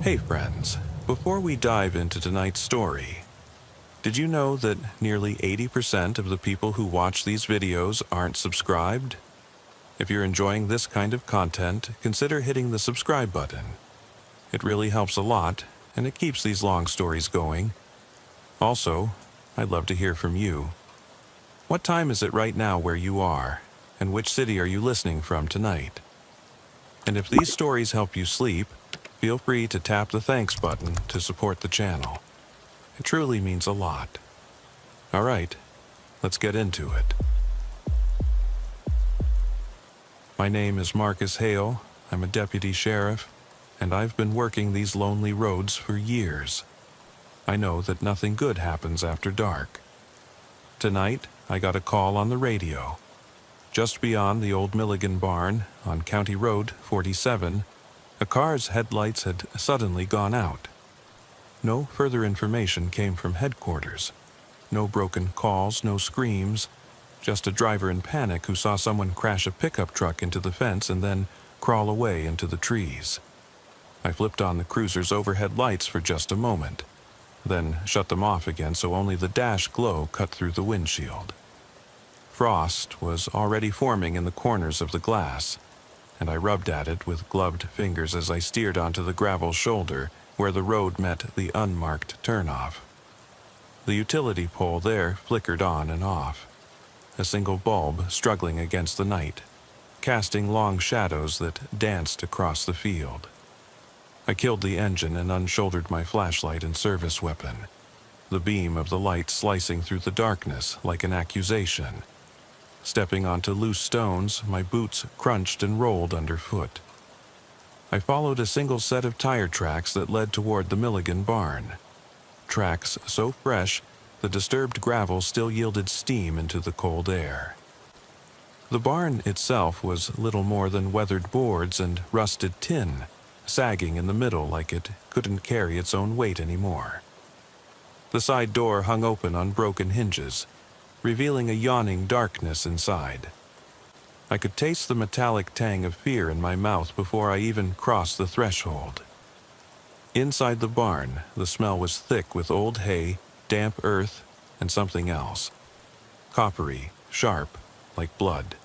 Hey friends, before we dive into tonight's story, did you know that nearly 80% of the people who watch these videos aren't subscribed? If you're enjoying this kind of content, consider hitting the subscribe button. It really helps a lot, and it keeps these long stories going. Also, I'd love to hear from you. What time is it right now where you are, and which city are you listening from tonight? And if these stories help you sleep, feel free to tap the thanks button to support the channel. It truly means a lot. All right, let's get into it. My name is Marcus Hale. I'm a deputy sheriff, and I've been working these lonely roads for years. I know that nothing good happens after dark. Tonight, I got a call on the radio. Just beyond the old Milligan barn on County Road 47, a car's headlights had suddenly gone out. No further information came from headquarters. No broken calls, no screams, just a driver in panic who saw someone crash a pickup truck into the fence and then crawl away into the trees. I flipped on the cruiser's overhead lights for just a moment, then shut them off again so only the dash glow cut through the windshield. Frost was already forming in the corners of the glass, and I rubbed at it with gloved fingers as I steered onto the gravel shoulder where the road met the unmarked turnoff. The utility pole there flickered on and off, a single bulb struggling against the night, casting long shadows that danced across the field. I killed the engine and unshouldered my flashlight and service weapon, the beam of the light slicing through the darkness like an accusation. Stepping onto loose stones, my boots crunched and rolled underfoot. I followed a single set of tire tracks that led toward the Milligan barn. Tracks so fresh, the disturbed gravel still yielded steam into the cold air. The barn itself was little more than weathered boards and rusted tin, sagging in the middle like it couldn't carry its own weight anymore. The side door hung open on broken hinges, revealing a yawning darkness inside. I could taste the metallic tang of fear in my mouth before I even crossed the threshold. Inside the barn, the smell was thick with old hay, damp earth, and something else. Coppery, sharp, like blood.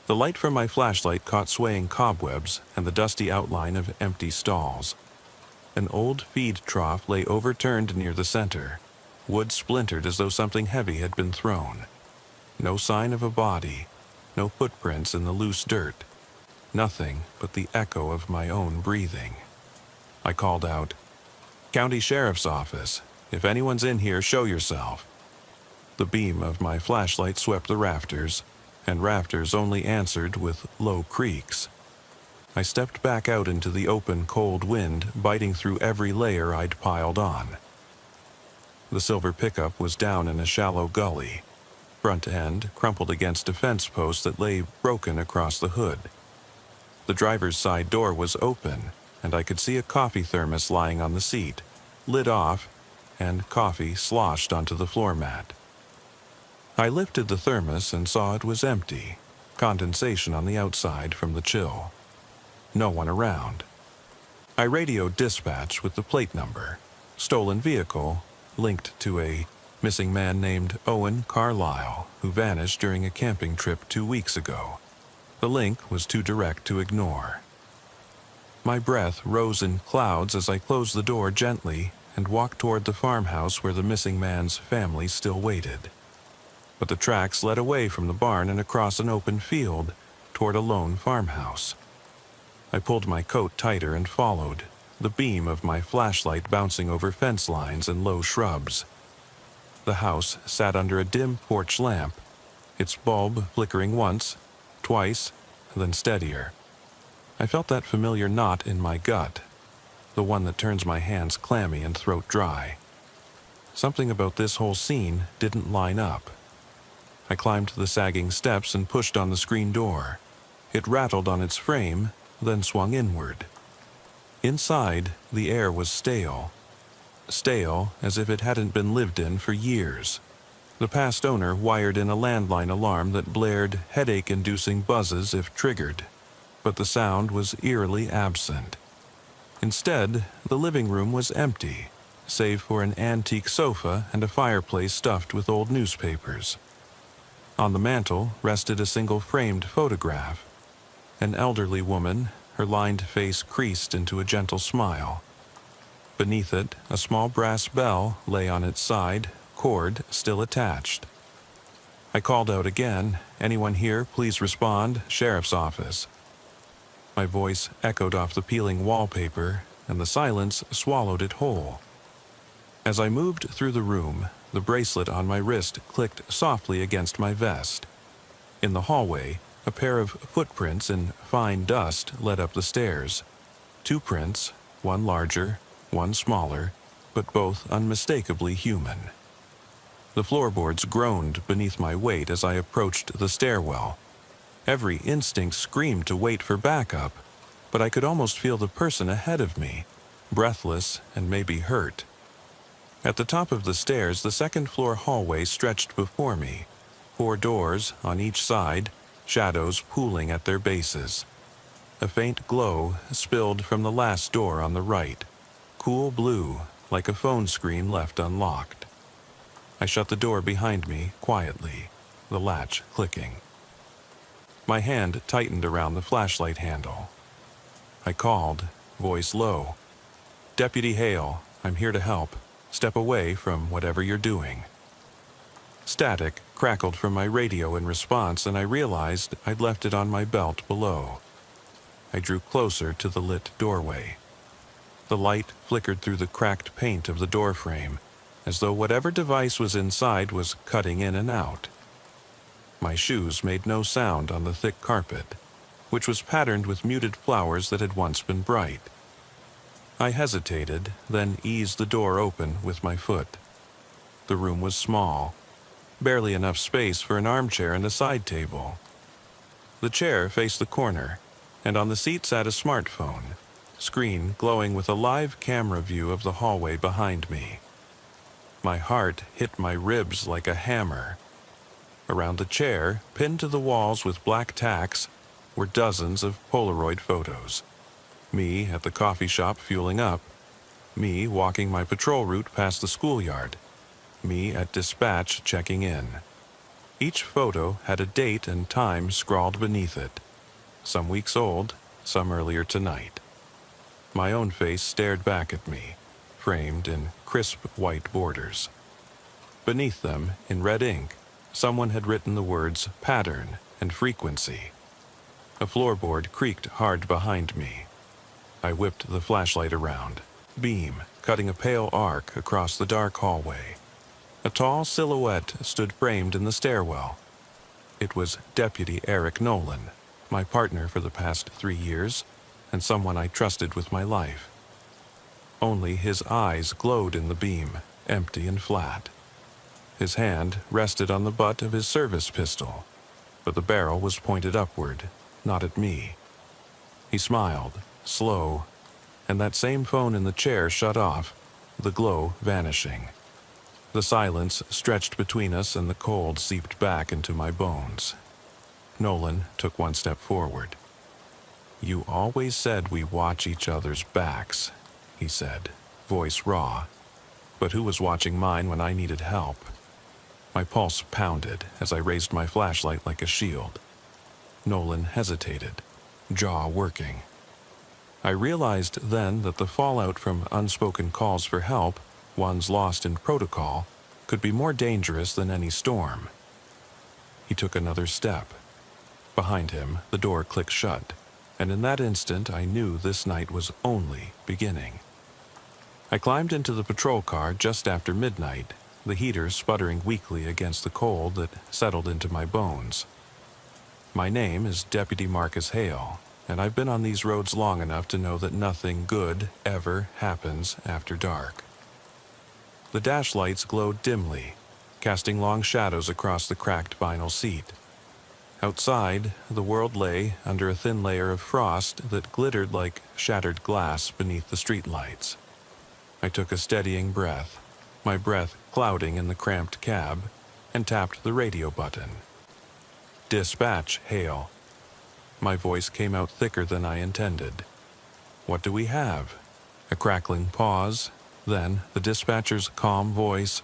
The light from my flashlight caught swaying cobwebs and the dusty outline of empty stalls. An old feed trough lay overturned near the center, wood splintered as though something heavy had been thrown. No sign of a body, no footprints in the loose dirt, nothing but the echo of my own breathing. I called out, "County Sheriff's Office, if anyone's in here, show yourself." The beam of my flashlight swept the rafters, and rafters only answered with low creaks. I stepped back out into the open, cold wind, biting through every layer I'd piled on. The silver pickup was down in a shallow gully, front end crumpled against a fence post that lay broken across the hood. The driver's side door was open, and I could see a coffee thermos lying on the seat, lid off, and coffee sloshed onto the floor mat. I lifted the thermos and saw it was empty, condensation on the outside from the chill. No one around. I radioed dispatch with the plate number, stolen vehicle, linked to a missing man named Owen Carlisle, who vanished during a camping trip 2 weeks ago. The link was too direct to ignore. My breath rose in clouds as I closed the door gently and walked toward the farmhouse where the missing man's family still waited. But the tracks led away from the barn and across an open field toward a lone farmhouse. I pulled my coat tighter and followed, the beam of my flashlight bouncing over fence lines and low shrubs. The house sat under a dim porch lamp, its bulb flickering once, twice, then steadier. I felt that familiar knot in my gut, the one that turns my hands clammy and throat dry. Something about this whole scene didn't line up. I climbed the sagging steps and pushed on the screen door. It rattled on its frame, then swung inward. Inside, the air was stale. Stale as if it hadn't been lived in for years. The past owner wired in a landline alarm that blared headache-inducing buzzes if triggered, but the sound was eerily absent. Instead, the living room was empty, save for an antique sofa and a fireplace stuffed with old newspapers. On the mantel rested a single framed photograph. An elderly woman, her lined face creased into a gentle smile. Beneath it, a small brass bell lay on its side, cord still attached. I called out again, "Anyone here, please respond, Sheriff's Office." My voice echoed off the peeling wallpaper, and the silence swallowed it whole. As I moved through the room, the bracelet on my wrist clicked softly against my vest. In the hallway, a pair of footprints in fine dust led up the stairs. 2 prints, one larger, one smaller, but both unmistakably human. The floorboards groaned beneath my weight as I approached the stairwell. Every instinct screamed to wait for backup, but I could almost feel the person ahead of me, breathless and maybe hurt. At the top of the stairs, the second-floor hallway stretched before me, 4 doors on each side, shadows pooling at their bases. A faint glow spilled from the last door on the right, cool blue, like a phone screen left unlocked. I shut the door behind me quietly, the latch clicking. My hand tightened around the flashlight handle. I called, voice low, "Deputy Hale, I'm here to help. Step away from whatever you're doing." Static crackled from my radio in response, and I realized I'd left it on my belt below. I drew closer to the lit doorway. The light flickered through the cracked paint of the doorframe, as though whatever device was inside was cutting in and out. My shoes made no sound on the thick carpet, which was patterned with muted flowers that had once been bright. I hesitated, then eased the door open with my foot. The room was small, barely enough space for an armchair and a side table. The chair faced the corner, and on the seat sat a smartphone, screen glowing with a live camera view of the hallway behind me. My heart hit my ribs like a hammer. Around the chair, pinned to the walls with black tacks, were dozens of Polaroid photos. Me at the coffee shop fueling up, me walking my patrol route past the schoolyard, me at dispatch checking in. Each photo had a date and time scrawled beneath it, some weeks old, some earlier tonight. My own face stared back at me, framed in crisp white borders. Beneath them, in red ink, someone had written the words pattern and frequency. A floorboard creaked hard behind me. I whipped the flashlight around, beam cutting a pale arc across the dark hallway. A tall silhouette stood framed in the stairwell. It was Deputy Eric Nolan, my partner for the past 3 years, and someone I trusted with my life. Only his eyes glowed in the beam, empty and flat. His hand rested on the butt of his service pistol, but the barrel was pointed upward, not at me. He smiled, slow, and that same phone in the chair shut off, the glow vanishing. The silence stretched between us and the cold seeped back into my bones. Nolan took 1 step forward. "You always said we watch each other's backs," he said, voice raw. But who was watching mine when I needed help? My pulse pounded as I raised my flashlight like a shield. Nolan hesitated, jaw working. I realized then that the fallout from unspoken calls for help, ones lost in protocol, could be more dangerous than any storm. He took another step. Behind him, the door clicked shut, and in that instant I knew this night was only beginning. I climbed into the patrol car just after midnight, the heater sputtering weakly against the cold that settled into my bones. My name is Deputy Marcus Hale, and I've been on these roads long enough to know that nothing good ever happens after dark. The dash lights glowed dimly, casting long shadows across the cracked vinyl seat. Outside, the world lay under a thin layer of frost that glittered like shattered glass beneath the streetlights. I took a steadying breath, my breath clouding in the cramped cab, and tapped the radio button. "Dispatch, Hale." My voice came out thicker than I intended. "What do we have?" A crackling pause, then the dispatcher's calm voice.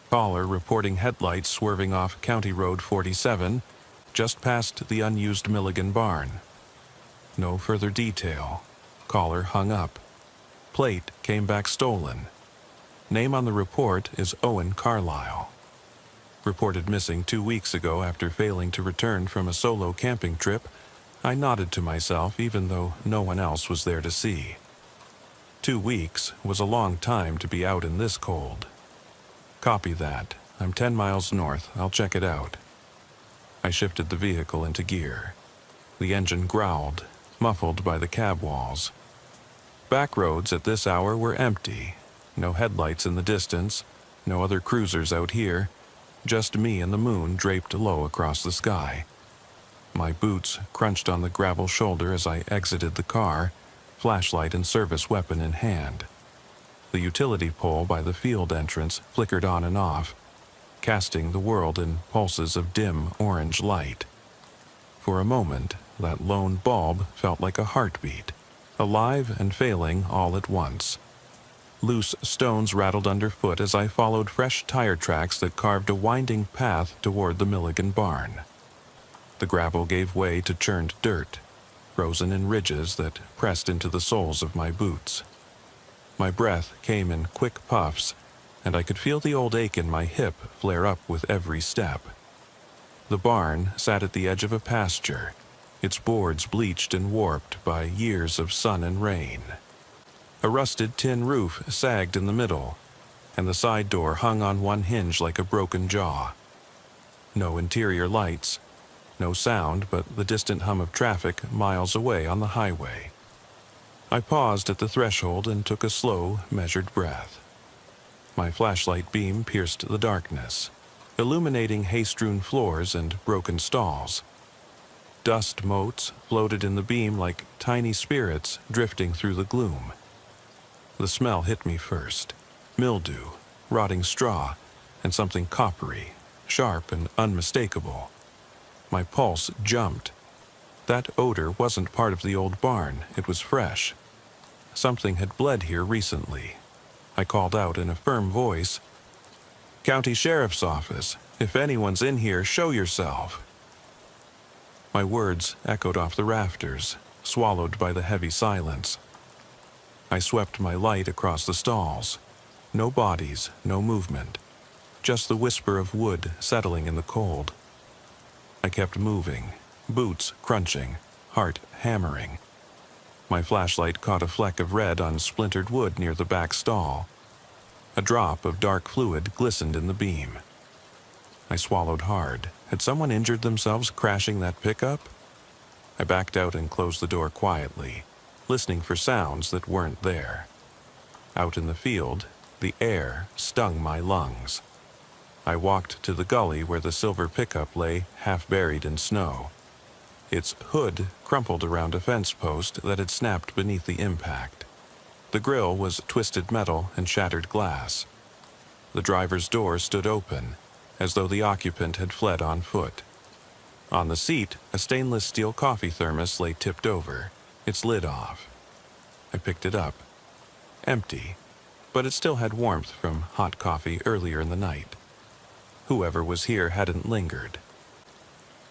Caller reporting headlights swerving off County Road 47, just past the unused Milligan barn. No further detail. Caller hung up. Plate came back stolen. Name on the report is Owen Carlisle. Reported missing 2 weeks ago after failing to return from a solo camping trip. I nodded to myself even though no one else was there to see. 2 weeks was a long time to be out in this cold. Copy that. I'm 10 miles north. I'll check it out. I shifted the vehicle into gear. The engine growled, muffled by the cab walls. Back roads at this hour were empty. No headlights in the distance, no other cruisers out here, just me and the moon draped low across the sky. My boots crunched on the gravel shoulder as I exited the car, flashlight and service weapon in hand. The utility pole by the field entrance flickered on and off, casting the world in pulses of dim orange light. For a moment, that lone bulb felt like a heartbeat, alive and failing all at once. Loose stones rattled underfoot as I followed fresh tire tracks that carved a winding path toward the Milligan barn. The gravel gave way to churned dirt, frozen in ridges that pressed into the soles of my boots. My breath came in quick puffs, and I could feel the old ache in my hip flare up with every step. The barn sat at the edge of a pasture, its boards bleached and warped by years of sun and rain. A rusted tin roof sagged in the middle, and the side door hung on one hinge like a broken jaw. No interior lights, no sound but the distant hum of traffic miles away on the highway. I paused at the threshold and took a slow, measured breath. My flashlight beam pierced the darkness, illuminating hay-strewn floors and broken stalls. Dust motes floated in the beam like tiny spirits drifting through the gloom. The smell hit me first. Mildew, rotting straw, and something coppery, sharp and unmistakable. My pulse jumped. That odor wasn't part of the old barn, it was fresh. Something had bled here recently. I called out in a firm voice, "County Sheriff's Office, if anyone's in here, show yourself." My words echoed off the rafters, swallowed by the heavy silence. I swept my light across the stalls. No bodies, no movement. Just the whisper of wood settling in the cold. I kept moving, boots crunching, heart hammering. My flashlight caught a fleck of red on splintered wood near the back stall. A drop of dark fluid glistened in the beam. I swallowed hard. Had someone injured themselves crashing that pickup? I backed out and closed the door quietly, listening for sounds that weren't there. Out in the field, the air stung my lungs. I walked to the gully where the silver pickup lay half buried in snow. Its hood crumpled around a fence post that had snapped beneath the impact. The grille was twisted metal and shattered glass. The driver's door stood open, as though the occupant had fled on foot. On the seat, a stainless steel coffee thermos lay tipped over, its lid off. I picked it up. Empty, but it still had warmth from hot coffee earlier in the night. Whoever was here hadn't lingered.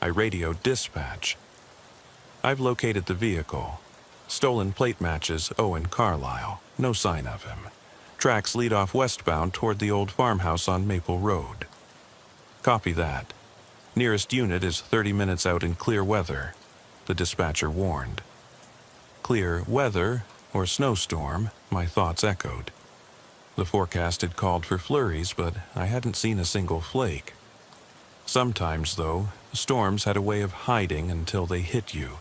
I radioed dispatch. "I've located the vehicle. Stolen plate matches Owen Carlisle. No sign of him. Tracks lead off westbound toward the old farmhouse on Maple Road." "Copy that. Nearest unit is 30 minutes out in clear weather," the dispatcher warned. Clear weather or snowstorm, my thoughts echoed. The forecast had called for flurries, but I hadn't seen a single flake. Sometimes, though, storms had a way of hiding until they hit you.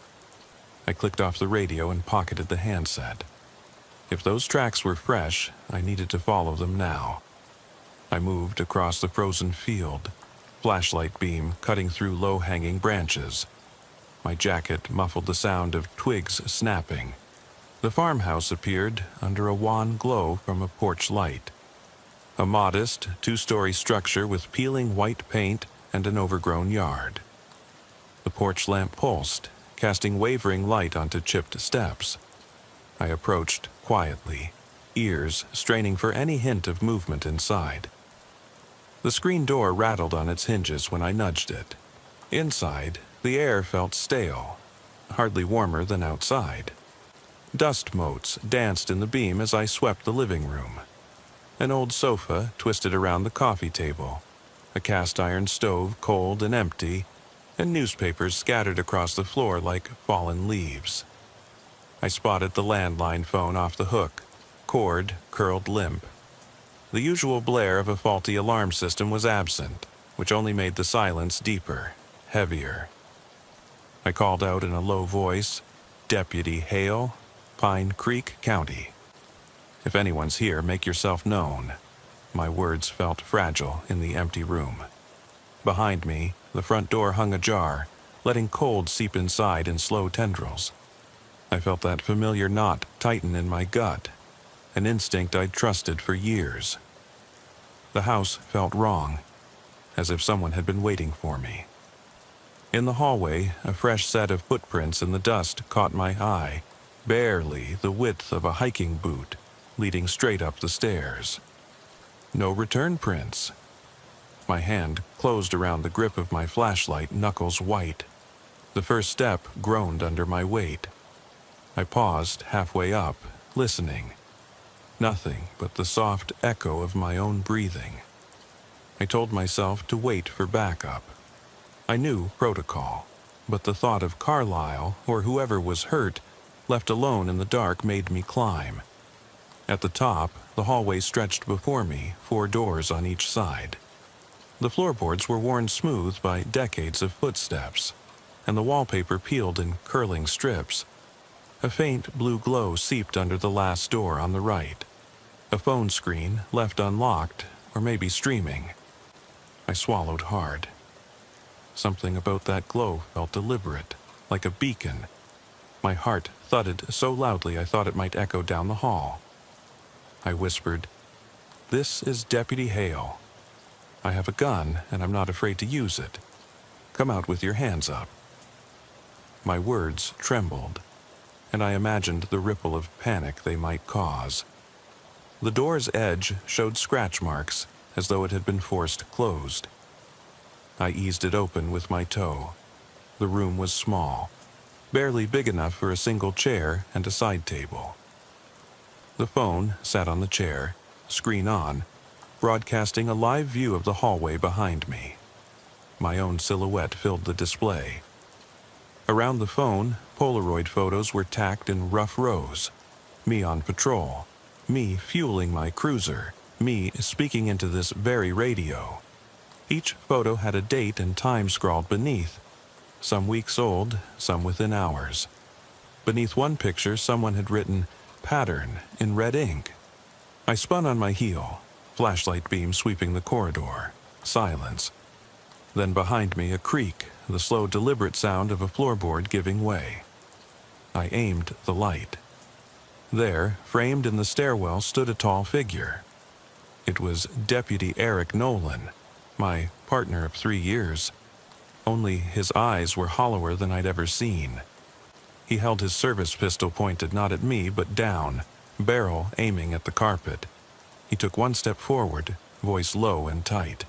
I clicked off the radio and pocketed the handset. If those tracks were fresh, I needed to follow them now. I moved across the frozen field, flashlight beam cutting through low-hanging branches. My jacket muffled the sound of twigs snapping. The farmhouse appeared under a wan glow from a porch light. A modest, two-story structure with peeling white paint and an overgrown yard. The porch lamp pulsed, casting wavering light onto chipped steps. I approached quietly, ears straining for any hint of movement inside. The screen door rattled on its hinges when I nudged it. Inside, the air felt stale, hardly warmer than outside. Dust motes danced in the beam as I swept the living room. An old sofa twisted around the coffee table, a cast-iron stove cold and empty, and newspapers scattered across the floor like fallen leaves. I spotted the landline phone off the hook, cord curled limp. The usual blare of a faulty alarm system was absent, which only made the silence deeper, heavier. I called out in a low voice, "Deputy Hale, Pine Creek County. If anyone's here, make yourself known." My words felt fragile in the empty room. Behind me, the front door hung ajar, letting cold seep inside in slow tendrils. I felt that familiar knot tighten in my gut, an instinct I'd trusted for years. The house felt wrong, as if someone had been waiting for me. In the hallway, a fresh set of footprints in the dust caught my eye, barely the width of a hiking boot, leading straight up the stairs. No return prints. My hand closed around the grip of my flashlight, knuckles white. The first step groaned under my weight. I paused halfway up, listening. Nothing but the soft echo of my own breathing. I told myself to wait for backup. I knew protocol, but the thought of Carlisle, or whoever was hurt, left alone in the dark made me climb. At the top, the hallway stretched before me, 4 doors on each side. The floorboards were worn smooth by decades of footsteps, and the wallpaper peeled in curling strips. A faint blue glow seeped under the last door on the right. A phone screen, left unlocked, or maybe streaming. I swallowed hard. Something about that glow felt deliberate, like a beacon. My heart thudded so loudly I thought it might echo down the hall. I whispered, "This is Deputy Hale. I have a gun, and I'm not afraid to use it. Come out with your hands up." My words trembled, and I imagined the ripple of panic they might cause. The door's edge showed scratch marks, as though it had been forced closed. I eased it open with my toe. The room was small, barely big enough for a single chair and a side table. The phone sat on the chair, screen on, broadcasting a live view of the hallway behind me. My own silhouette filled the display. Around the phone, Polaroid photos were tacked in rough rows. Me on patrol, me fueling my cruiser, me speaking into this very radio. Each photo had a date and time scrawled beneath, some weeks old, some within hours. Beneath one picture, someone had written, "Pattern," in red ink. I spun on my heel, flashlight beam sweeping the corridor. Silence. Then behind me a creak, the slow, deliberate sound of a floorboard giving way. I aimed the light. There, framed in the stairwell, stood a tall figure. It was Deputy Eric Nolan, my partner of 3 years. Only his eyes were hollower than I'd ever seen. He held his service pistol pointed not at me but down, barrel aiming at the carpet. He took one step forward, voice low and tight.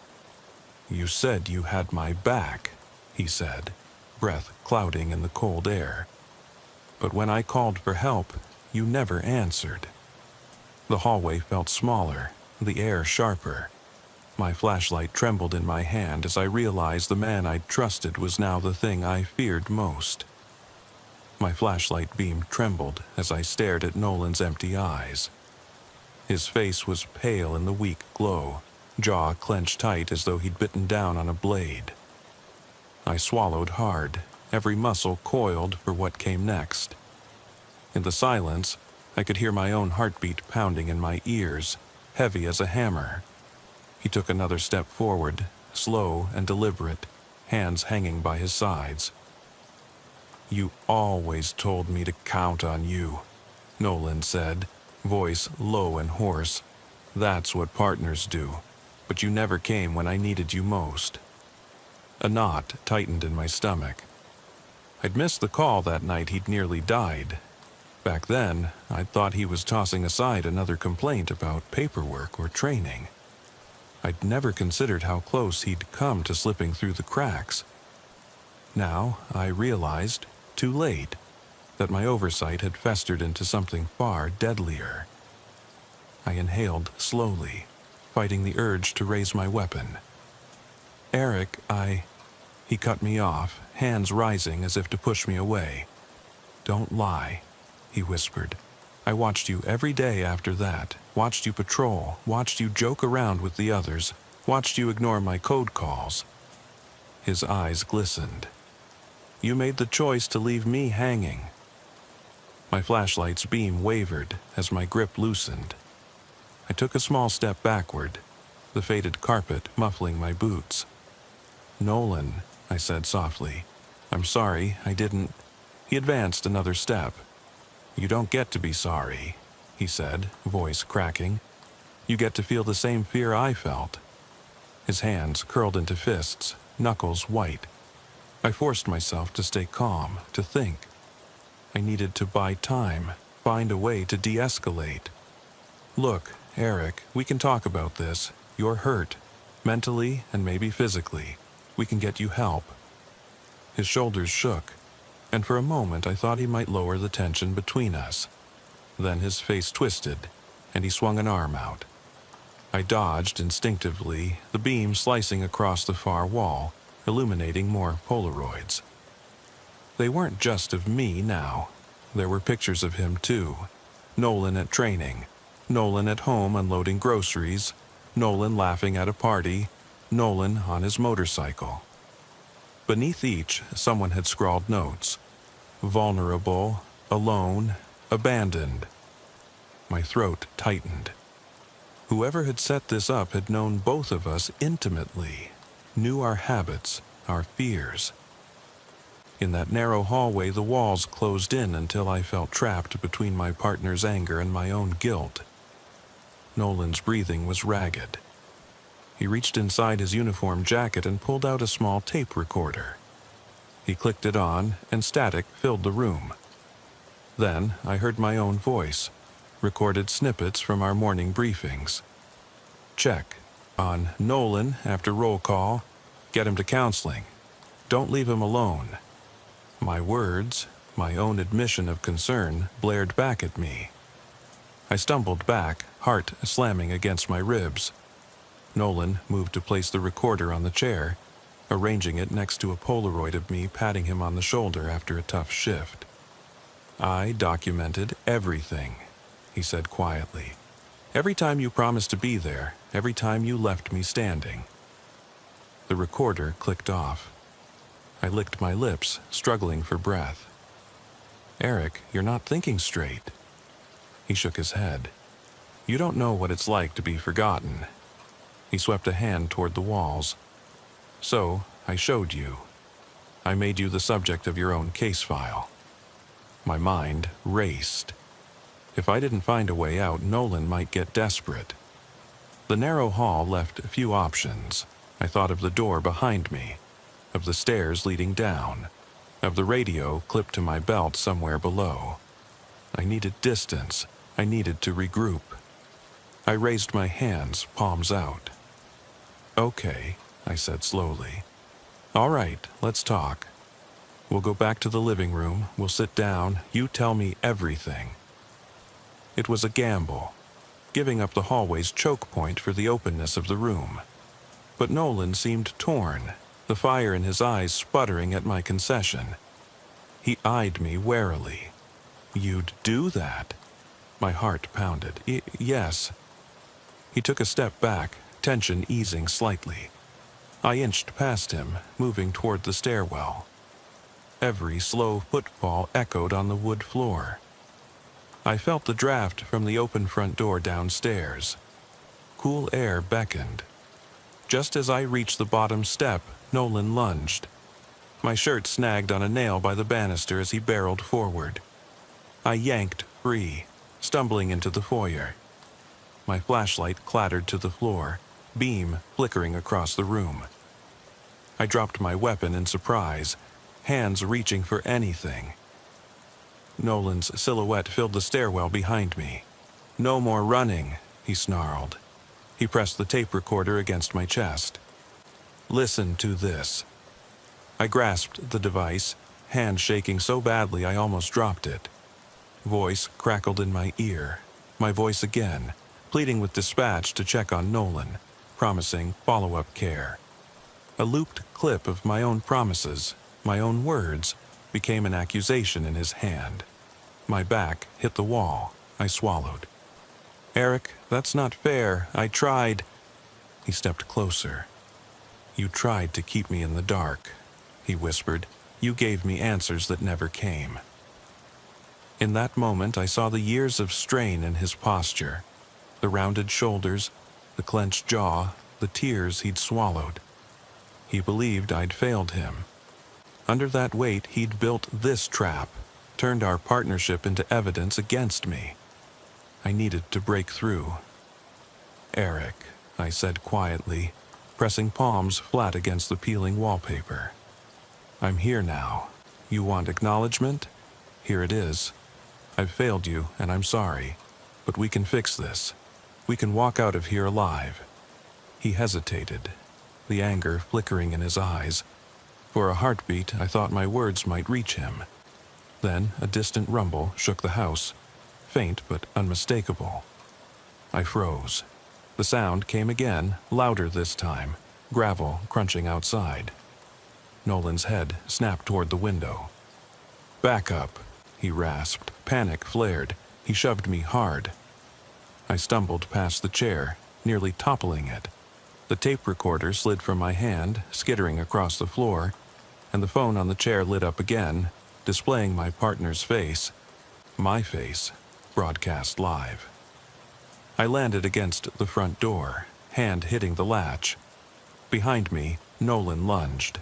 "You said you had my back," he said, breath clouding in the cold air. "But when I called for help, you never answered." The hallway felt smaller, the air sharper. My flashlight trembled in my hand as I realized the man I'd trusted was now the thing I feared most. My flashlight beam trembled as I stared at Nolan's empty eyes. His face was pale in the weak glow, jaw clenched tight as though he'd bitten down on a blade. I swallowed hard, every muscle coiled for what came next. In the silence, I could hear my own heartbeat pounding in my ears, heavy as a hammer. He took another step forward, slow and deliberate, hands hanging by his sides. "You always told me to count on you," Nolan said, voice low and hoarse. "That's what partners do, but you never came when I needed you most." A knot tightened in my stomach. I'd missed the call that night he'd nearly died. Back then, I'd thought he was tossing aside another complaint about paperwork or training. I'd never considered how close he'd come to slipping through the cracks. Now, I realized, too late, that my oversight had festered into something far deadlier. I inhaled slowly, fighting the urge to raise my weapon. "Eric, He cut me off, hands rising as if to push me away. "Don't lie," he whispered. "I watched you every day after that, watched you patrol, watched you joke around with the others, watched you ignore my code calls." His eyes glistened. "You made the choice to leave me hanging." My flashlight's beam wavered as my grip loosened. I took a small step backward, the faded carpet muffling my boots. "Nolan," I said softly. "I'm sorry, I didn't—" He advanced another step. "You don't get to be sorry," he said, voice cracking. "You get to feel the same fear I felt." His hands curled into fists, knuckles white. I forced myself to stay calm, to think. I needed to buy time, find a way to de-escalate. "Look, Eric, we can talk about this. You're hurt, mentally and maybe physically. We can get you help." His shoulders shook, and for a moment I thought he might lower the tension between us. Then his face twisted, and he swung an arm out. I dodged instinctively, the beam slicing across the far wall, illuminating more Polaroids. They weren't just of me now. There were pictures of him too. Nolan at training, Nolan at home unloading groceries, Nolan laughing at a party, Nolan on his motorcycle. Beneath each, someone had scrawled notes. Vulnerable, alone, abandoned. My throat tightened. Whoever had set this up had known both of us intimately, knew our habits, our fears. In that narrow hallway, the walls closed in until I felt trapped between my partner's anger and my own guilt. Nolan's breathing was ragged. He reached inside his uniform jacket and pulled out a small tape recorder. He clicked it on, and static filled the room. Then I heard my own voice, recorded snippets from our morning briefings. "Check. On Nolan after roll call. Get him to counseling. Don't leave him alone." My words, my own admission of concern, blared back at me. I stumbled back, heart slamming against my ribs. Nolan moved to place the recorder on the chair, arranging it next to a Polaroid of me patting him on the shoulder after a tough shift. "I documented everything," he said quietly. "Every time you promised to be there, every time you left me standing." The recorder clicked off. I licked my lips, struggling for breath. "Eric, you're not thinking straight." He shook his head. "You don't know what it's like to be forgotten." He swept a hand toward the walls. "So, I showed you. I made you the subject of your own case file." My mind raced. If I didn't find a way out, Nolan might get desperate. The narrow hall left few options. I thought of the door behind me, of the stairs leading down, of the radio clipped to my belt somewhere below. I needed distance. I needed to regroup. I raised my hands, palms out. "Okay," I said slowly. "All right, let's talk. We'll go back to the living room, we'll sit down, you tell me everything." It was a gamble, giving up the hallway's choke point for the openness of the room. But Nolan seemed torn, the fire in his eyes sputtering at my concession. He eyed me warily. "You'd do that?" My heart pounded. Yes." He took a step back, tension easing slightly. I inched past him, moving toward the stairwell. Every slow footfall echoed on the wood floor. I felt the draft from the open front door downstairs. Cool air beckoned. Just as I reached the bottom step, Nolan lunged. My shirt snagged on a nail by the banister as he barreled forward. I yanked free, stumbling into the foyer. My flashlight clattered to the floor, beam flickering across the room. I dropped my weapon in surprise, hands reaching for anything. Nolan's silhouette filled the stairwell behind me. "No more running," he snarled. He pressed the tape recorder against my chest. "Listen to this." I grasped the device, hand shaking so badly I almost dropped it. Voice crackled in my ear. My voice again, pleading with dispatch to check on Nolan, promising follow-up care. A looped clip of my own promises, my own words, became an accusation in his hand. My back hit the wall. I swallowed. "Eric, that's not fair. I tried." He stepped closer. "You tried to keep me in the dark," he whispered. "You gave me answers that never came." In that moment, I saw the years of strain in his posture, the rounded shoulders, the clenched jaw, the tears he'd swallowed. He believed I'd failed him. Under that weight, he'd built this trap, turned our partnership into evidence against me. I needed to break through. "Eric," I said quietly, pressing palms flat against the peeling wallpaper. "I'm here now. You want acknowledgement? Here it is. I've failed you, and I'm sorry. But we can fix this. We can walk out of here alive." He hesitated, the anger flickering in his eyes. For a heartbeat, I thought my words might reach him. Then a distant rumble shook the house, faint but unmistakable. I froze. The sound came again, louder this time, gravel crunching outside. Nolan's head snapped toward the window. "Back up," he rasped. Panic flared. He shoved me hard. I stumbled past the chair, nearly toppling it. The tape recorder slid from my hand, skittering across the floor, and the phone on the chair lit up again, displaying my partner's face. My face, broadcast live. I landed against the front door, hand hitting the latch. Behind me, Nolan lunged.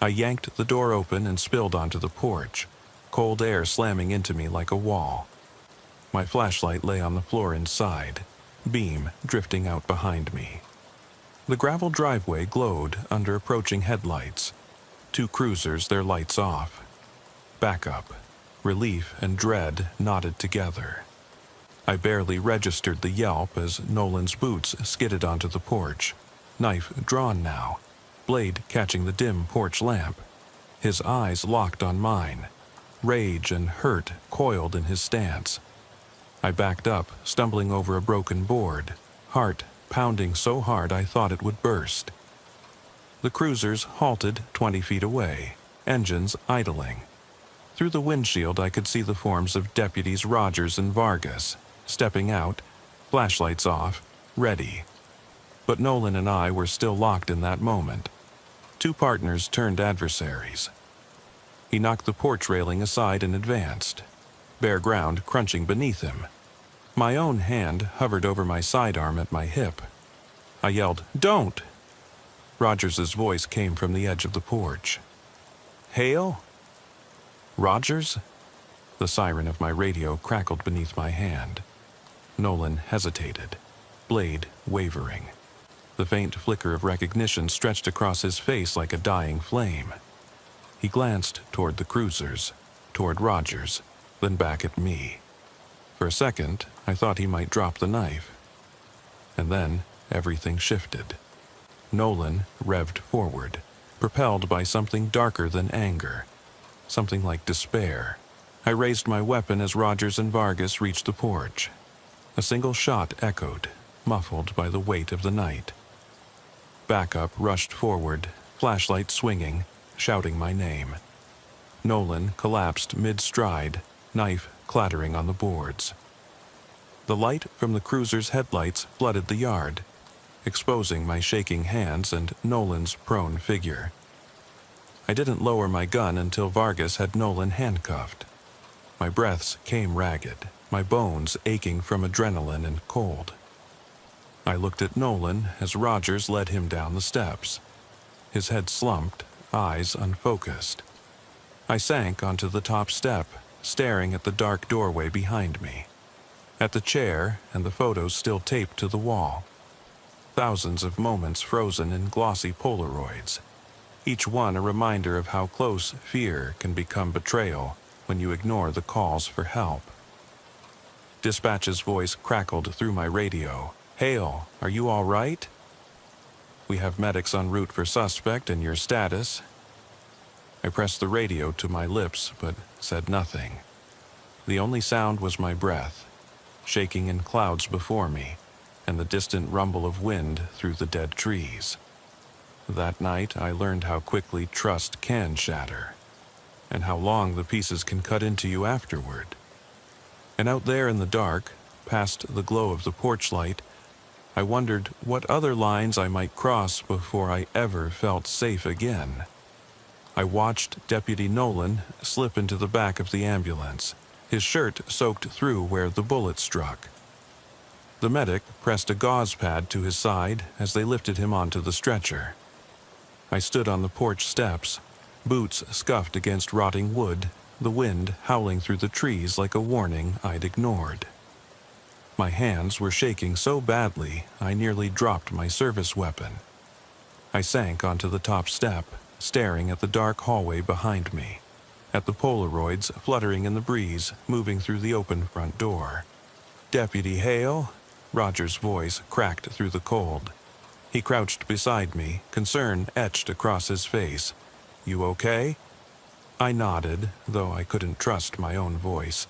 I yanked the door open and spilled onto the porch, cold air slamming into me like a wall. My flashlight lay on the floor inside, beam drifting out behind me. The gravel driveway glowed under approaching headlights. 2 cruisers, their lights off. Backup, relief and dread knotted together. I barely registered the yelp as Nolan's boots skidded onto the porch, knife drawn now, blade catching the dim porch lamp. His eyes locked on mine. Rage and hurt coiled in his stance. I backed up, stumbling over a broken board, heart pounding so hard I thought it would burst. The cruisers halted 20 feet away, engines idling. Through the windshield I could see the forms of Deputies Rogers and Vargas, stepping out, flashlights off, ready. But Nolan and I were still locked in that moment. 2 partners turned adversaries. He knocked the porch railing aside and advanced, bare ground crunching beneath him. My own hand hovered over my sidearm at my hip. I yelled, "Don't!" Rogers's voice came from the edge of the porch. "Hale?" "Rogers?" The siren of my radio crackled beneath my hand. Nolan hesitated, blade wavering. The faint flicker of recognition stretched across his face like a dying flame. He glanced toward the cruisers, toward Rogers, then back at me. For a second, I thought he might drop the knife. And then everything shifted. Nolan revved forward, propelled by something darker than anger, something like despair. I raised my weapon as Rogers and Vargas reached the porch. A single shot echoed, muffled by the weight of the night. Backup rushed forward, flashlight swinging, shouting my name. Nolan collapsed mid-stride, knife clattering on the boards. The light from the cruiser's headlights flooded the yard, exposing my shaking hands and Nolan's prone figure. I didn't lower my gun until Vargas had Nolan handcuffed. My breaths came ragged, my bones aching from adrenaline and cold. I looked at Nolan as Rogers led him down the steps. His head slumped, eyes unfocused. I sank onto the top step, staring at the dark doorway behind me, at the chair and the photos still taped to the wall. Thousands of moments frozen in glossy Polaroids, each one a reminder of how close fear can become betrayal when you ignore the calls for help. Dispatch's voice crackled through my radio. "Hale, are you all right? We have medics en route for suspect and your status." I pressed the radio to my lips, but said nothing. The only sound was my breath, shaking in clouds before me, and the distant rumble of wind through the dead trees. That night, I learned how quickly trust can shatter, and how long the pieces can cut into you afterward. And out there in the dark, past the glow of the porch light, I wondered what other lines I might cross before I ever felt safe again. I watched Deputy Nolan slip into the back of the ambulance, his shirt soaked through where the bullet struck. The medic pressed a gauze pad to his side as they lifted him onto the stretcher. I stood on the porch steps, boots scuffed against rotting wood, the wind howling through the trees like a warning I'd ignored. My hands were shaking so badly I nearly dropped my service weapon. I sank onto the top step, staring at the dark hallway behind me, at the Polaroids fluttering in the breeze moving through the open front door. "Deputy Hale?" Roger's voice cracked through the cold. He crouched beside me, concern etched across his face. "You okay?" I nodded, though I couldn't trust my own voice.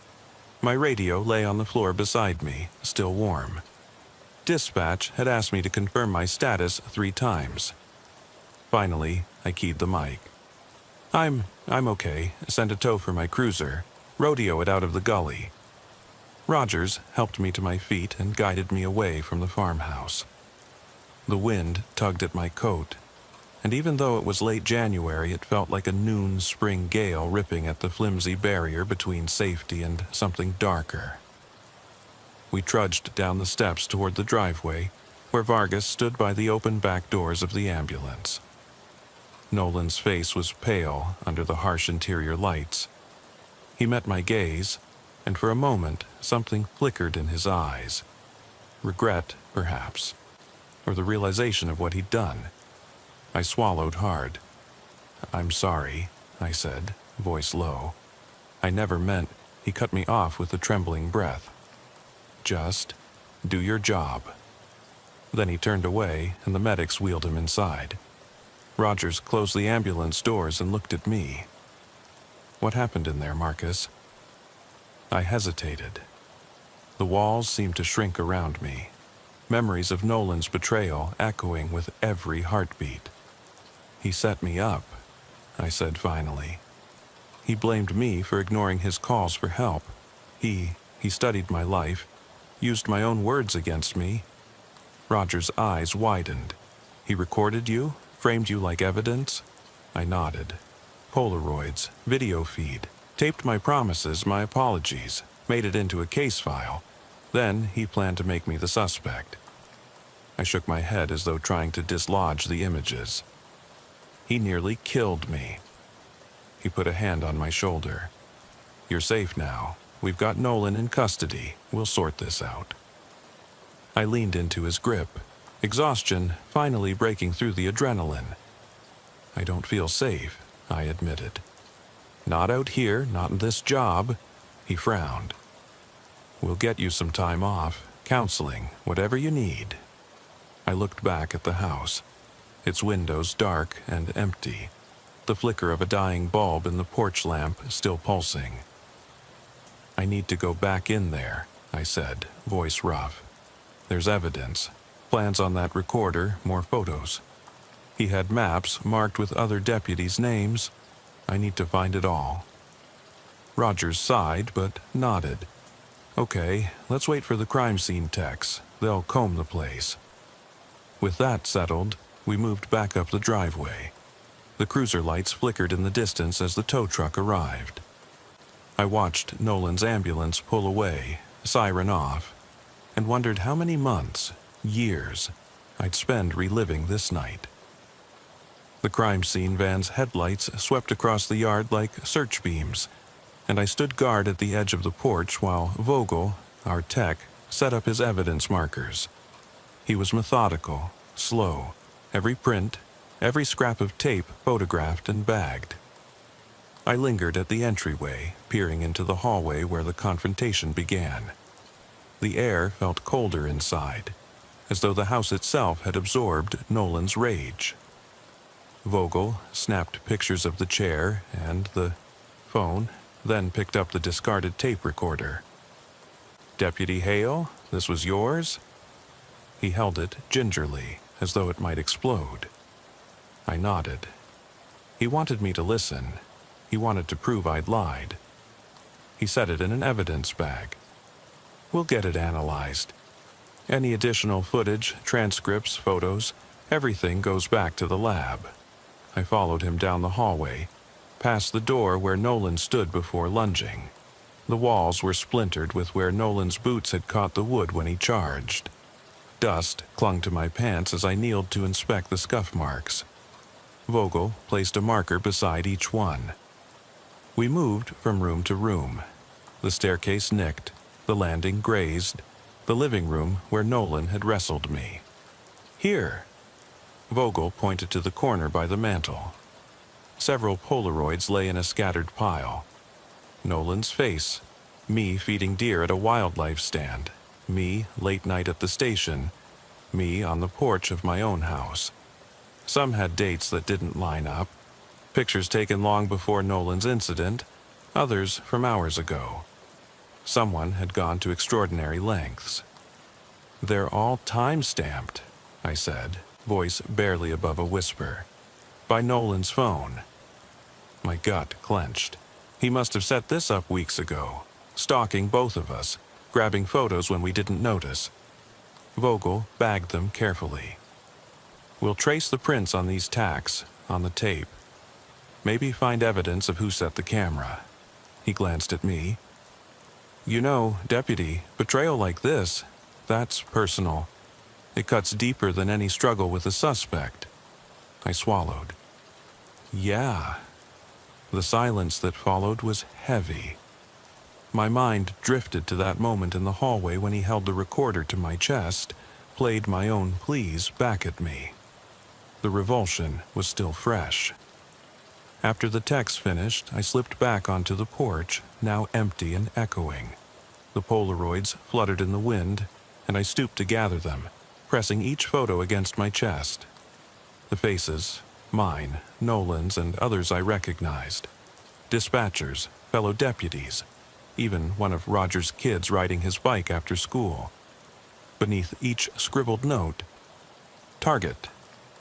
My radio lay on the floor beside me, still warm. Dispatch had asked me to confirm my status 3 times. Finally, I keyed the mic. I'm okay. Send a tow for my cruiser. Rodeo it out of the gully." Rogers helped me to my feet and guided me away from the farmhouse. The wind tugged at my coat, and even though it was late January, it felt like a noon spring gale ripping at the flimsy barrier between safety and something darker. We trudged down the steps toward the driveway, where Vargas stood by the open back doors of the ambulance. Nolan's face was pale under the harsh interior lights. He met my gaze, and for a moment something flickered in his eyes. Regret, perhaps, or the realization of what he'd done. I swallowed hard. "I'm sorry," I said, voice low. "I never meant—" He cut me off with a trembling breath. "Just do your job." Then he turned away, and the medics wheeled him inside. Rogers closed the ambulance doors and looked at me. "What happened in there, Marcus?" I hesitated. The walls seemed to shrink around me, memories of Nolan's betrayal echoing with every heartbeat. "He set me up," I said finally. "He blamed me for ignoring his calls for help. He studied my life, used my own words against me." Roger's eyes widened. "He recorded you? Framed you like evidence?" I nodded. "Polaroids, video feed, taped my promises, my apologies, made it into a case file. Then he planned to make me the suspect." I shook my head as though trying to dislodge the images. "He nearly killed me." He put a hand on my shoulder. "You're safe now. We've got Nolan in custody. We'll sort this out." I leaned into his grip, exhaustion finally breaking through the adrenaline. "I don't feel safe," I admitted. "Not out here, not in this job." He frowned. "We'll get you some time off, counseling, whatever you need." I looked back at the house, its windows dark and empty, the flicker of a dying bulb in the porch lamp still pulsing. "I need to go back in there," I said, voice rough. "There's evidence, plans on that recorder, more photos." He had maps marked with other deputies' names. I need to find it all. Rogers sighed but nodded. "Okay, let's wait for the crime scene techs. They'll comb the place." With that settled, we moved back up the driveway. The cruiser lights flickered in the distance as the tow truck arrived. I watched Nolan's ambulance pull away, siren off, and wondered how many months, years, I'd spend reliving this night. The crime scene van's headlights swept across the yard like search beams, and I stood guard at the edge of the porch while Vogel, our tech, set up his evidence markers. He was methodical, slow, every print, every scrap of tape photographed and bagged. I lingered at the entryway, peering into the hallway where the confrontation began. The air felt colder inside, as though the house itself had absorbed Nolan's rage. Vogel snapped pictures of the chair and the phone, then picked up the discarded tape recorder. "Deputy Hale, this was yours?" He held it gingerly, as though it might explode. I nodded. He wanted me to listen. He wanted to prove I'd lied. He set it in an evidence bag. "We'll get it analyzed. Any additional footage, transcripts, photos, everything goes back to the lab." I followed him down the hallway, past the door where Nolan stood before lunging. The walls were splintered with where Nolan's boots had caught the wood when he charged. Dust clung to my pants as I kneeled to inspect the scuff marks. Vogel placed a marker beside each one. We moved from room to room. The staircase nicked, the landing grazed, the living room where Nolan had wrestled me. "Here." Vogel pointed to the corner by the mantel. Several Polaroids lay in a scattered pile. Nolan's face, me feeding deer at a wildlife stand, me late night at the station, me on the porch of my own house. Some had dates that didn't line up, pictures taken long before Nolan's incident, others from hours ago. Someone had gone to extraordinary lengths. "They're all time-stamped," I said, voice barely above a whisper. "By Nolan's phone." My gut clenched. He must have set this up weeks ago, stalking both of us, grabbing photos when we didn't notice. Vogel bagged them carefully. "We'll trace the prints on these tacks, on the tape. Maybe find evidence of who set the camera." He glanced at me. "You know, Deputy, betrayal like this, that's personal. It cuts deeper than any struggle with a suspect." I swallowed. "Yeah." The silence that followed was heavy. My mind drifted to that moment in the hallway when he held the recorder to my chest, played my own pleas back at me. The revulsion was still fresh. After the text finished, I slipped back onto the porch, now empty and echoing. The Polaroids fluttered in the wind, and I stooped to gather them, pressing each photo against my chest. The faces, mine, Nolan's, and others I recognized. Dispatchers, fellow deputies, even one of Roger's kids riding his bike after school. Beneath each scribbled note, "Target,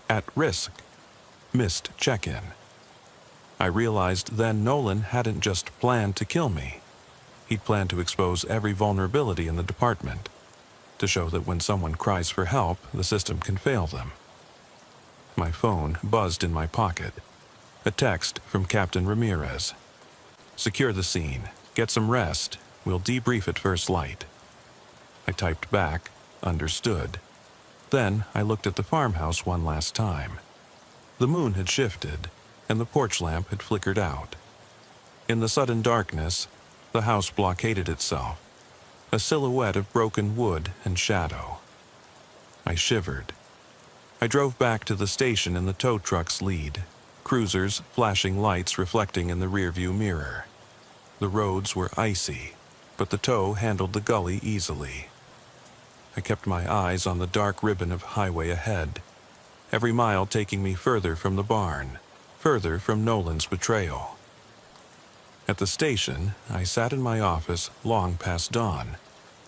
at risk, missed check-in." I realized then Nolan hadn't just planned to kill me. He'd planned to expose every vulnerability in the department, to show that when someone cries for help, the system can fail them. My phone buzzed in my pocket. A text from Captain Ramirez. "Secure the scene. Get some rest. We'll debrief at first light." I typed back, "Understood." Then I looked at the farmhouse one last time. The moon had shifted, and the porch lamp had flickered out. In the sudden darkness, the house blockaded itself, a silhouette of broken wood and shadow. I shivered. I drove back to the station in the tow truck's lead, cruisers flashing lights reflecting in the rearview mirror. The roads were icy, but the tow handled the gully easily. I kept my eyes on the dark ribbon of highway ahead, every mile taking me further from the barn, further from Nolan's betrayal. At the station, I sat in my office long past dawn,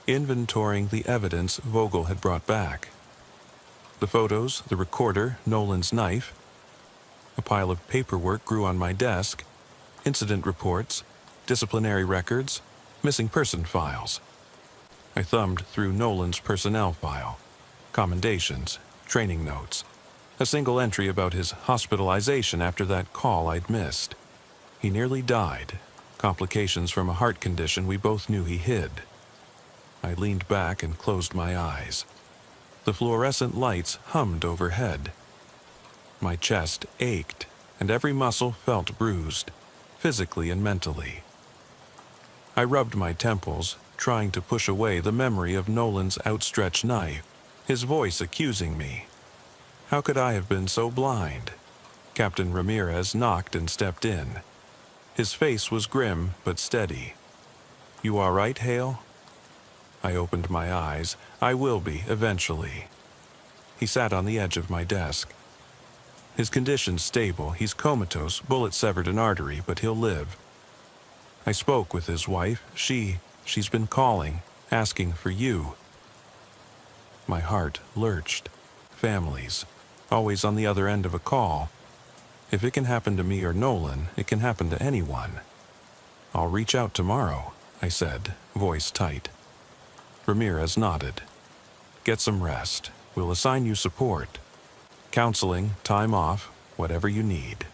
inventorying the evidence Vogel had brought back. The photos, the recorder, Nolan's knife. A pile of paperwork grew on my desk, incident reports, disciplinary records, missing person files. I thumbed through Nolan's personnel file, commendations, training notes, a single entry about his hospitalization after that call I'd missed. He nearly died, complications from a heart condition we both knew he hid. I leaned back and closed my eyes. The fluorescent lights hummed overhead. My chest ached, and every muscle felt bruised, physically and mentally. I rubbed my temples, trying to push away the memory of Nolan's outstretched knife, his voice accusing me. How could I have been so blind? Captain Ramirez knocked and stepped in. His face was grim but steady. "You all right, Hale?" I opened my eyes. "I will be, eventually." He sat on the edge of my desk. "His condition's stable. He's comatose. Bullet severed an artery, but he'll live." I spoke with his wife. She's been calling, asking for you. My heart lurched. Families, always on the other end of a call. If it can happen to me or Nolan, it can happen to anyone. "I'll reach out tomorrow," I said, voice tight. Ramirez nodded. "Get some rest. We'll assign you support. Counseling, time off, whatever you need."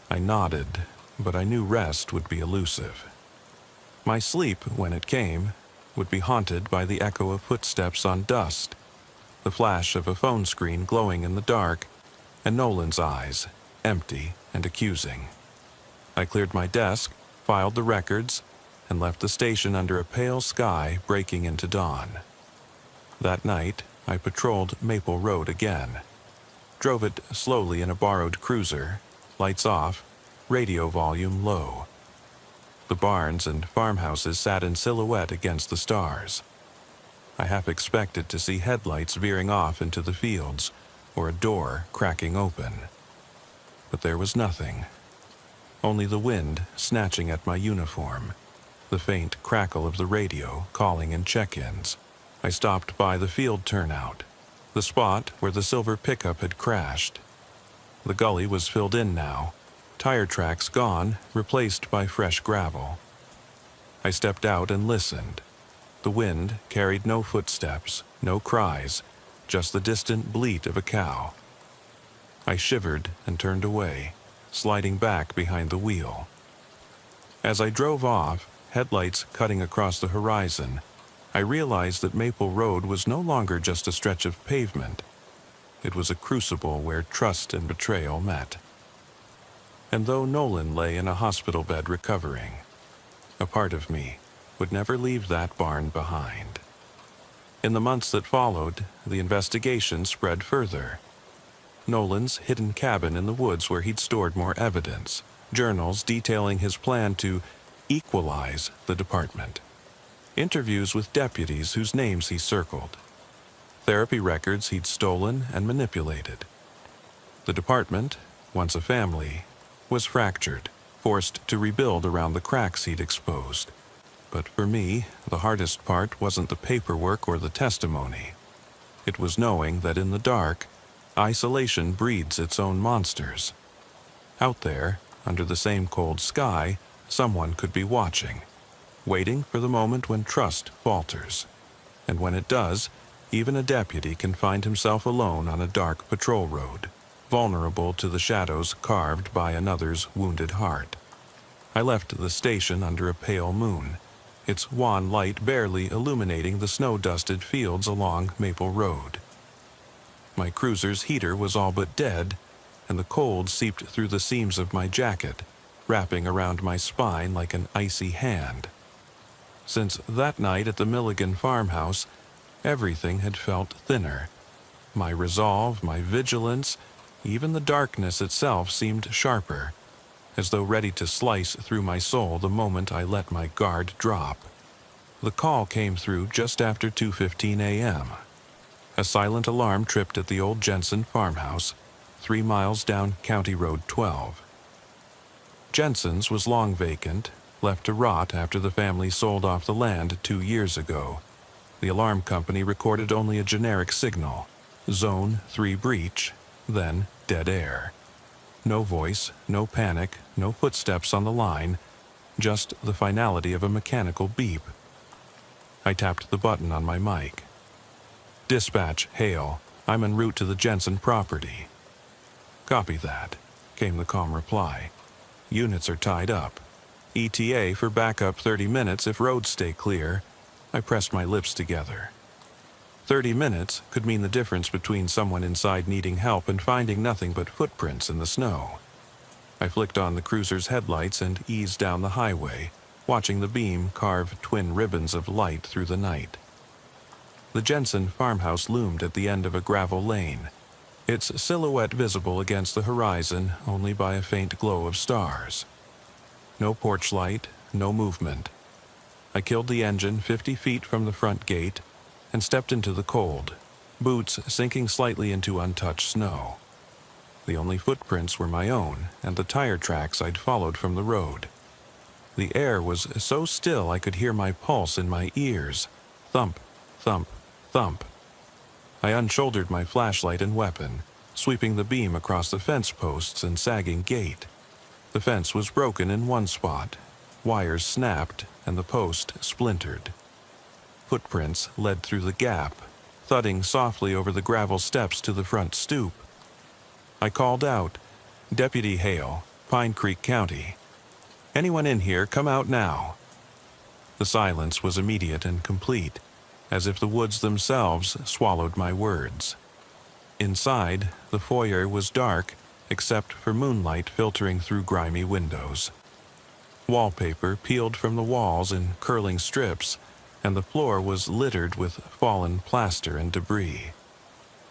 I nodded, but I knew rest would be elusive. My sleep, when it came, would be haunted by the echo of footsteps on dust, the flash of a phone screen glowing in the dark, and Nolan's eyes, empty and accusing. I cleared my desk, filed the records, and left the station under a pale sky breaking into dawn. That night, I patrolled Maple Road again. Drove it slowly in a borrowed cruiser, lights off, radio volume low. The barns and farmhouses sat in silhouette against the stars. I half expected to see headlights veering off into the fields, or a door cracking open. But there was nothing. Only the wind snatching at my uniform, the faint crackle of the radio calling in check-ins. I stopped by the field turnout, the spot where the silver pickup had crashed. The gully was filled in now, tire tracks gone, replaced by fresh gravel. I stepped out and listened. The wind carried no footsteps, no cries, just the distant bleat of a cow. I shivered and turned away, sliding back behind the wheel. As I drove off, headlights cutting across the horizon, I realized that Maple Road was no longer just a stretch of pavement. It was a crucible where trust and betrayal met. And though Nolan lay in a hospital bed recovering, a part of me would never leave that barn behind. In the months that followed, the investigation spread further. Nolan's hidden cabin in the woods where he'd stored more evidence, journals detailing his plan to equalize the department, interviews with deputies whose names he circled, therapy records he'd stolen and manipulated. The department, once a family, was fractured, forced to rebuild around the cracks he'd exposed. But for me, the hardest part wasn't the paperwork or the testimony. It was knowing that in the dark, isolation breeds its own monsters. Out there, under the same cold sky, someone could be watching, waiting for the moment when trust falters. And when it does, even a deputy can find himself alone on a dark patrol road, vulnerable to the shadows carved by another's wounded heart. I left the station under a pale moon, its wan light barely illuminating the snow-dusted fields along Maple Road. My cruiser's heater was all but dead, and the cold seeped through the seams of my jacket, wrapping around my spine like an icy hand. Since that night at the Milligan farmhouse, everything had felt thinner. My resolve, my vigilance, even the darkness itself seemed sharper, as though ready to slice through my soul the moment I let my guard drop. The call came through just after 2:15 a.m. A silent alarm tripped at the old Jensen farmhouse, 3 miles down County Road 12. Jensen's was long vacant, left to rot after the family sold off the land 2 years ago. The alarm company recorded only a generic signal, Zone 3 breach, then dead air. No voice, no panic, no footsteps on the line, just the finality of a mechanical beep. I tapped the button on my mic. "Dispatch, Hale. I'm en route to the Jensen property." "Copy that," came the calm reply. "Units are tied up. ETA for backup 30 minutes if roads stay clear." I pressed my lips together. 30 minutes could mean the difference between someone inside needing help and finding nothing but footprints in the snow. I flicked on the cruiser's headlights and eased down the highway, watching the beam carve twin ribbons of light through the night. The Jensen farmhouse loomed at the end of a gravel lane, its silhouette visible against the horizon only by a faint glow of stars. No porch light, no movement. I killed the engine 50 feet from the front gate and stepped into the cold, boots sinking slightly into untouched snow. The only footprints were my own and the tire tracks I'd followed from the road. The air was so still I could hear my pulse in my ears. Thump, thump, thump. I unshouldered my flashlight and weapon, sweeping the beam across the fence posts and sagging gate. The fence was broken in one spot. Wires snapped and the post splintered. Footprints led through the gap, thudding softly over the gravel steps to the front stoop. I called out, "Deputy Hale, Pine Creek County. Anyone in here, come out now." The silence was immediate and complete, as if the woods themselves swallowed my words. Inside, the foyer was dark, except for moonlight filtering through grimy windows. Wallpaper peeled from the walls in curling strips, and the floor was littered with fallen plaster and debris.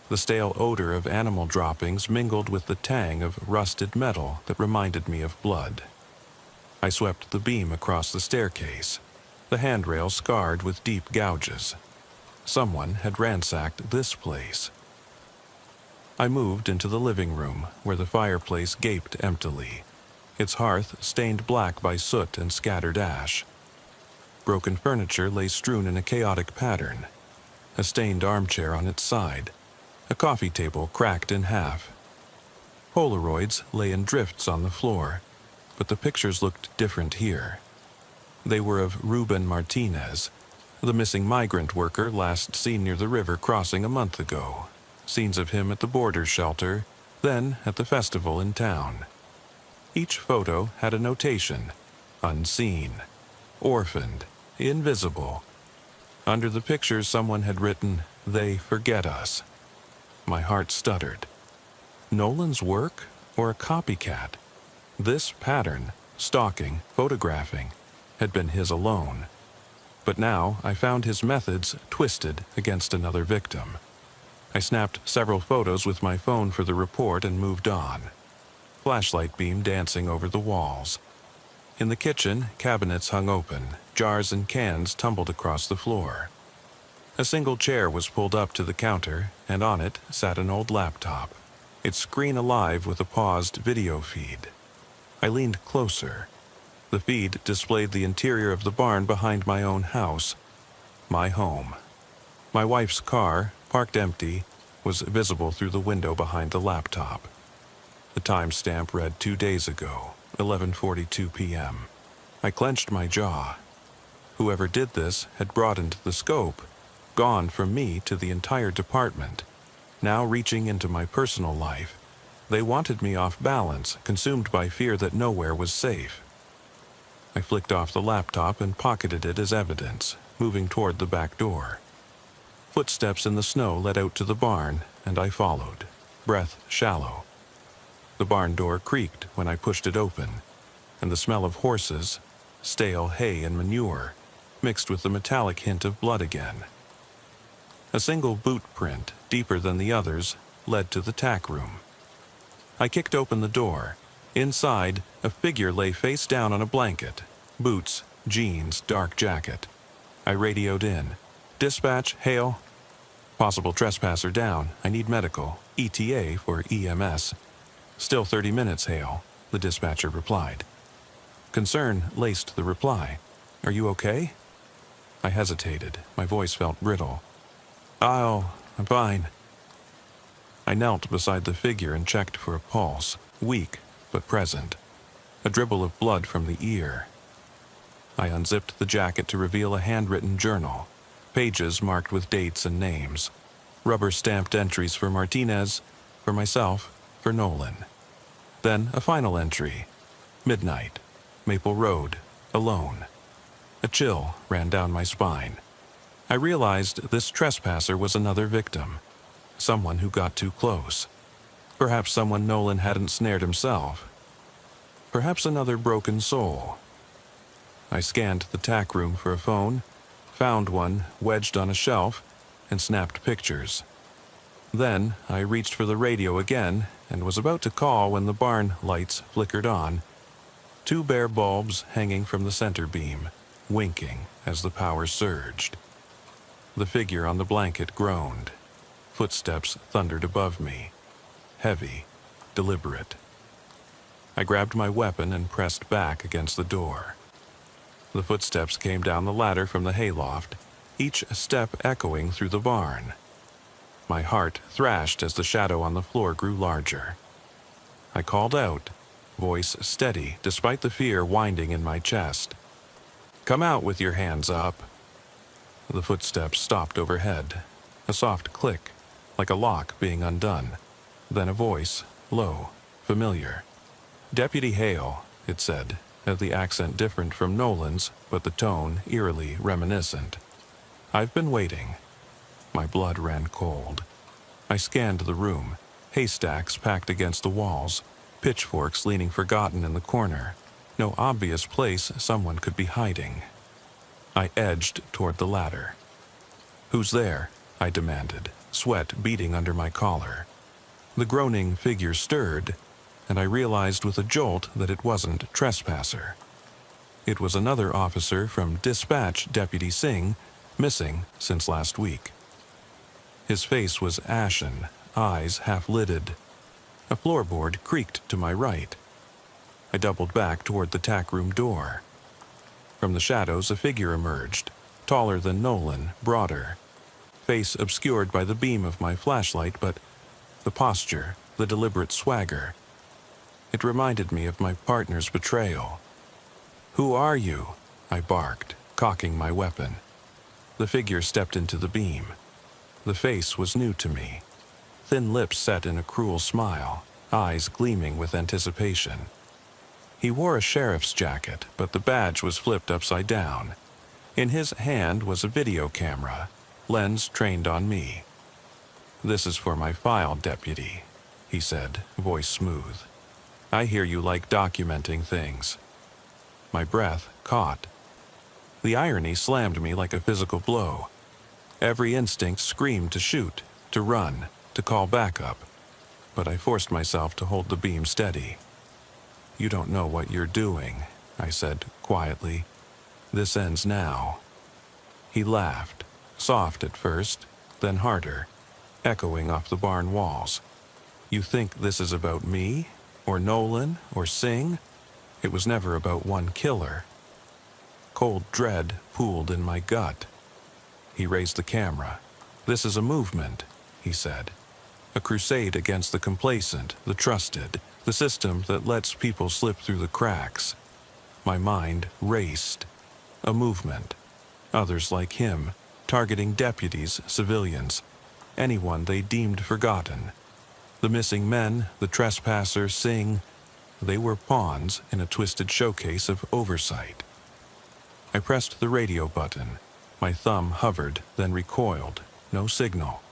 The stale odor of animal droppings mingled with the tang of rusted metal that reminded me of blood. I swept the beam across the staircase, the handrail scarred with deep gouges. Someone had ransacked this place. I moved into the living room, where the fireplace gaped emptily, its hearth stained black by soot and scattered ash. Broken furniture lay strewn in a chaotic pattern, a stained armchair on its side, a coffee table cracked in half. Polaroids lay in drifts on the floor, but the pictures looked different here. They were of Ruben Martinez, the missing migrant worker last seen near the river crossing a month ago. Scenes of him at the border shelter, then at the festival in town. Each photo had a notation: unseen, orphaned, invisible. Under the pictures, someone had written, "They forget us." My heart stuttered. Nolan's work or a copycat? This pattern, stalking, photographing, had been his alone. But now I found his methods twisted against another victim. I snapped several photos with my phone for the report and moved on. Flashlight beam dancing over the walls. In the kitchen, cabinets hung open, jars and cans tumbled across the floor. A single chair was pulled up to the counter, and on it sat an old laptop, its screen alive with a paused video feed. I leaned closer. The feed displayed the interior of the barn behind my own house, my home. My wife's car, parked empty, was visible through the window behind the laptop. The timestamp read 2 days ago, 11:42 p.m. I clenched my jaw. Whoever did this had broadened the scope, gone from me to the entire department, now reaching into my personal life. They wanted me off balance, consumed by fear that nowhere was safe. I flicked off the laptop and pocketed it as evidence, moving toward the back door. Footsteps in the snow led out to the barn, and I followed, breath shallow. The barn door creaked when I pushed it open, and the smell of horses, stale hay and manure, mixed with the metallic hint of blood again. A single boot print, deeper than the others, led to the tack room. I kicked open the door. Inside, a figure lay face down on a blanket, boots, jeans, dark jacket. I radioed in. "Dispatch, Hale. Possible trespasser down. I need medical. ETA for EMS. Still 30 minutes, Hale," the dispatcher replied. Concern laced the reply. "Are you okay?" I hesitated. My voice felt brittle. I'm fine." I knelt beside the figure and checked for a pulse, weak but present. A dribble of blood from the ear. I unzipped the jacket to reveal a handwritten journal, pages marked with dates and names, rubber-stamped entries for Martinez, for myself, for Nolan. Then a final entry: midnight, Maple Road, alone. A chill ran down my spine. I realized this trespasser was another victim, someone who got too close. Perhaps someone Nolan hadn't snared himself. Perhaps another broken soul. I scanned the tack room for a phone, found one wedged on a shelf, and snapped pictures. Then I reached for the radio again and was about to call when the barn lights flickered on. Two bare bulbs hanging from the center beam, winking as the power surged. The figure on the blanket groaned. Footsteps thundered above me. Heavy, deliberate. I grabbed my weapon and pressed back against the door. The footsteps came down the ladder from the hayloft, each step echoing through the barn. My heart thrashed as the shadow on the floor grew larger. I called out, voice steady despite the fear winding in my chest. "Come out with your hands up." The footsteps stopped overhead, a soft click, like a lock being undone. Then a voice, low, familiar. "Deputy Hale," it said, the accent different from Nolan's, but the tone eerily reminiscent. "I've been waiting." My blood ran cold. I scanned the room, haystacks packed against the walls, pitchforks leaning forgotten in the corner. No obvious place someone could be hiding. I edged toward the ladder. "Who's there?" I demanded, sweat beading under my collar. The groaning figure stirred, and I realized with a jolt that it wasn't Trespasser. It was another officer from Dispatch Deputy Singh, missing since last week. His face was ashen, eyes half-lidded. A floorboard creaked to my right. I doubled back toward the tack room door. From the shadows, a figure emerged, taller than Nolan, broader. Face obscured by the beam of my flashlight, but the posture, the deliberate swagger. It reminded me of my partner's betrayal. "Who are you?" I barked, cocking my weapon. The figure stepped into the beam. The face was new to me. Thin lips set in a cruel smile, eyes gleaming with anticipation. He wore a sheriff's jacket, but the badge was flipped upside down. In his hand was a video camera, lens trained on me. "This is for my file, deputy," he said, voice smooth. "I hear you like documenting things." My breath caught. The irony slammed me like a physical blow. Every instinct screamed to shoot, to run, to call backup. But I forced myself to hold the beam steady. "You don't know what you're doing," I said quietly. "This ends now." He laughed, soft at first, then harder, echoing off the barn walls. "You think this is about me, or Nolan, or Singh? It was never about one killer." Cold dread pooled in my gut. He raised the camera. "This is a movement," he said. "A crusade against the complacent, the trusted, the system that lets people slip through the cracks." My mind raced. A movement. Others like him, targeting deputies, civilians, anyone they deemed forgotten. The missing men, the trespasser, Singh, they were pawns in a twisted showcase of oversight. I pressed the radio button. My thumb hovered, then recoiled. No signal.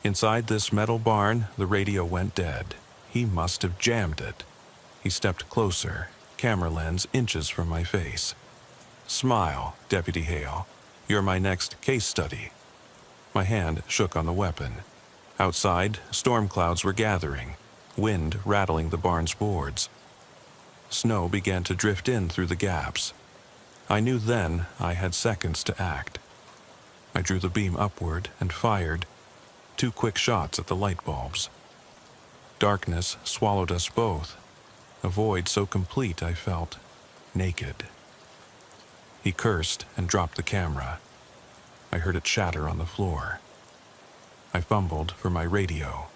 Inside this metal barn, the radio went dead. He must have jammed it. He stepped closer, camera lens inches from my face. "Smile, Deputy Hale. You're my next case study." My hand shook on the weapon. Outside, storm clouds were gathering, wind rattling the barn's boards. Snow began to drift in through the gaps. I knew then I had seconds to act. I drew the beam upward and fired, 2 quick shots at the light bulbs. Darkness swallowed us both, a void so complete I felt naked. He cursed and dropped the camera. I heard it shatter on the floor. I fumbled for my radio.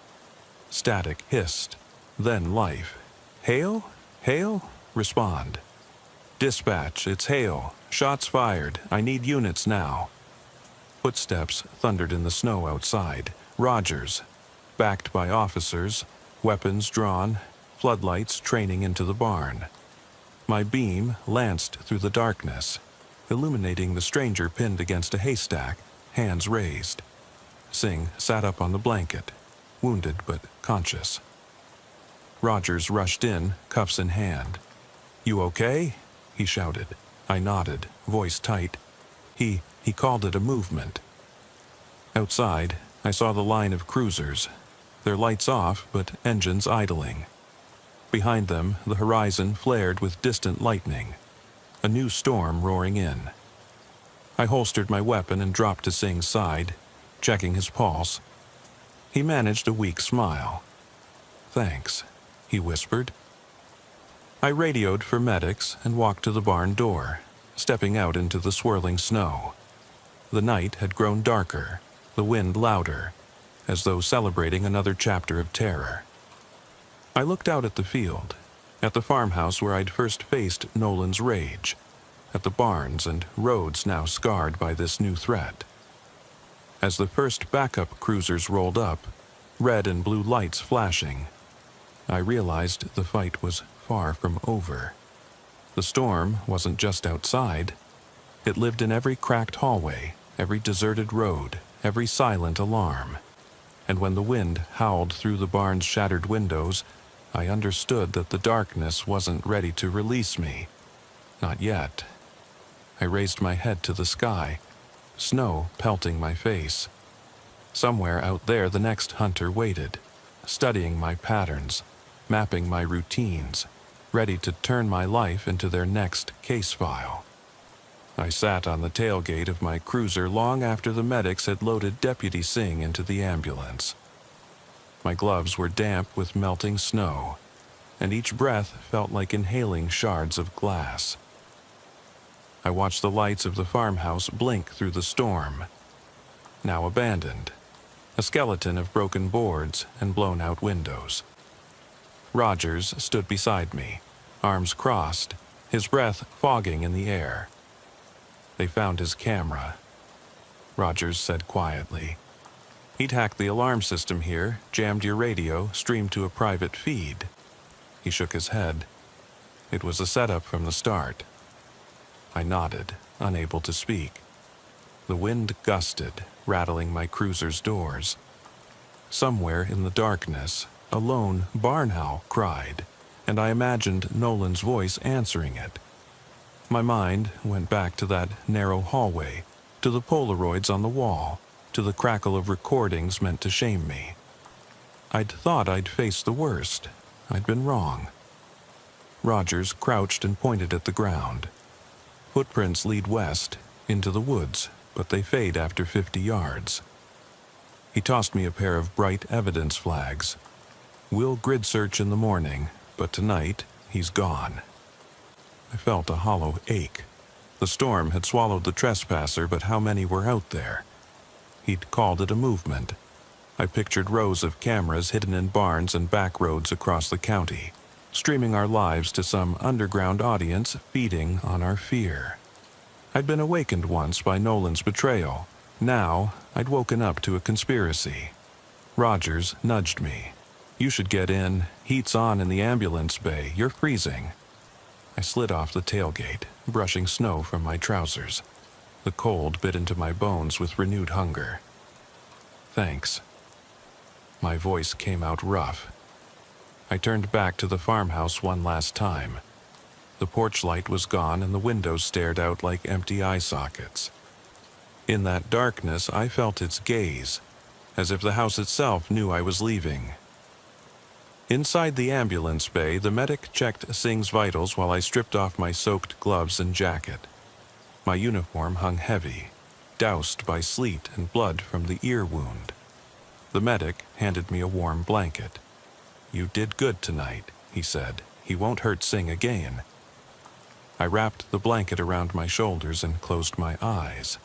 Static hissed, then life. "Hale? Hale? Respond." "Dispatch, it's Hale. Shots fired. I need units now." Footsteps thundered in the snow outside. Rogers, backed by officers, weapons drawn, floodlights training into the barn. My beam lanced through the darkness, illuminating the stranger pinned against a haystack, hands raised. Singh sat up on the blanket, wounded but conscious. Rogers rushed in, cuffs in hand. "You okay?" he shouted. I nodded, voice tight. He called it a movement. Outside, I saw the line of cruisers, their lights off but engines idling. Behind them, the horizon flared with distant lightning, a new storm roaring in. I holstered my weapon and dropped to Singh's side, checking his pulse. He managed a weak smile. "Thanks," he whispered. I radioed for medics and walked to the barn door, stepping out into the swirling snow. The night had grown darker, the wind louder, as though celebrating another chapter of terror. I looked out at the field, at the farmhouse where I'd first faced Nolan's rage, at the barns and roads now scarred by this new threat. As the first backup cruisers rolled up, red and blue lights flashing, I realized the fight was far from over. The storm wasn't just outside. It lived in every cracked hallway, every deserted road, every silent alarm. And when the wind howled through the barn's shattered windows, I understood that the darkness wasn't ready to release me. Not yet. I raised my head to the sky, snow pelting my face. Somewhere out there the next hunter waited, studying my patterns, mapping my routines, ready to turn my life into their next case file. I sat on the tailgate of my cruiser long after the medics had loaded Deputy Singh into the ambulance. My gloves were damp with melting snow, and each breath felt like inhaling shards of glass. I watched the lights of the farmhouse blink through the storm, now abandoned, a skeleton of broken boards and blown-out windows. Rogers stood beside me, arms crossed, his breath fogging in the air. "They found his camera," Rogers said quietly. "He'd hacked the alarm system here, jammed your radio, streamed to a private feed." He shook his head. "It was a setup from the start." I nodded, unable to speak. The wind gusted, rattling my cruiser's doors. Somewhere in the darkness, a lone barn owl cried, and I imagined Nolan's voice answering it. My mind went back to that narrow hallway, to the Polaroids on the wall, to the crackle of recordings meant to shame me. I'd thought I'd faced the worst. I'd been wrong. Rogers crouched and pointed at the ground. Footprints lead west, into the woods, but they fade after 50 yards. He tossed me a pair of bright evidence flags. "We'll grid search in the morning, but tonight he's gone." I felt a hollow ache. The storm had swallowed the trespasser, but how many were out there? He'd called it a movement. I pictured rows of cameras hidden in barns and back roads across the county, streaming our lives to some underground audience feeding on our fear. I'd been awakened once by Nolan's betrayal. Now I'd woken up to a conspiracy. Rogers nudged me. "You should get in. Heat's on in the ambulance bay. You're freezing." I slid off the tailgate, brushing snow from my trousers. The cold bit into my bones with renewed hunger. "Thanks." My voice came out rough. I turned back to the farmhouse one last time. The porch light was gone and the windows stared out like empty eye sockets. In that darkness, I felt its gaze, as if the house itself knew I was leaving. Inside the ambulance bay, the medic checked Singh's vitals while I stripped off my soaked gloves and jacket. My uniform hung heavy, doused by sleet and blood from the ear wound. The medic handed me a warm blanket. "You did good tonight," he said. "He won't hurt Singh again." I wrapped the blanket around my shoulders and closed my eyes.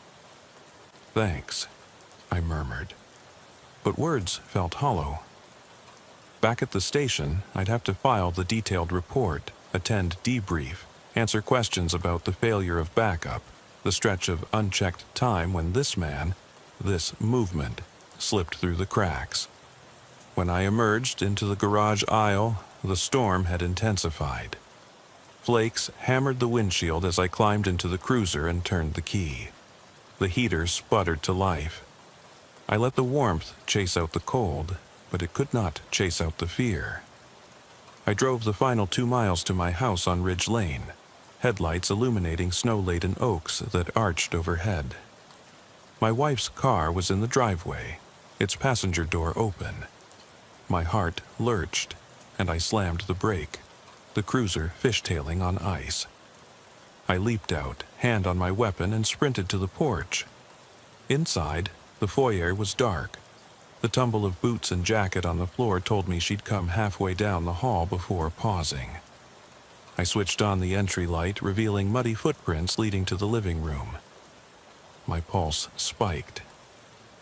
"Thanks," I murmured. But words felt hollow. Back at the station, I'd have to file the detailed report, attend debrief, answer questions about the failure of backup, the stretch of unchecked time when this man, this movement, slipped through the cracks. When I emerged into the garage aisle, the storm had intensified. Flakes hammered the windshield as I climbed into the cruiser and turned the key. The heater sputtered to life. I let the warmth chase out the cold, but it could not chase out the fear. I drove the final 2 miles to my house on Ridge Lane, headlights illuminating snow-laden oaks that arched overhead. My wife's car was in the driveway, its passenger door open. My heart lurched, and I slammed the brake, the cruiser fishtailing on ice. I leaped out, hand on my weapon, and sprinted to the porch. Inside, the foyer was dark. The tumble of boots and jacket on the floor told me she'd come halfway down the hall before pausing. I switched on the entry light, revealing muddy footprints leading to the living room. My pulse spiked.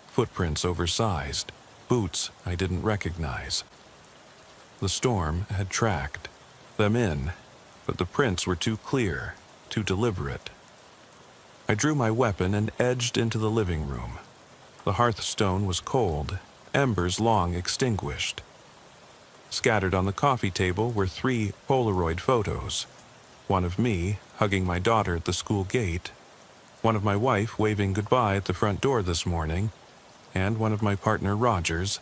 Footprints oversized, boots I didn't recognize. The storm had tracked them in, but the prints were too clear, too deliberate. I drew my weapon and edged into the living room. The hearthstone was cold, embers long extinguished. Scattered on the coffee table were 3 Polaroid photos. One of me hugging my daughter at the school gate, one of my wife waving goodbye at the front door this morning, and one of my partner Rogers,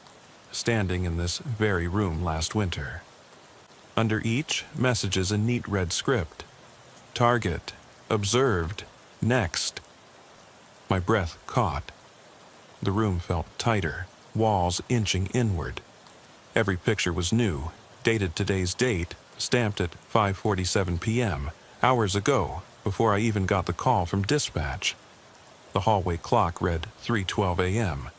standing in this very room last winter. Under each, messages in neat red script. Target, observed, next. My breath caught. The room felt tighter, walls inching inward. Every picture was new, dated today's date, stamped at 5:47 p.m., hours ago, before I even got the call from dispatch. The hallway clock read 3:12 a.m.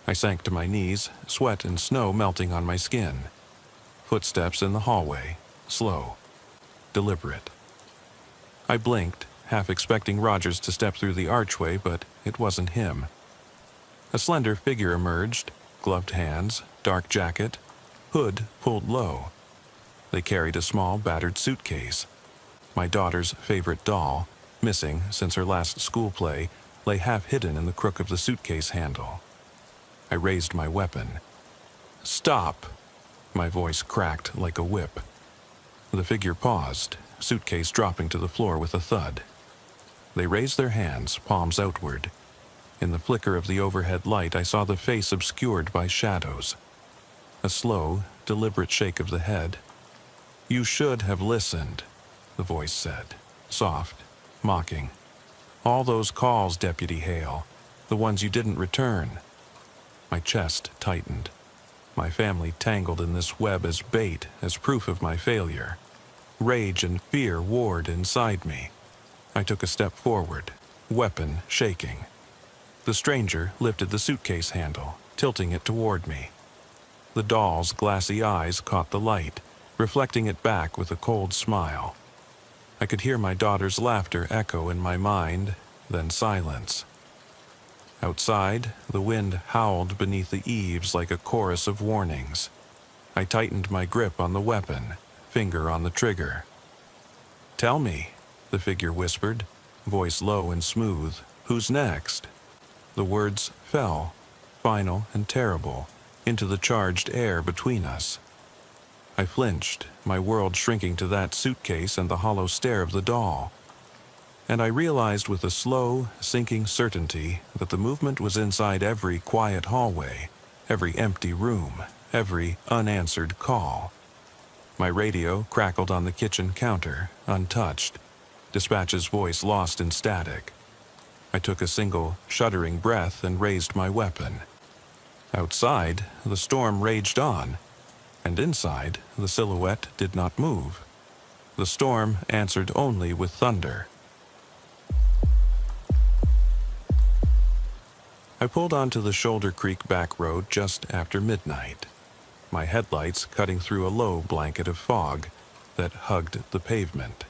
I sank to my knees, sweat and snow melting on my skin. Footsteps in the hallway, slow, deliberate. I blinked, half expecting Rogers to step through the archway, but it wasn't him. A slender figure emerged, gloved hands, dark jacket, hood pulled low. They carried a small, battered suitcase. My daughter's favorite doll, missing since her last school play, lay half hidden in the crook of the suitcase handle. I raised my weapon. "Stop!" My voice cracked like a whip. The figure paused, suitcase dropping to the floor with a thud. They raised their hands, palms outward. In the flicker of the overhead light, I saw the face obscured by shadows. A slow, deliberate shake of the head. "You should have listened," the voice said, soft, mocking. "All those calls, Deputy Hale, the ones you didn't return." My chest tightened. My family tangled in this web as bait, as proof of my failure. Rage and fear warred inside me. I took a step forward, weapon shaking. The stranger lifted the suitcase handle, tilting it toward me. The doll's glassy eyes caught the light, reflecting it back with a cold smile. I could hear my daughter's laughter echo in my mind, then silence. Outside, the wind howled beneath the eaves like a chorus of warnings. I tightened my grip on the weapon, finger on the trigger. "Tell me," the figure whispered, voice low and smooth, "who's next?" The words fell, final and terrible, into the charged air between us. I flinched, my world shrinking to that suitcase and the hollow stare of the doll. And I realized with a slow, sinking certainty that the movement was inside every quiet hallway, every empty room, every unanswered call. My radio crackled on the kitchen counter, untouched, dispatch's voice lost in static. I took a single, shuddering breath and raised my weapon. Outside, the storm raged on, and inside, the silhouette did not move. The storm answered only with thunder. I pulled onto the Shoulder Creek back road just after midnight, my headlights cutting through a low blanket of fog that hugged the pavement.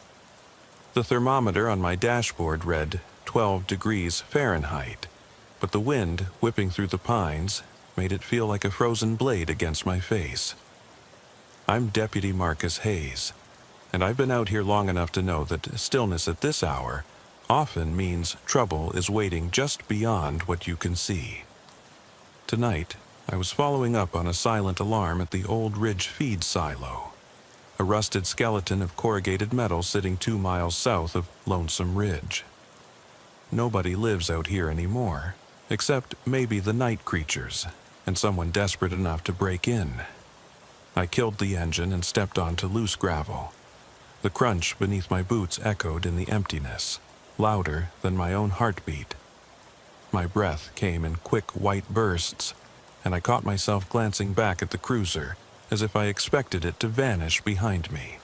The thermometer on my dashboard read 12 degrees Fahrenheit, but the wind whipping through the pines made it feel like a frozen blade against my face. I'm Deputy Marcus Hayes, and I've been out here long enough to know that stillness at this hour often means trouble is waiting just beyond what you can see. Tonight, I was following up on a silent alarm at the Old Ridge feed silo, a rusted skeleton of corrugated metal sitting 2 miles south of Lonesome Ridge. Nobody lives out here anymore, except maybe the night creatures, and someone desperate enough to break in. I killed the engine and stepped onto loose gravel. The crunch beneath my boots echoed in the emptiness, louder than my own heartbeat. My breath came in quick white bursts, and I caught myself glancing back at the cruiser, as if I expected it to vanish behind me.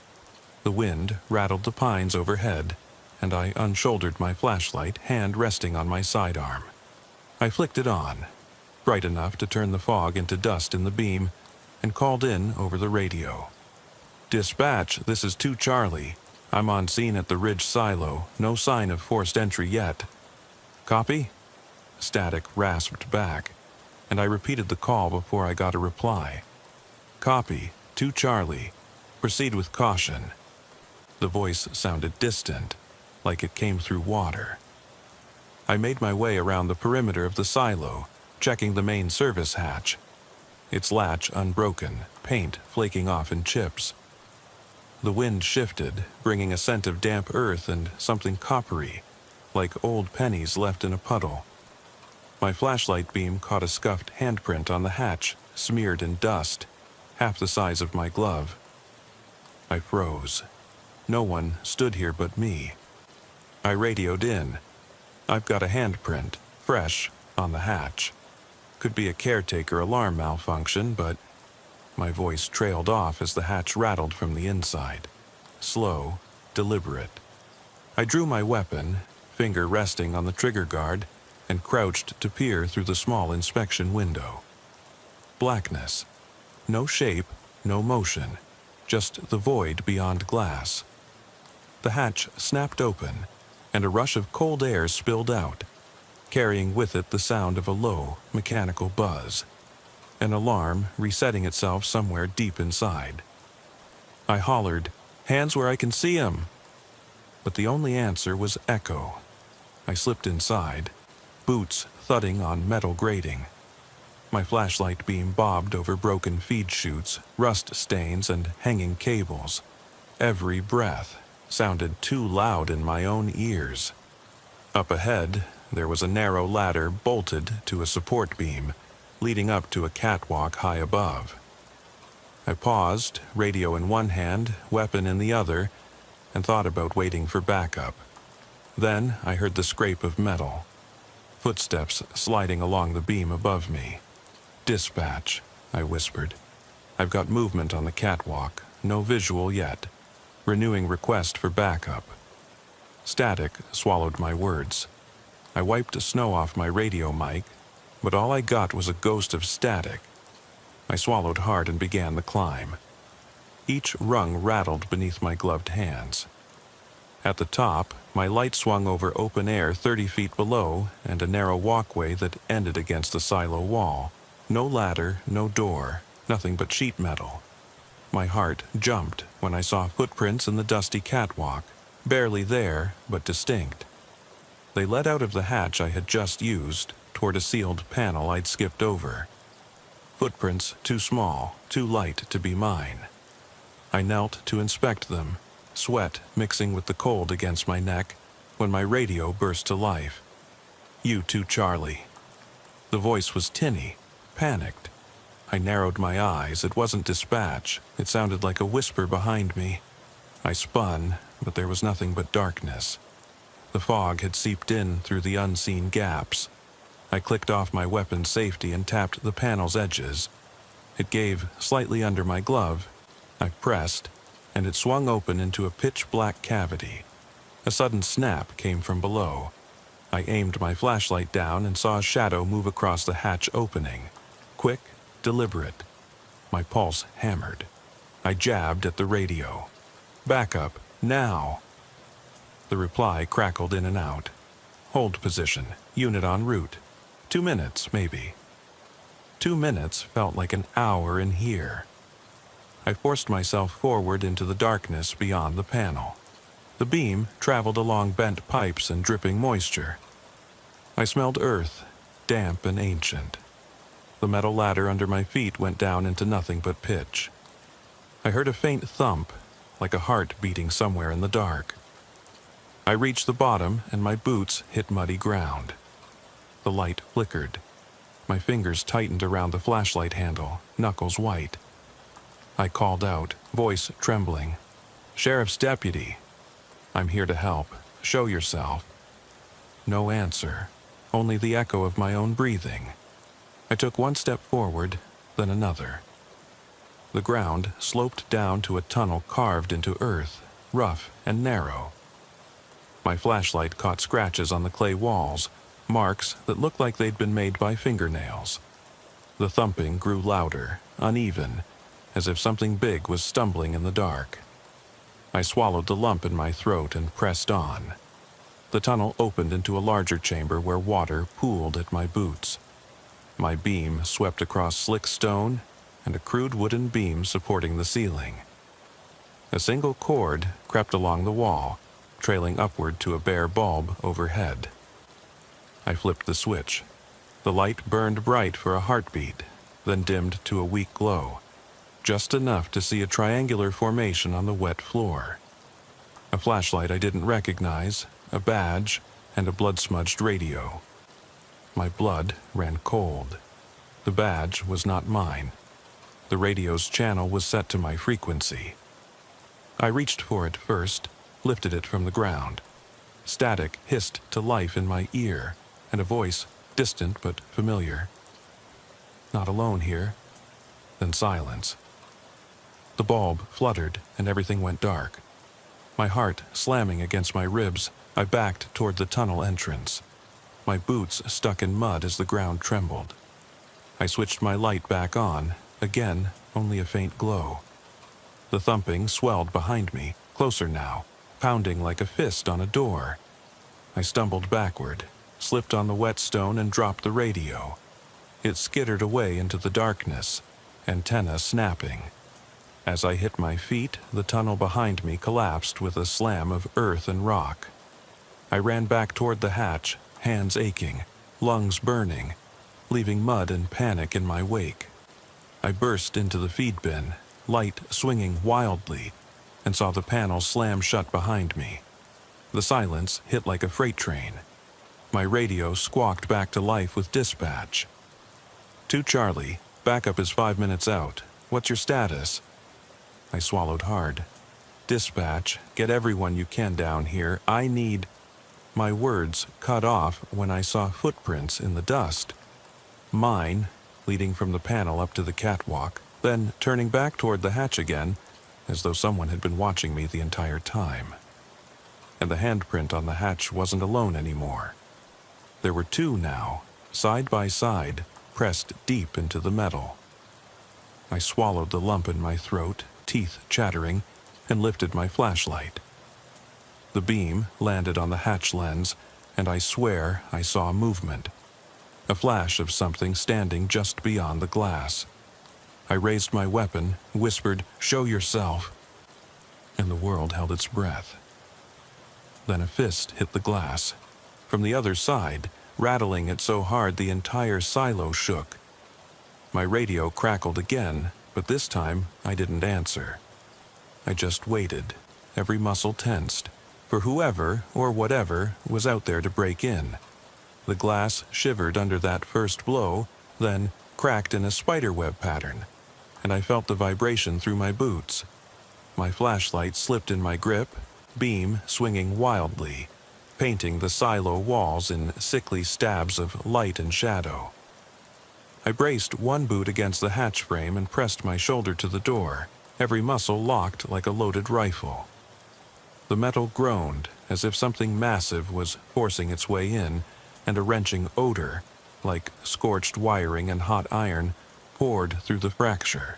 The wind rattled the pines overhead, and I unshouldered my flashlight, hand resting on my sidearm. I flicked it on, bright enough to turn the fog into dust in the beam, and called in over the radio. "Dispatch, this is 2 Charlie. I'm on scene at the Ridge Silo. No sign of forced entry yet." "Copy?" Static rasped back, and I repeated the call before I got a reply. "Copy, 2 Charlie. Proceed with caution." The voice sounded distant, like it came through water. I made my way around the perimeter of the silo, checking the main service hatch. Its latch unbroken, paint flaking off in chips. The wind shifted, bringing a scent of damp earth and something coppery, like old pennies left in a puddle. My flashlight beam caught a scuffed handprint on the hatch, smeared in dust, half the size of my glove. I froze. No one stood here but me. I radioed in. "I've got a handprint, fresh, on the hatch. Could be a caretaker alarm malfunction, but..." My voice trailed off as the hatch rattled from the inside. Slow, deliberate. I drew my weapon, finger resting on the trigger guard, and crouched to peer through the small inspection window. Blackness. No shape, no motion, just the void beyond glass. The hatch snapped open, and a rush of cold air spilled out, carrying with it the sound of a low, mechanical buzz, an alarm resetting itself somewhere deep inside. I hollered, "Hands where I can see 'em!" But the only answer was echo. I slipped inside, boots thudding on metal grating. My flashlight beam bobbed over broken feed chutes, rust stains, and hanging cables. Every breath sounded too loud in my own ears. Up ahead, there was a narrow ladder bolted to a support beam, leading up to a catwalk high above. I paused, radio in one hand, weapon in the other, and thought about waiting for backup. Then I heard the scrape of metal. Footsteps sliding along the beam above me. "Dispatch," I whispered. "I've got movement on the catwalk, no visual yet. Renewing request for backup." Static swallowed my words. I wiped snow off my radio mic, but all I got was a ghost of static. I swallowed hard and began the climb. Each rung rattled beneath my gloved hands. At the top, my light swung over open air 30 feet below and a narrow walkway that ended against the silo wall. No ladder, no door, nothing but sheet metal. My heart jumped when I saw footprints in the dusty catwalk, barely there, but distinct. They led out of the hatch I had just used, toward a sealed panel I'd skipped over. Footprints too small, too light to be mine. I knelt to inspect them, sweat mixing with the cold against my neck, when my radio burst to life. "You 2 Charlie." The voice was tinny, panicked. I narrowed my eyes. It wasn't dispatch. It sounded like a whisper behind me. I spun, but there was nothing but darkness. The fog had seeped in through the unseen gaps. I clicked off my weapon's safety and tapped the panel's edges. It gave slightly under my glove. I pressed, and it swung open into a pitch-black cavity. A sudden snap came from below. I aimed my flashlight down and saw a shadow move across the hatch opening. Quick, deliberate. My pulse hammered. I jabbed at the radio. "Backup, now!" The reply crackled in and out. "Hold position, unit en route. 2 minutes, maybe." 2 minutes felt like an hour in here. I forced myself forward into the darkness beyond the panel. The beam traveled along bent pipes and dripping moisture. I smelled earth, damp and ancient. The metal ladder under my feet went down into nothing but pitch. I heard a faint thump, like a heart beating somewhere in the dark. I reached the bottom, and my boots hit muddy ground. The light flickered. My fingers tightened around the flashlight handle, knuckles white. I called out, voice trembling. "Sheriff's deputy. I'm here to help. Show yourself." No answer, only the echo of my own breathing. I took one step forward, then another. The ground sloped down to a tunnel carved into earth, rough and narrow. My flashlight caught scratches on the clay walls, marks that looked like they'd been made by fingernails. The thumping grew louder, uneven, as if something big was stumbling in the dark. I swallowed the lump in my throat and pressed on. The tunnel opened into a larger chamber where water pooled at my boots. My beam swept across slick stone and a crude wooden beam supporting the ceiling. A single cord crept along the wall, trailing upward to a bare bulb overhead. I flipped the switch. The light burned bright for a heartbeat, then dimmed to a weak glow, just enough to see a triangular formation on the wet floor. A flashlight I didn't recognize, a badge, and a blood-smudged radio. My blood ran cold. The badge was not mine. The radio's channel was set to my frequency. I reached for it first, lifted it from the ground. Static hissed to life in my ear, and a voice, distant but familiar. Not alone here. Then silence. The bulb fluttered, and everything went dark. My heart slamming against my ribs, I backed toward the tunnel entrance. My boots stuck in mud as the ground trembled. I switched my light back on, again, only a faint glow. The thumping swelled behind me, closer now, pounding like a fist on a door. I stumbled backward, slipped on the wet stone and dropped the radio. It skittered away into the darkness, antenna snapping. As I hit my feet, the tunnel behind me collapsed with a slam of earth and rock. I ran back toward the hatch, hands aching, lungs burning, leaving mud and panic in my wake. I burst into the feed bin, light swinging wildly, and saw the panel slam shut behind me. The silence hit like a freight train. My radio squawked back to life with dispatch. "To Charlie, backup is 5 minutes out. What's your status?" I swallowed hard. "Dispatch, get everyone you can down here. I need—" My words cut off when I saw footprints in the dust. Mine, leading from the panel up to the catwalk, then turning back toward the hatch again, as though someone had been watching me the entire time. And the handprint on the hatch wasn't alone anymore. There were two now, side by side, pressed deep into the metal. I swallowed the lump in my throat, teeth chattering, and lifted my flashlight. The beam landed on the hatch lens, and I swear I saw movement. A flash of something standing just beyond the glass. I raised my weapon, whispered, "Show yourself," and the world held its breath. Then a fist hit the glass. From the other side, rattling it so hard the entire silo shook. My radio crackled again, but this time I didn't answer. I just waited, every muscle tensed, for whoever or whatever was out there to break in. The glass shivered under that first blow, then cracked in a spiderweb pattern, and I felt the vibration through my boots. My flashlight slipped in my grip, beam swinging wildly, painting the silo walls in sickly stabs of light and shadow. I braced one boot against the hatch frame and pressed my shoulder to the door, every muscle locked like a loaded rifle. The metal groaned as if something massive was forcing its way in, and a wrenching odor, like scorched wiring and hot iron, poured through the fracture.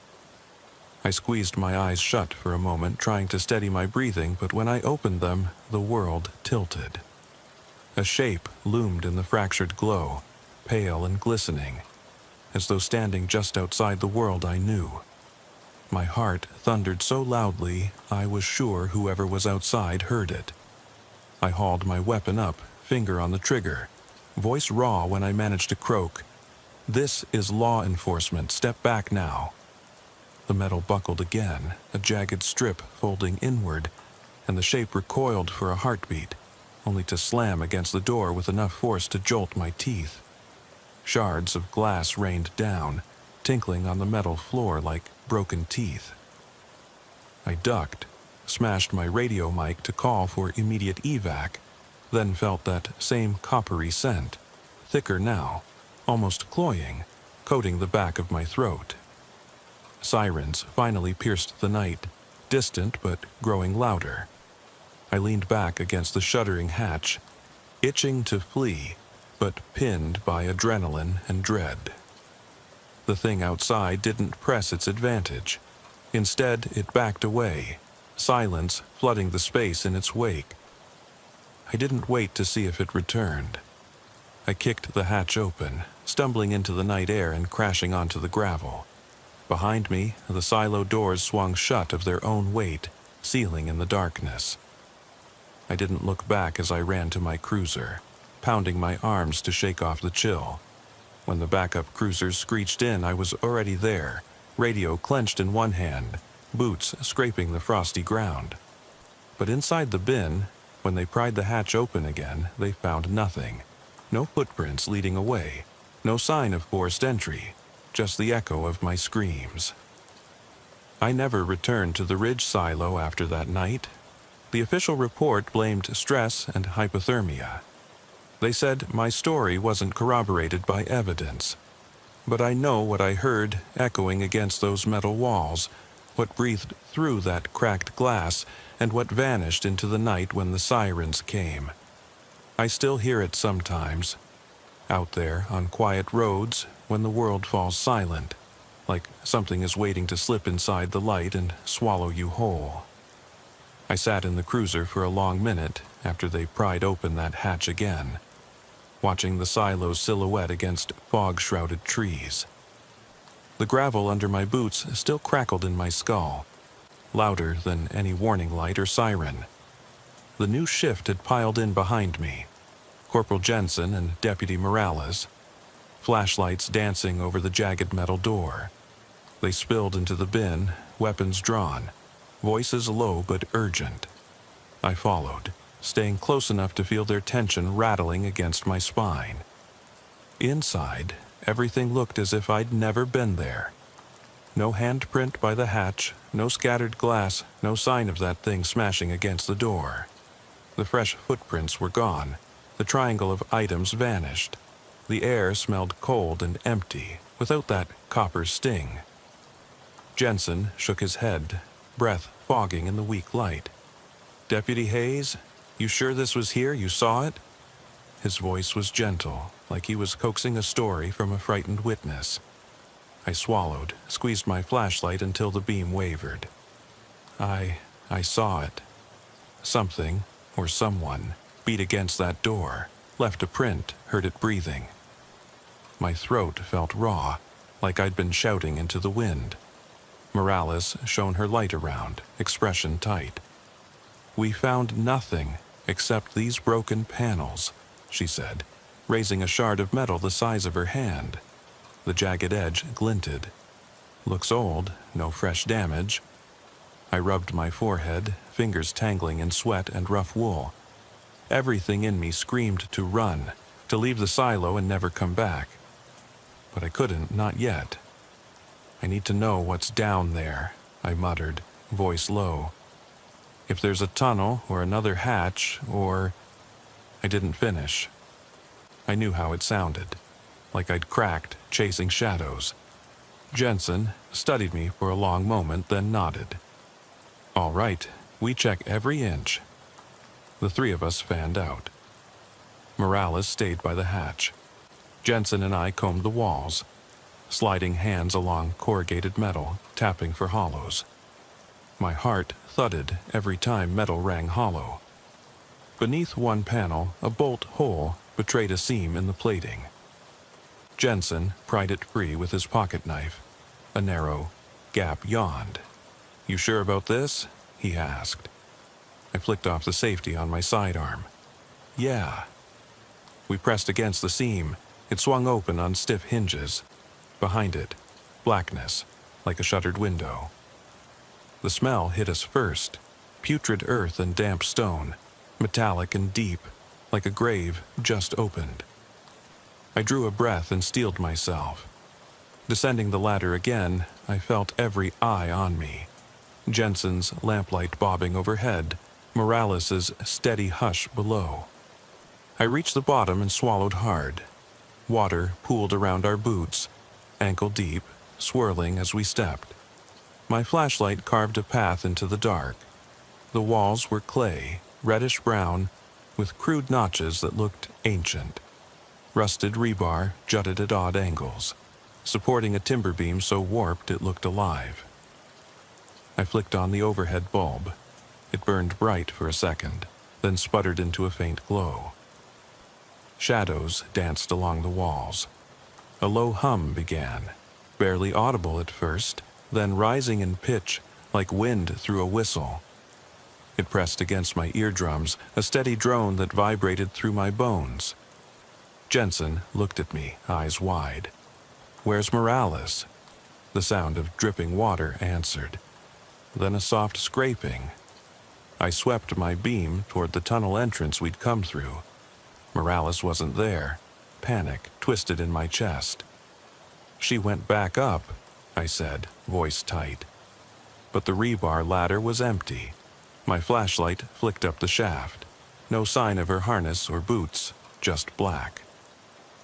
I squeezed my eyes shut for a moment, trying to steady my breathing, but when I opened them, the world tilted. A shape loomed in the fractured glow, pale and glistening, as though standing just outside the world I knew. My heart thundered so loudly, I was sure whoever was outside heard it. I hauled my weapon up, finger on the trigger, voice raw when I managed to croak, "This is law enforcement, step back now." The metal buckled again, a jagged strip folding inward, and the shape recoiled for a heartbeat, only to slam against the door with enough force to jolt my teeth. Shards of glass rained down, tinkling on the metal floor like broken teeth. I ducked, smashed my radio mic to call for immediate evac, then felt that same coppery scent, thicker now, almost cloying, coating the back of my throat. Sirens finally pierced the night, distant but growing louder. I leaned back against the shuddering hatch, itching to flee, but pinned by adrenaline and dread. The thing outside didn't press its advantage. Instead, it backed away, silence flooding the space in its wake. I didn't wait to see if it returned. I kicked the hatch open, stumbling into the night air and crashing onto the gravel. Behind me, the silo doors swung shut of their own weight, sealing in the darkness. I didn't look back as I ran to my cruiser, pounding my arms to shake off the chill. When the backup cruisers screeched in, I was already there, radio clenched in one hand, boots scraping the frosty ground. But inside the bin, when they pried the hatch open again, they found nothing. No footprints leading away, no sign of forced entry, just the echo of my screams. I never returned to the ridge silo after that night. The official report blamed stress and hypothermia. They said my story wasn't corroborated by evidence. But I know what I heard echoing against those metal walls, what breathed through that cracked glass, and what vanished into the night when the sirens came. I still hear it sometimes, out there on quiet roads when the world falls silent, like something is waiting to slip inside the light and swallow you whole. I sat in the cruiser for a long minute after they pried open that hatch again, watching the silo's silhouette against fog-shrouded trees. The gravel under my boots still crackled in my skull, louder than any warning light or siren. The new shift had piled in behind me. Corporal Jensen and Deputy Morales, flashlights dancing over the jagged metal door. They spilled into the bin, weapons drawn, voices low but urgent. I followed, staying close enough to feel their tension rattling against my spine. Inside, everything looked as if I'd never been there. No handprint by the hatch, no scattered glass, no sign of that thing smashing against the door. The fresh footprints were gone. The triangle of items vanished. The air smelled cold and empty, without that copper sting. Jensen shook his head, breath fogging in the weak light. "Deputy Hayes, you sure this was here? You saw it?" His voice was gentle, like he was coaxing a story from a frightened witness. I swallowed, squeezed my flashlight until the beam wavered. I saw it. Something, or someone, beat against that door, left a print, heard it breathing. My throat felt raw, like I'd been shouting into the wind. Morales shone her light around, expression tight. "We found nothing except these broken panels," she said, raising a shard of metal the size of her hand. The jagged edge glinted. "Looks old, no fresh damage." I rubbed my forehead, fingers tangling in sweat and rough wool. Everything in me screamed to run, to leave the silo and never come back. But I couldn't, not yet. "I need to know what's down there," I muttered, voice low. "If there's a tunnel or another hatch or—" I didn't finish. I knew how it sounded, like I'd cracked, chasing shadows. Jensen studied me for a long moment, then nodded. "All right, we check every inch." The three of us fanned out. Morales stayed by the hatch. Jensen and I combed the walls, sliding hands along corrugated metal, tapping for hollows. My heart thudded every time metal rang hollow. Beneath one panel, a bolt hole betrayed a seam in the plating. Jensen pried it free with his pocket knife. A narrow gap yawned. "You sure about this?" he asked. I flicked off the safety on my sidearm. "Yeah." We pressed against the seam. It swung open on stiff hinges. Behind it, blackness, like a shuttered window. The smell hit us first, putrid earth and damp stone, metallic and deep, like a grave just opened. I drew a breath and steeled myself. Descending the ladder again, I felt every eye on me. Jensen's lamplight bobbing overhead, Morales's steady hush below. I reached the bottom and swallowed hard. Water pooled around our boots, ankle deep, swirling as we stepped. My flashlight carved a path into the dark. The walls were clay, reddish-brown, with crude notches that looked ancient. Rusted rebar jutted at odd angles, supporting a timber beam so warped it looked alive. I flicked on the overhead bulb. It burned bright for a second, then sputtered into a faint glow. Shadows danced along the walls. A low hum began, barely audible at first, then rising in pitch like wind through a whistle. It pressed against my eardrums, a steady drone that vibrated through my bones. Jensen looked at me, eyes wide. "Where's Morales?" The sound of dripping water answered. Then a soft scraping. I swept my beam toward the tunnel entrance we'd come through. Morales wasn't there. Panic twisted in my chest. "She went back up," I said, voice tight. But the rebar ladder was empty. My flashlight flicked up the shaft. No sign of her harness or boots, just black.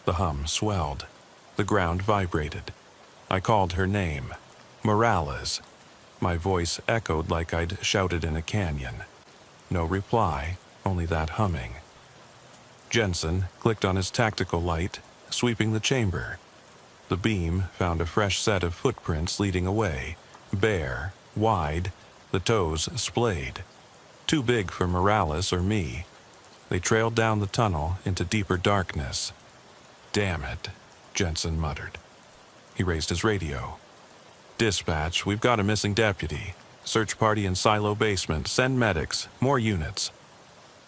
The hum swelled. The ground vibrated. I called her name. Morales. My voice echoed like I'd shouted in a canyon. No reply, only that humming. Jensen clicked on his tactical light, sweeping the chamber. The beam found a fresh set of footprints leading away, bare, wide, the toes splayed. Too big for Morales or me. They trailed down the tunnel into deeper darkness. "Damn it," Jensen muttered. He raised his radio. "Dispatch, we've got a missing deputy. Search party in silo basement. Send medics. More units."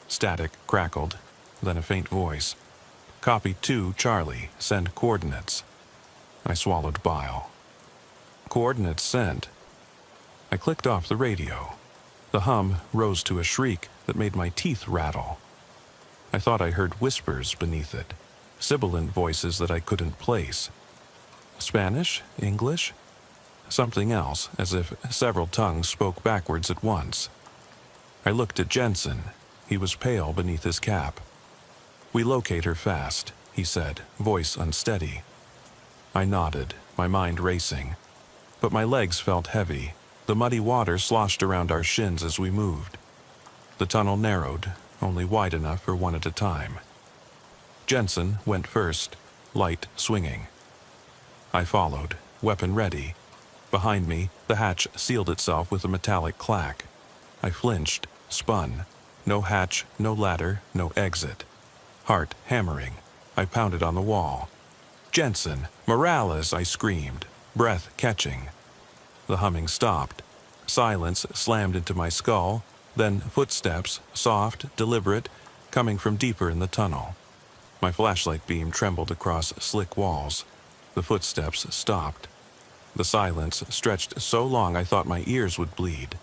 Static crackled, then a faint voice. "Copy 2, Charlie. Send coordinates." I swallowed bile. "Coordinates sent." I clicked off the radio. The hum rose to a shriek that made my teeth rattle. I thought I heard whispers beneath it, sibilant voices that I couldn't place. Spanish? English? Something else, as if several tongues spoke backwards at once. I looked at Jensen. He was pale beneath his cap. "We locate her fast," he said, voice unsteady. I nodded, my mind racing. But my legs felt heavy. The muddy water sloshed around our shins as we moved. The tunnel narrowed, only wide enough for one at a time. Jensen went first, light swinging. I followed, weapon ready. Behind me, the hatch sealed itself with a metallic clack. I flinched, spun. No hatch, no ladder, no exit. Heart hammering. I pounded on the wall. "Jensen! Morales!" I screamed, breath catching. The humming stopped. Silence slammed into my skull, then footsteps, soft, deliberate, coming from deeper in the tunnel. My flashlight beam trembled across slick walls. The footsteps stopped. The silence stretched so long I thought my ears would bleed.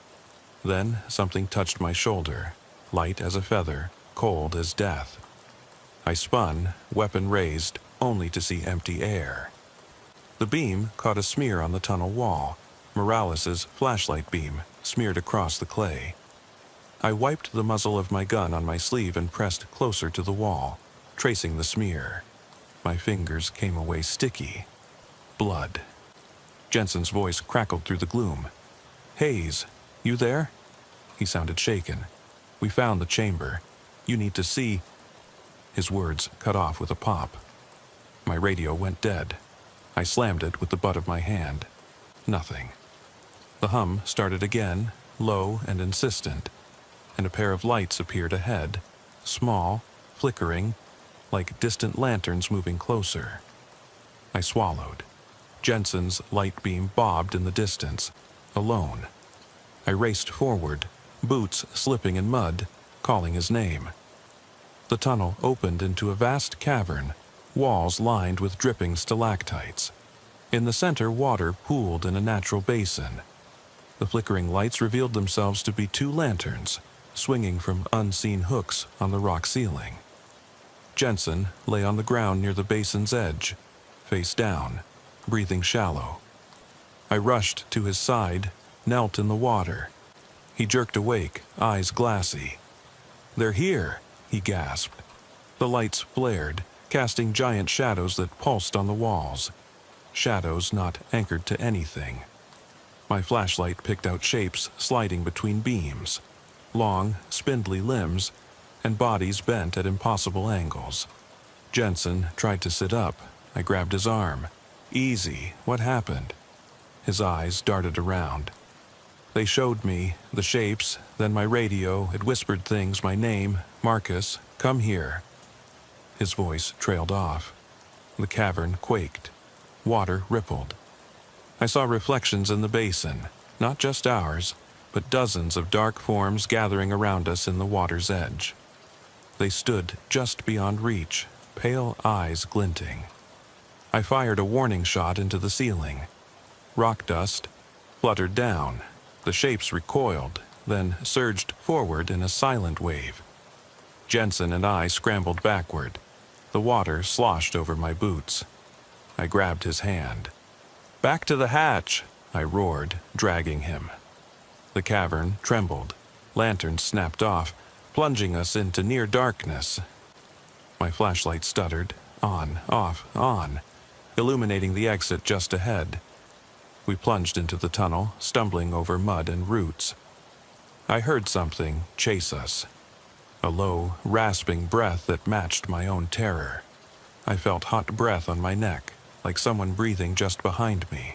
Then something touched my shoulder, light as a feather, cold as death. I spun, weapon raised, only to see empty air. The beam caught a smear on the tunnel wall, Morales's flashlight beam, smeared across the clay. I wiped the muzzle of my gun on my sleeve and pressed closer to the wall, tracing the smear. My fingers came away sticky. Blood. Jensen's voice crackled through the gloom. "Hayes, you there?" He sounded shaken. "We found the chamber. You need to see—" His words cut off with a pop. My radio went dead. I slammed it with the butt of my hand. Nothing. The hum started again, low and insistent, and a pair of lights appeared ahead, small, flickering, like distant lanterns moving closer. I swallowed. Jensen's light beam bobbed in the distance, alone. I raced forward, boots slipping in mud, calling his name. The tunnel opened into a vast cavern, walls lined with dripping stalactites. In the center, water pooled in a natural basin. The flickering lights revealed themselves to be 2 lanterns, swinging from unseen hooks on the rock ceiling. Jensen lay on the ground near the basin's edge, face down, breathing shallow. I rushed to his side, knelt in the water. He jerked awake, eyes glassy. "They're here," he gasped. The lights flared, casting giant shadows that pulsed on the walls. Shadows not anchored to anything. My flashlight picked out shapes sliding between beams, long, spindly limbs, and bodies bent at impossible angles. Jensen tried to sit up. I grabbed his arm. "Easy, what happened?" His eyes darted around. They showed me the shapes, then my radio. It whispered things, my name, Marcus, come here. His voice trailed off. The cavern quaked. Water rippled. I saw reflections in the basin, not just ours, but dozens of dark forms gathering around us in the water's edge. They stood just beyond reach, pale eyes glinting. I fired a warning shot into the ceiling. Rock dust fluttered down. The shapes recoiled, then surged forward in a silent wave. Jensen and I scrambled backward. The water sloshed over my boots. I grabbed his hand. "Back to the hatch!" I roared, dragging him. The cavern trembled. Lanterns snapped off, plunging us into near darkness. My flashlight stuttered, on, off, on, illuminating the exit just ahead. We plunged into the tunnel, stumbling over mud and roots. I heard something chase us. A low, rasping breath that matched my own terror. I felt hot breath on my neck, like someone breathing just behind me.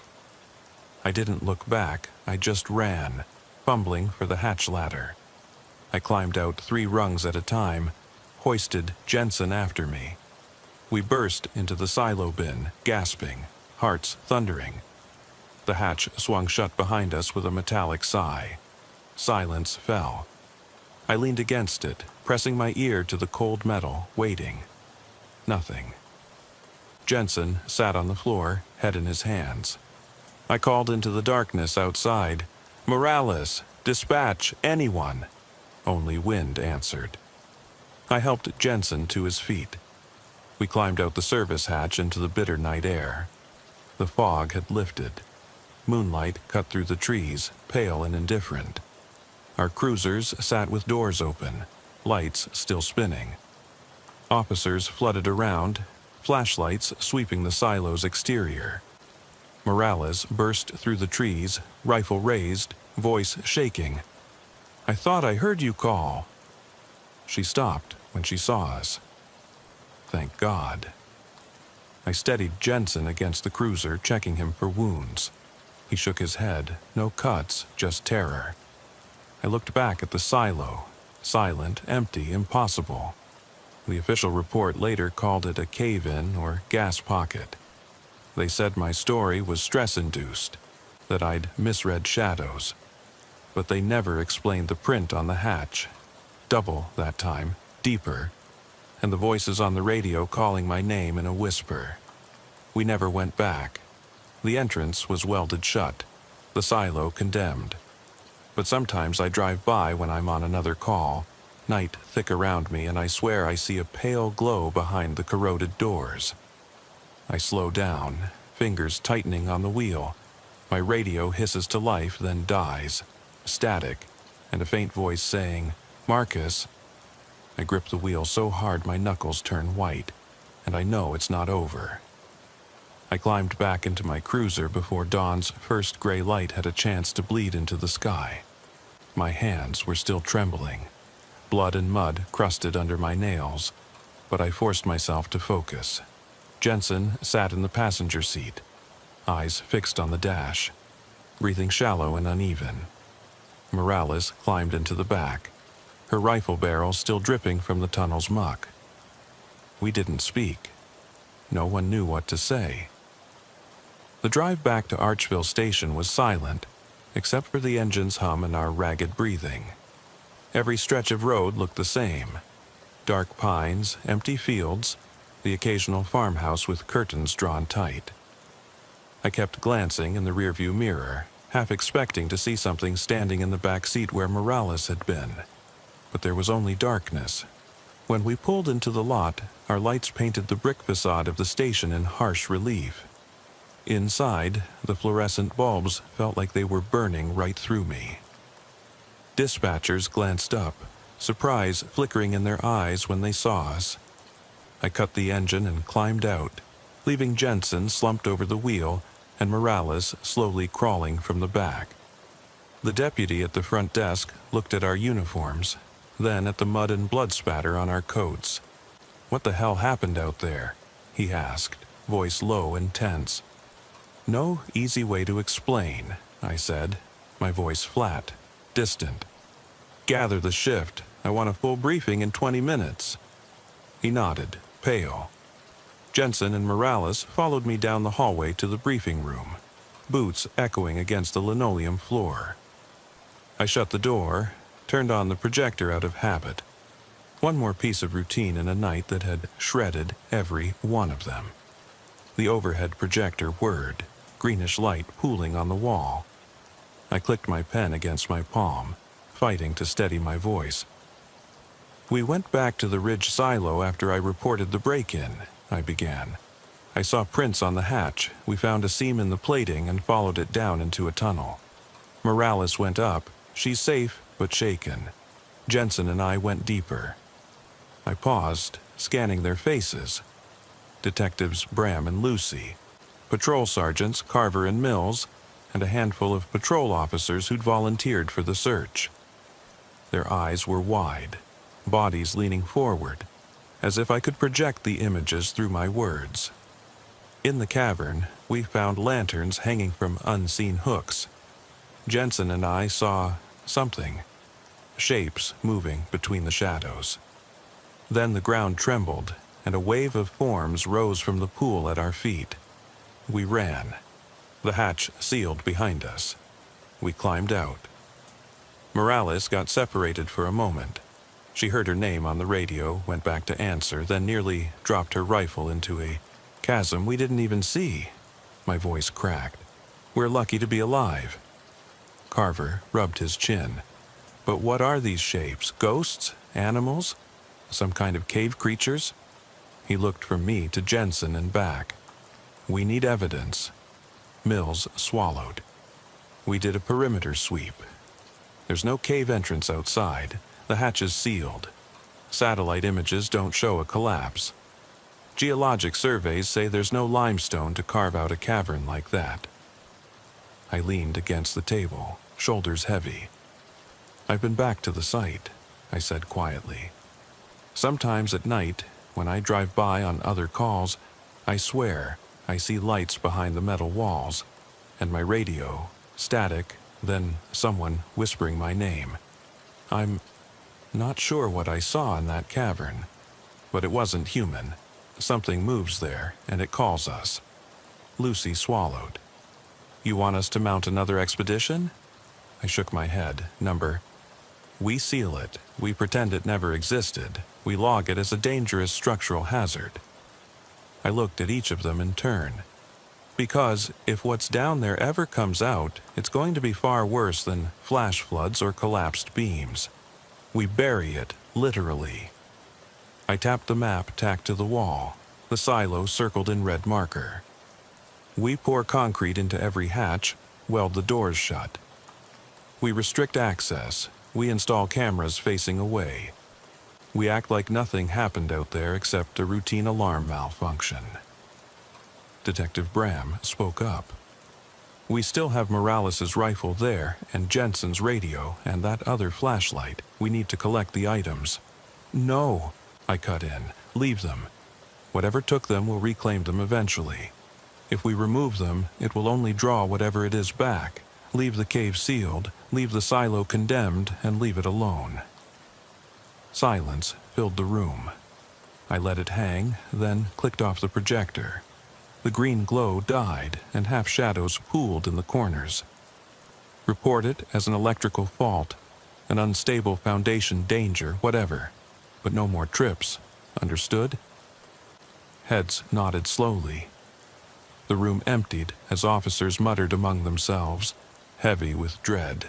I didn't look back, I just ran, fumbling for the hatch ladder. I climbed out 3 rungs at a time, hoisted Jensen after me. We burst into the silo bin, gasping, hearts thundering. The hatch swung shut behind us with a metallic sigh. Silence fell. I leaned against it, pressing my ear to the cold metal, waiting. Nothing. Jensen sat on the floor, head in his hands. I called into the darkness outside, "Morales, dispatch, anyone!" Only wind answered. I helped Jensen to his feet. We climbed out the service hatch into the bitter night air. The fog had lifted. Moonlight cut through the trees, pale and indifferent. Our cruisers sat with doors open, lights still spinning. Officers flooded around, flashlights sweeping the silo's exterior. Morales burst through the trees, rifle raised, voice shaking. "I thought I heard you call." She stopped when she saw us. Thank God. I steadied Jensen against the cruiser, checking him for wounds. He shook his head. No cuts, just terror. I looked back at the silo. Silent, empty, impossible. The official report later called it a cave-in or gas pocket. They said my story was stress-induced, that I'd misread shadows. But they never explained the print on the hatch. Double that time, deeper, and the voices on the radio calling my name in a whisper. We never went back. The entrance was welded shut, the silo condemned. But sometimes I drive by when I'm on another call, night thick around me, and I swear I see a pale glow behind the corroded doors. I slow down, fingers tightening on the wheel. My radio hisses to life, then dies. Static, and a faint voice saying, "Marcus." I grip the wheel so hard my knuckles turn white, and I know it's not over. I climbed back into my cruiser before dawn's first gray light had a chance to bleed into the sky. My hands were still trembling. Blood and mud crusted under my nails, but I forced myself to focus. Jensen sat in the passenger seat, eyes fixed on the dash, breathing shallow and uneven. Morales climbed into the back, her rifle barrel still dripping from the tunnel's muck. We didn't speak. No one knew what to say. The drive back to Archville Station was silent, except for the engine's hum and our ragged breathing. Every stretch of road looked the same. Dark pines, empty fields, the occasional farmhouse with curtains drawn tight. I kept glancing in the rearview mirror, half expecting to see something standing in the back seat where Morales had been. But there was only darkness. When we pulled into the lot, our lights painted the brick facade of the station in harsh relief. Inside, the fluorescent bulbs felt like they were burning right through me. Dispatchers glanced up, surprise flickering in their eyes when they saw us. I cut the engine and climbed out, leaving Jensen slumped over the wheel, and Morales slowly crawling from the back. The deputy at the front desk looked at our uniforms, then at the mud and blood spatter on our coats. "What the hell happened out there?" he asked, voice low and tense. "No easy way to explain," I said, my voice flat, distant. "Gather the shift. I want a full briefing in 20 minutes. He nodded, pale. Jensen and Morales followed me down the hallway to the briefing room, boots echoing against the linoleum floor. I shut the door, turned on the projector out of habit. One more piece of routine in a night that had shredded every one of them. The overhead projector whirred, greenish light pooling on the wall. I clicked my pen against my palm, fighting to steady my voice. "We went back to the Ridge silo after I reported the break-in," I began. "I saw prints on the hatch. We found a seam in the plating and followed it down into a tunnel. Morales went up. She's safe, but shaken. Jensen and I went deeper." I paused, scanning their faces. Detectives Bram and Lucy, patrol sergeants Carver and Mills, and a handful of patrol officers who'd volunteered for the search. Their eyes were wide, bodies leaning forward, as if I could project the images through my words. In the cavern, we found lanterns hanging from unseen hooks. Jensen and I saw something, shapes moving between the shadows. Then the ground trembled, and a wave of forms rose from the pool at our feet. We ran. The hatch sealed behind us. We climbed out. Morales got separated for a moment. She heard her name on the radio, went back to answer, then nearly dropped her rifle into a chasm we didn't even see. My voice cracked. "We're lucky to be alive." Carver rubbed his chin. "But what are these shapes? Ghosts? Animals? Some kind of cave creatures?" He looked from me to Jensen and back. "We need evidence." Mills swallowed. "We did a perimeter sweep. There's no cave entrance outside. The hatch is sealed. Satellite images don't show a collapse. Geologic surveys say there's no limestone to carve out a cavern like that." I leaned against the table, shoulders heavy. "I've been back to the site," I said quietly. "Sometimes at night, when I drive by on other calls, I swear I see lights behind the metal walls, and my radio, static, then someone whispering my name. I'm not sure what I saw in that cavern, but it wasn't human. Something moves there, and it calls us." Lucy swallowed. "You want us to mount another expedition?" I shook my head. We seal it. We pretend it never existed. We log it as a dangerous structural hazard." I looked at each of them in turn. "Because if what's down there ever comes out, it's going to be far worse than flash floods or collapsed beams. We bury it, literally." I tapped the map tacked to the wall, the silo circled in red marker. "We pour concrete into every hatch, weld the doors shut. We restrict access. We install cameras facing away. We act like nothing happened out there except a routine alarm malfunction." Detective Bram spoke up. "We still have Morales' rifle there, and Jensen's radio, and that other flashlight. We need to collect the items." "No," I cut in. "Leave them. Whatever took them will reclaim them eventually. If we remove them, it will only draw whatever it is back. Leave the cave sealed, leave the silo condemned, and leave it alone." Silence filled the room. I let it hang, then clicked off the projector. The green glow died, and half-shadows pooled in the corners. "Report it as an electrical fault, an unstable foundation danger, whatever. But no more trips. Understood?" Heads nodded slowly. The room emptied as officers muttered among themselves, heavy with dread.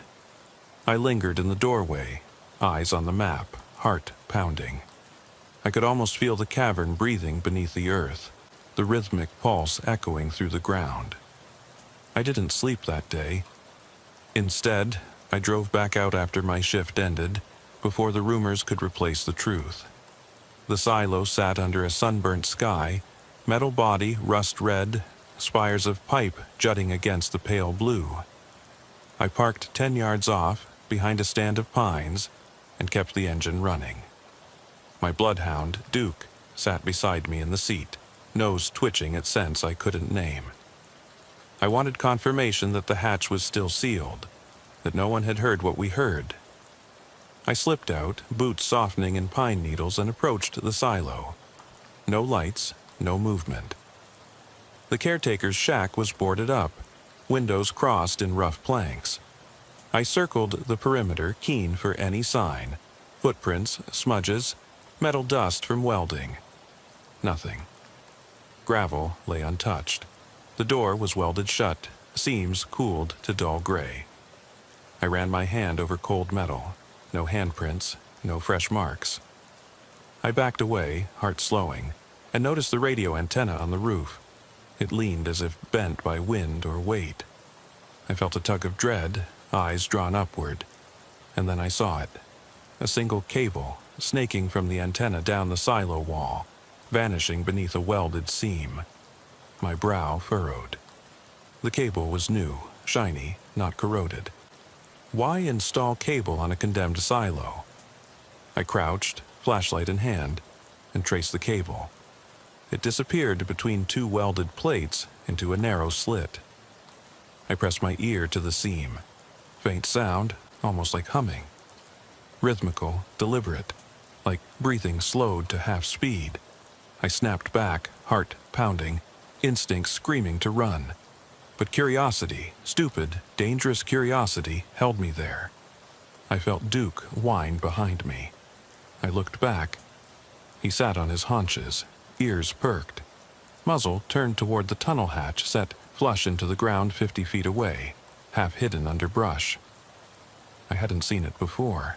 I lingered in the doorway, eyes on the map, heart pounding. I could almost feel the cavern breathing beneath the earth, the rhythmic pulse echoing through the ground. I didn't sleep that day. Instead, I drove back out after my shift ended, before the rumors could replace the truth. The silo sat under a sunburnt sky, metal body rust red, spires of pipe jutting against the pale blue. I parked 10 yards off, behind a stand of pines, and kept the engine running. My bloodhound, Duke, sat beside me in the seat, nose twitching at scents I couldn't name. I wanted confirmation that the hatch was still sealed, that no one had heard what we heard. I slipped out, boots softening in pine needles, and approached the silo. No lights, no movement. The caretaker's shack was boarded up, windows crossed in rough planks. I circled the perimeter, keen for any sign. Footprints, smudges, metal dust from welding. Nothing. Gravel lay untouched. The door was welded shut, seams cooled to dull gray. I ran my hand over cold metal. No handprints, no fresh marks. I backed away, heart slowing, and noticed the radio antenna on the roof. It leaned as if bent by wind or weight. I felt a tug of dread, eyes drawn upward, and then I saw it. A single cable, snaking from the antenna down the silo wall, vanishing beneath a welded seam. My brow furrowed. The cable was new, shiny, not corroded. Why install cable on a condemned silo? I crouched, flashlight in hand, and traced the cable. It disappeared between two welded plates into a narrow slit. I pressed my ear to the seam. Faint sound, almost like humming. Rhythmical, deliberate, like breathing slowed to half speed. I snapped back, heart pounding, instinct screaming to run. But curiosity, stupid, dangerous curiosity, held me there. I felt Duke whine behind me. I looked back. He sat on his haunches, ears perked. Muzzle turned toward the tunnel hatch set flush into the ground 50 feet away, half hidden under brush. I hadn't seen it before.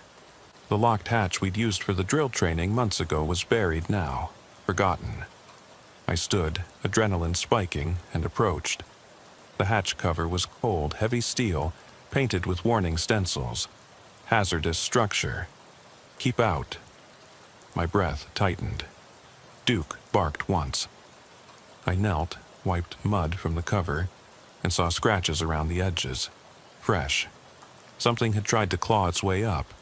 The locked hatch we'd used for the drill training months ago was buried now, forgotten. I stood, adrenaline spiking, and approached. The hatch cover was cold, heavy steel, painted with warning stencils. Hazardous structure. Keep out. My breath tightened. Duke barked once. I knelt, wiped mud from the cover, and saw scratches around the edges. Fresh. Something had tried to claw its way up.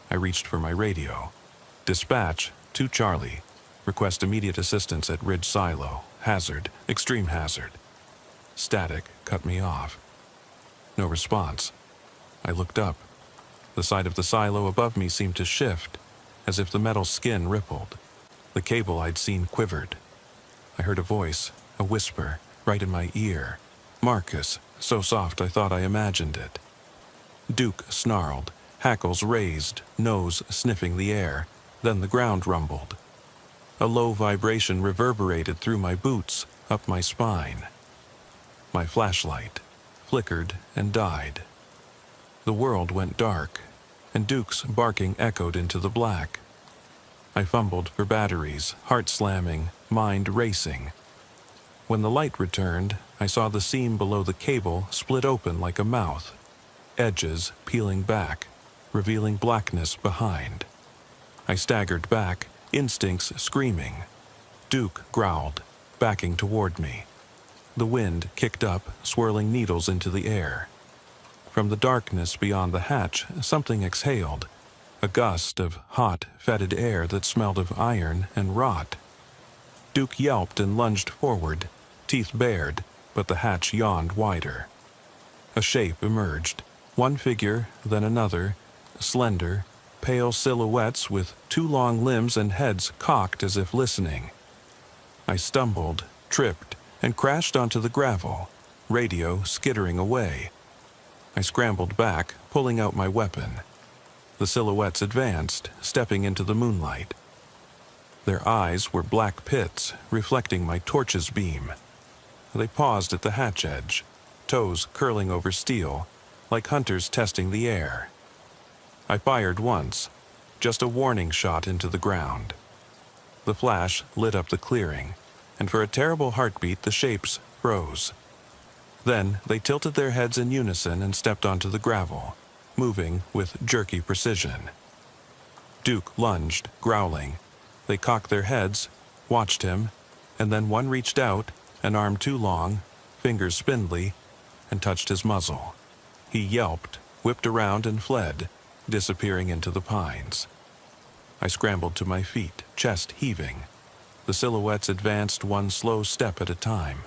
I reached for my radio. Dispatch, to Charlie. Request immediate assistance at Ridge Silo. Hazard, extreme hazard. Static cut me off. No response. I looked up. The side of the silo above me seemed to shift, as if the metal skin rippled. The cable I'd seen quivered. I heard a voice, a whisper, right in my ear. Marcus, so soft I thought I imagined it. Duke snarled, hackles raised, nose sniffing the air. Then the ground rumbled. A low vibration reverberated through my boots, up my spine. My flashlight flickered and died. The world went dark, and Duke's barking echoed into the black. I fumbled for batteries, heart slamming, mind racing. When the light returned, I saw the seam below the cable split open like a mouth, edges peeling back, revealing blackness behind. I staggered back, instincts screaming. Duke growled, backing toward me. The wind kicked up, swirling needles into the air. From the darkness beyond the hatch, something exhaled, a gust of hot, fetid air that smelled of iron and rot. Duke yelped and lunged forward, teeth bared, but the hatch yawned wider. A shape emerged, one figure, then another, slender, pale silhouettes with two long limbs and heads cocked as if listening. I stumbled, tripped, and crashed onto the gravel, radio skittering away. I scrambled back, pulling out my weapon. The silhouettes advanced, stepping into the moonlight. Their eyes were black pits, reflecting my torch's beam. They paused at the hatch edge, toes curling over steel, like hunters testing the air. I fired once, just a warning shot into the ground. The flash lit up the clearing, and for a terrible heartbeat the shapes froze. Then they tilted their heads in unison and stepped onto the gravel, moving with jerky precision. Duke lunged, growling. They cocked their heads, watched him, and then one reached out, an arm too long, fingers spindly, and touched his muzzle. He yelped, whipped around, and fled, disappearing into the pines. I scrambled to my feet, chest heaving. The silhouettes advanced one slow step at a time.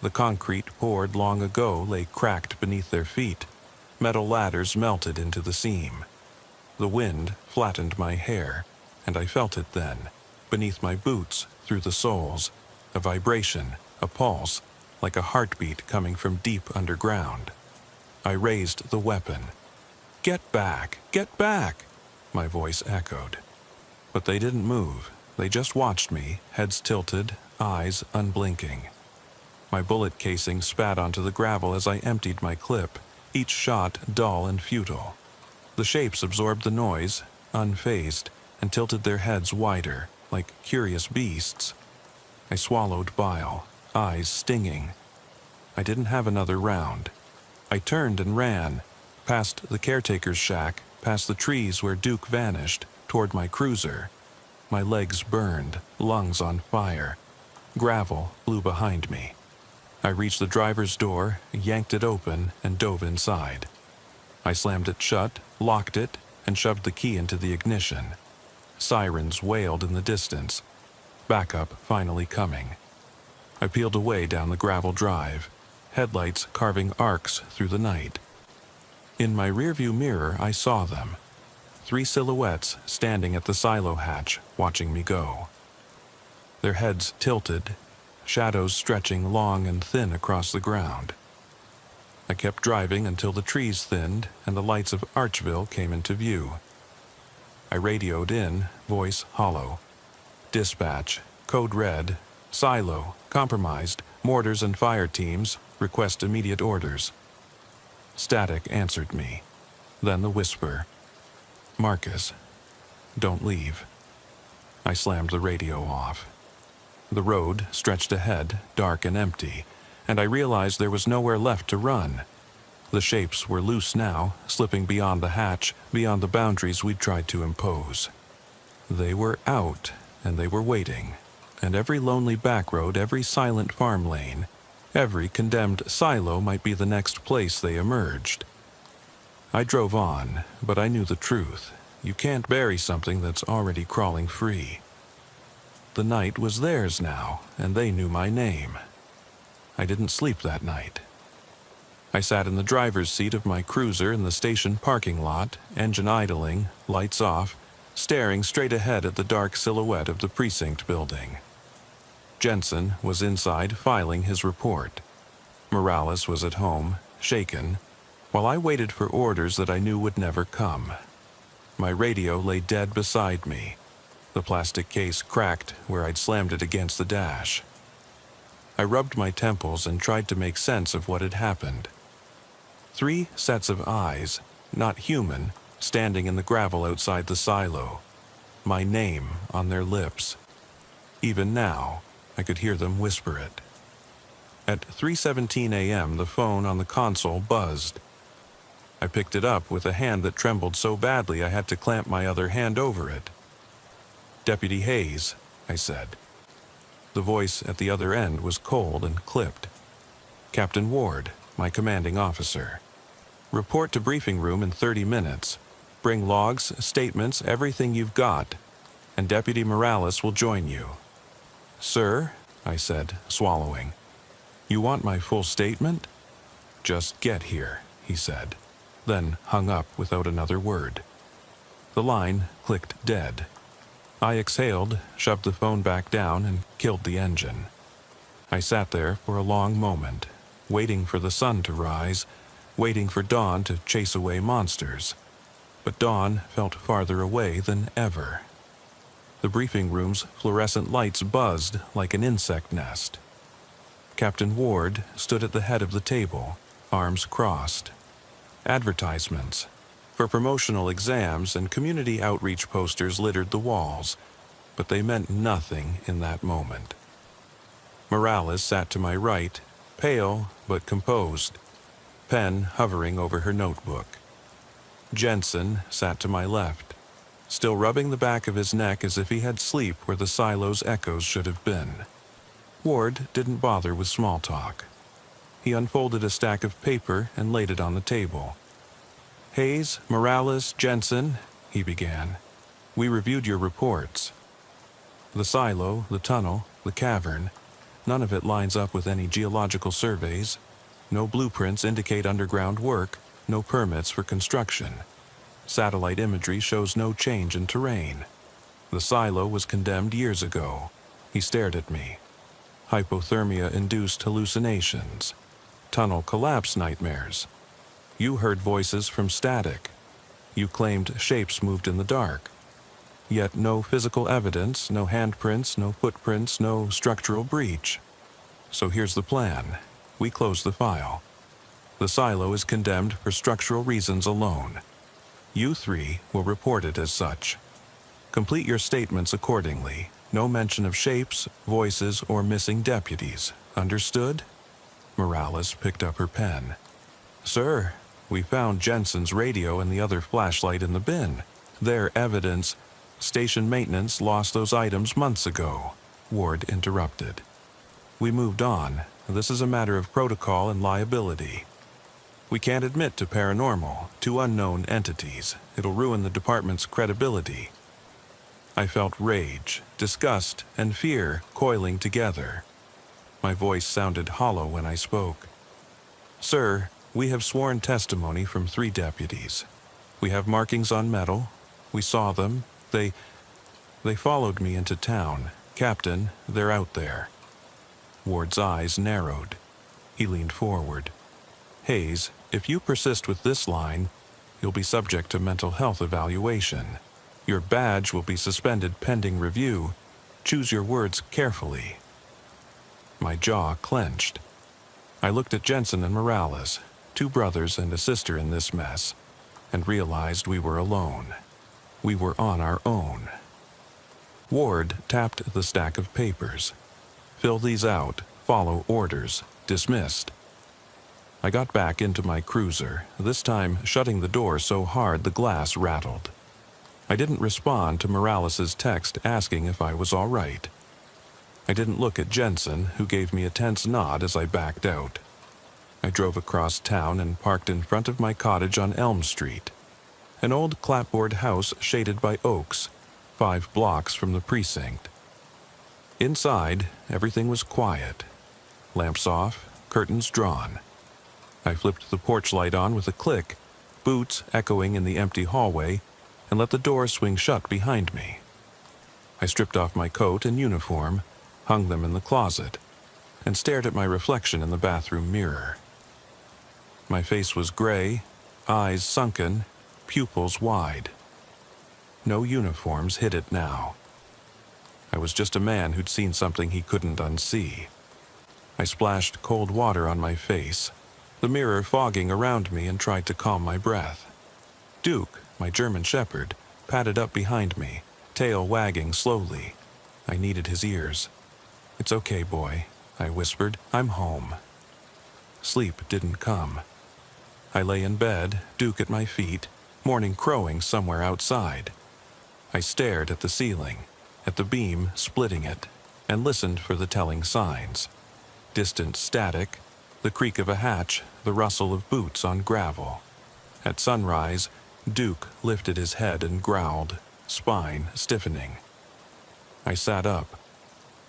The concrete poured long ago lay cracked beneath their feet. Metal ladders melted into the seam. The wind flattened my hair, and I felt it then, beneath my boots, through the soles, a vibration, a pulse, like a heartbeat coming from deep underground. I raised the weapon. "Get back! Get back!" my voice echoed. But they didn't move. They just watched me, heads tilted, eyes unblinking. My bullet casing spat onto the gravel as I emptied my clip, each shot dull and futile. The shapes absorbed the noise, unfazed, and tilted their heads wider, like curious beasts. I swallowed bile, eyes stinging. I didn't have another round. I turned and ran, past the caretaker's shack, past the trees where Duke vanished, toward my cruiser. My legs burned, lungs on fire. Gravel blew behind me. I reached the driver's door, yanked it open, and dove inside. I slammed it shut, locked it, and shoved the key into the ignition. Sirens wailed in the distance. Backup finally coming. I peeled away down the gravel drive, headlights carving arcs through the night. In my rearview mirror, I saw them. 3 silhouettes standing at the silo hatch, watching me go. Their heads tilted, shadows stretching long and thin across the ground. I kept driving until the trees thinned and the lights of Archville came into view. I radioed in, voice hollow. "Dispatch, code red, silo, compromised, mortars and fire teams, request immediate orders." Static answered me. Then the whisper. "Marcus, don't leave." I slammed the radio off. The road stretched ahead, dark and empty, and I realized there was nowhere left to run. The shapes were loose now, slipping beyond the hatch, beyond the boundaries we'd tried to impose. They were out, and they were waiting, and every lonely back road, every silent farm lane, every condemned silo might be the next place they emerged. I drove on, but I knew the truth. You can't bury something that's already crawling free. The night was theirs now, and they knew my name. I didn't sleep that night. I sat in the driver's seat of my cruiser in the station parking lot, engine idling, lights off, staring straight ahead at the dark silhouette of the precinct building. Jensen was inside filing his report. Morales was at home, shaken, while I waited for orders that I knew would never come. My radio lay dead beside me. The plastic case cracked where I'd slammed it against the dash. I rubbed my temples and tried to make sense of what had happened. 3 sets of eyes, not human, standing in the gravel outside the silo. My name on their lips. Even now, I could hear them whisper it. At 3:17 a.m., the phone on the console buzzed. I picked it up with a hand that trembled so badly I had to clamp my other hand over it. "Deputy Hayes," I said. The voice at the other end was cold and clipped. "Captain Ward, my commanding officer. Report to briefing room in 30 minutes. Bring logs, statements, everything you've got, and Deputy Morales will join you." "Sir," I said, swallowing. "You want my full statement?" "Just get here," he said, then hung up without another word. The line clicked dead. I exhaled, shoved the phone back down, and killed the engine. I sat there for a long moment, waiting for the sun to rise, waiting for dawn to chase away monsters. But dawn felt farther away than ever. The briefing room's fluorescent lights buzzed like an insect nest. Captain Ward stood at the head of the table, arms crossed. Advertisements for promotional exams and community outreach posters littered the walls, but they meant nothing in that moment. Morales sat to my right, pale but composed, pen hovering over her notebook. Jensen sat to my left, still rubbing the back of his neck as if he had sleep where the silo's echoes should have been. Ward didn't bother with small talk. He unfolded a stack of paper and laid it on the table. "Hayes, Morales, Jensen," he began. "We reviewed your reports. The silo, the tunnel, the cavern, none of it lines up with any geological surveys. No blueprints indicate underground work, no permits for construction. Satellite imagery shows no change in terrain. The silo was condemned years ago." He stared at me. "Hypothermia-induced hallucinations. Tunnel collapse nightmares. You heard voices from static. You claimed shapes moved in the dark. Yet no physical evidence, no handprints, no footprints, no structural breach. So here's the plan. We close the file. The silo is condemned for structural reasons alone. You three will report it as such. Complete your statements accordingly. No mention of shapes, voices, or missing deputies. Understood?" Morales picked up her pen. "Sir, we found Jensen's radio and the other flashlight in the bin. Their evidence. Station maintenance lost those items months ago," Ward interrupted. "We moved on. This is a matter of protocol and liability. We can't admit to paranormal, to unknown entities. It'll ruin the department's credibility." I felt rage, disgust, and fear coiling together. My voice sounded hollow when I spoke. "Sir, we have sworn testimony from 3 deputies. We have markings on metal. We saw them. They followed me into town. Captain, they're out there." Ward's eyes narrowed. He leaned forward. "Hayes, if you persist with this line, you'll be subject to mental health evaluation. Your badge will be suspended pending review. Choose your words carefully." My jaw clenched. I looked at Jensen and Morales, 2 brothers and a sister in this mess, and realized we were alone. We were on our own. Ward tapped the stack of papers. "Fill these out. Follow orders. Dismissed." I got back into my cruiser, this time shutting the door so hard the glass rattled. I didn't respond to Morales' text asking if I was all right. I didn't look at Jensen, who gave me a tense nod as I backed out. I drove across town and parked in front of my cottage on Elm Street, an old clapboard house shaded by oaks, 5 blocks from the precinct. Inside, everything was quiet. Lamps off, curtains drawn. I flipped the porch light on with a click, boots echoing in the empty hallway, and let the door swing shut behind me. I stripped off my coat and uniform, hung them in the closet, and stared at my reflection in the bathroom mirror. My face was gray, eyes sunken, pupils wide. No uniforms hid it now. I was just a man who'd seen something he couldn't unsee. I splashed cold water on my face, the mirror fogging around me, and tried to calm my breath. Duke, my German shepherd, padded up behind me, tail wagging slowly. I needed his ears. "It's okay, boy," I whispered. "I'm home." Sleep didn't come. I lay in bed, Duke at my feet, morning crowing somewhere outside. I stared at the ceiling, at the beam splitting it, and listened for the telling signs. Distant static, the creak of a hatch, the rustle of boots on gravel. At sunrise, Duke lifted his head and growled, spine stiffening. I sat up.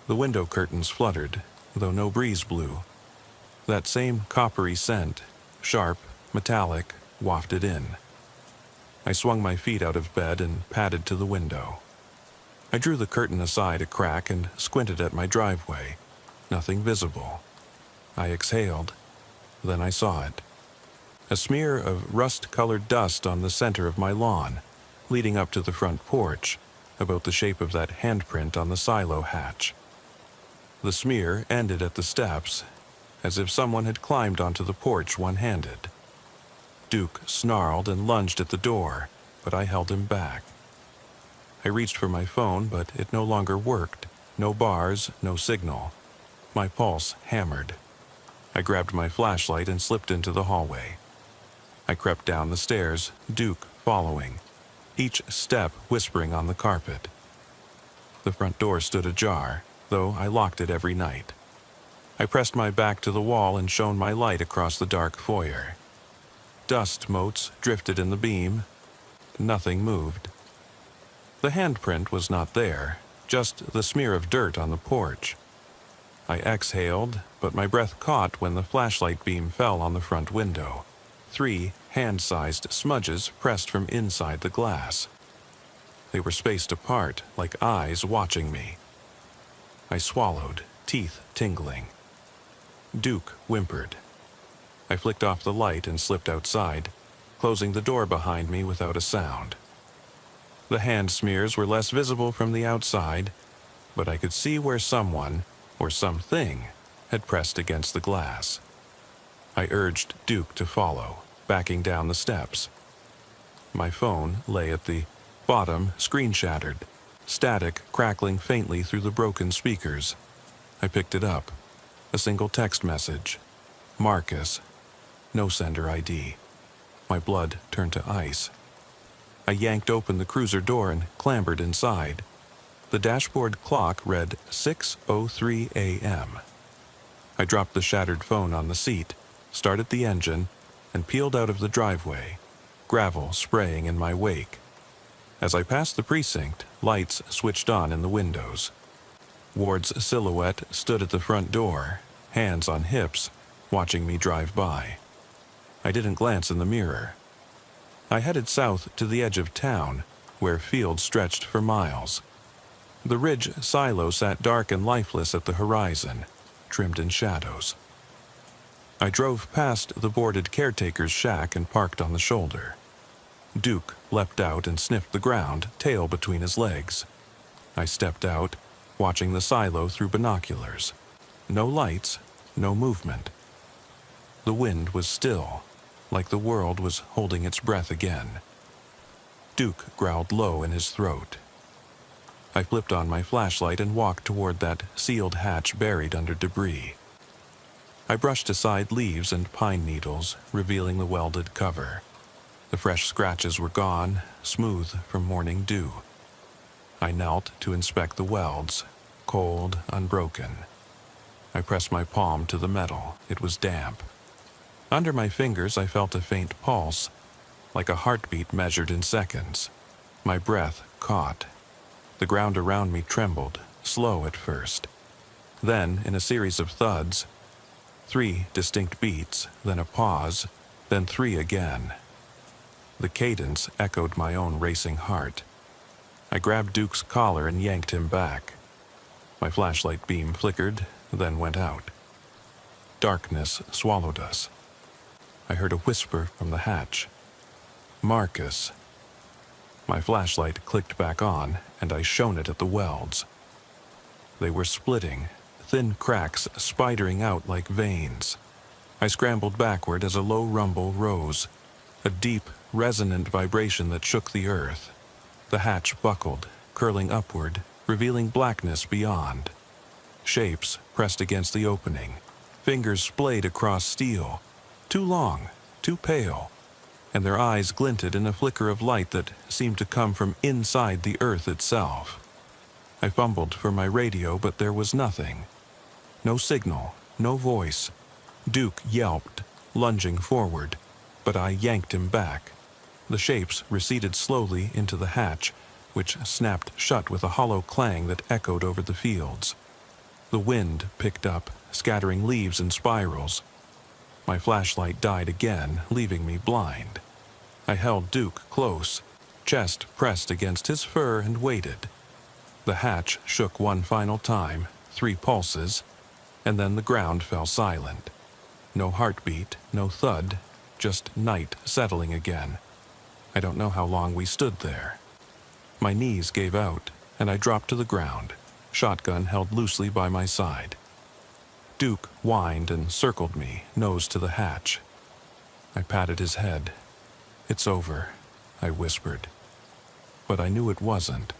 The window curtains fluttered, though no breeze blew. That same coppery scent, sharp, metallic, wafted in. I swung my feet out of bed and padded to the window. I drew the curtain aside a crack and squinted at my driveway. Nothing visible. I exhaled. Then I saw it. A smear of rust-colored dust on the center of my lawn, leading up to the front porch, about the shape of that handprint on the silo hatch. The smear ended at the steps, as if someone had climbed onto the porch one-handed. Duke snarled and lunged at the door, but I held him back. I reached for my phone, but it no longer worked. No bars, no signal. My pulse hammered. I grabbed my flashlight and slipped into the hallway. I crept down the stairs, Duke following, each step whispering on the carpet. The front door stood ajar, though I locked it every night. I pressed my back to the wall and shone my light across the dark foyer. Dust motes drifted in the beam. Nothing moved. The handprint was not there, just the smear of dirt on the porch. I exhaled, but my breath caught when the flashlight beam fell on the front window. 3 hand-sized smudges pressed from inside the glass. They were spaced apart, like eyes watching me. I swallowed, teeth tingling. Duke whimpered. I flicked off the light and slipped outside, closing the door behind me without a sound. The hand smears were less visible from the outside, but I could see where someone, or something, had pressed against the glass. I urged Duke to follow, backing down the steps. My phone lay at the bottom, screen shattered, static crackling faintly through the broken speakers. I picked it up. A single text message. Marcus. No sender ID. My blood turned to ice. I yanked open the cruiser door and clambered inside. The dashboard clock read 6:03 a.m. I dropped the shattered phone on the seat, started the engine, and peeled out of the driveway, gravel spraying in my wake. As I passed the precinct, lights switched on in the windows. Ward's silhouette stood at the front door, hands on hips, watching me drive by. I didn't glance in the mirror. I headed south to the edge of town, where fields stretched for miles. The ridge silo sat dark and lifeless at the horizon, trimmed in shadows. I drove past the boarded caretaker's shack and parked on the shoulder. Duke leapt out and sniffed the ground, tail between his legs. I stepped out, watching the silo through binoculars. No lights, no movement. The wind was still, like the world was holding its breath again. Duke growled low in his throat. I flipped on my flashlight and walked toward that sealed hatch buried under debris. I brushed aside leaves and pine needles, revealing the welded cover. The fresh scratches were gone, smooth from morning dew. I knelt to inspect the welds, cold, unbroken. I pressed my palm to the metal. It was damp. Under my fingers I felt a faint pulse, like a heartbeat measured in seconds. My breath caught. The ground around me trembled, slow at first. Then, in a series of thuds, 3 distinct beats, then a pause, then 3 again. The cadence echoed my own racing heart. I grabbed Duke's collar and yanked him back. My flashlight beam flickered, then went out. Darkness swallowed us. I heard a whisper from the hatch. Marcus. My flashlight clicked back on, and I shone it at the welds. They were splitting, thin cracks spidering out like veins. I scrambled backward as a low rumble rose, a deep, resonant vibration that shook the earth. The hatch buckled, curling upward, revealing blackness beyond. Shapes pressed against the opening, fingers splayed across steel, too long, too pale, and their eyes glinted in a flicker of light that seemed to come from inside the earth itself. I fumbled for my radio, but there was nothing. No signal, no voice. Duke yelped, lunging forward, but I yanked him back. The shapes receded slowly into the hatch, which snapped shut with a hollow clang that echoed over the fields. The wind picked up, scattering leaves in spirals. My flashlight died again, leaving me blind. I held Duke close, chest pressed against his fur, and waited. The hatch shook one final time, 3 pulses, and then the ground fell silent. No heartbeat, no thud, just night settling again. I don't know how long we stood there. My knees gave out, and I dropped to the ground, shotgun held loosely by my side. Duke whined and circled me, nose to the hatch. I patted his head. "It's over," I whispered. But I knew it wasn't.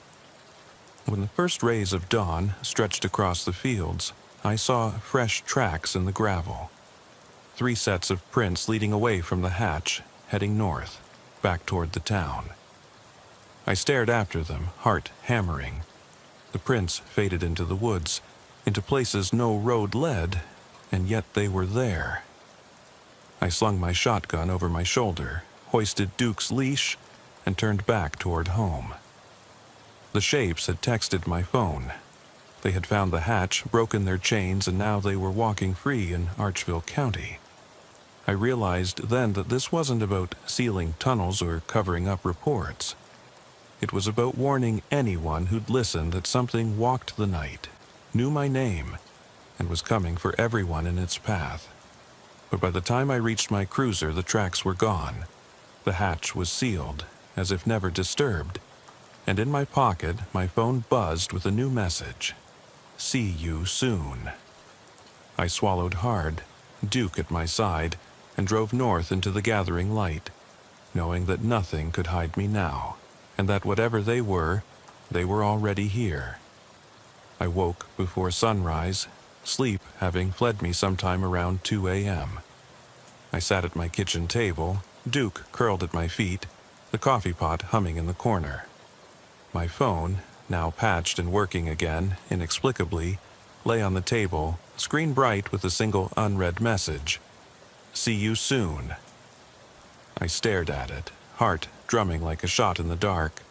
When the first rays of dawn stretched across the fields, I saw fresh tracks in the gravel. 3 sets of prints leading away from the hatch, heading north, back toward the town. I stared after them, heart hammering. The prints faded into the woods, into places no road led, and yet they were there. I slung my shotgun over my shoulder, hoisted Duke's leash, and turned back toward home. The shapes had texted my phone. They had found the hatch, broken their chains, and now they were walking free in Archville County. I realized then that this wasn't about sealing tunnels or covering up reports. It was about warning anyone who'd listen that something walked the night, knew my name, and was coming for everyone in its path. But by the time I reached my cruiser, the tracks were gone. The hatch was sealed, as if never disturbed, and in my pocket, my phone buzzed with a new message. See you soon. I swallowed hard, Duke at my side, and drove north into the gathering light, knowing that nothing could hide me now, and that whatever they were already here. I woke before sunrise, sleep having fled me sometime around 2 a.m. I sat at my kitchen table, Duke curled at my feet, the coffee pot humming in the corner. My phone, now patched and working again, inexplicably, lay on the table, screen bright with a single unread message. See you soon. I stared at it, heart drumming like a shot in the dark.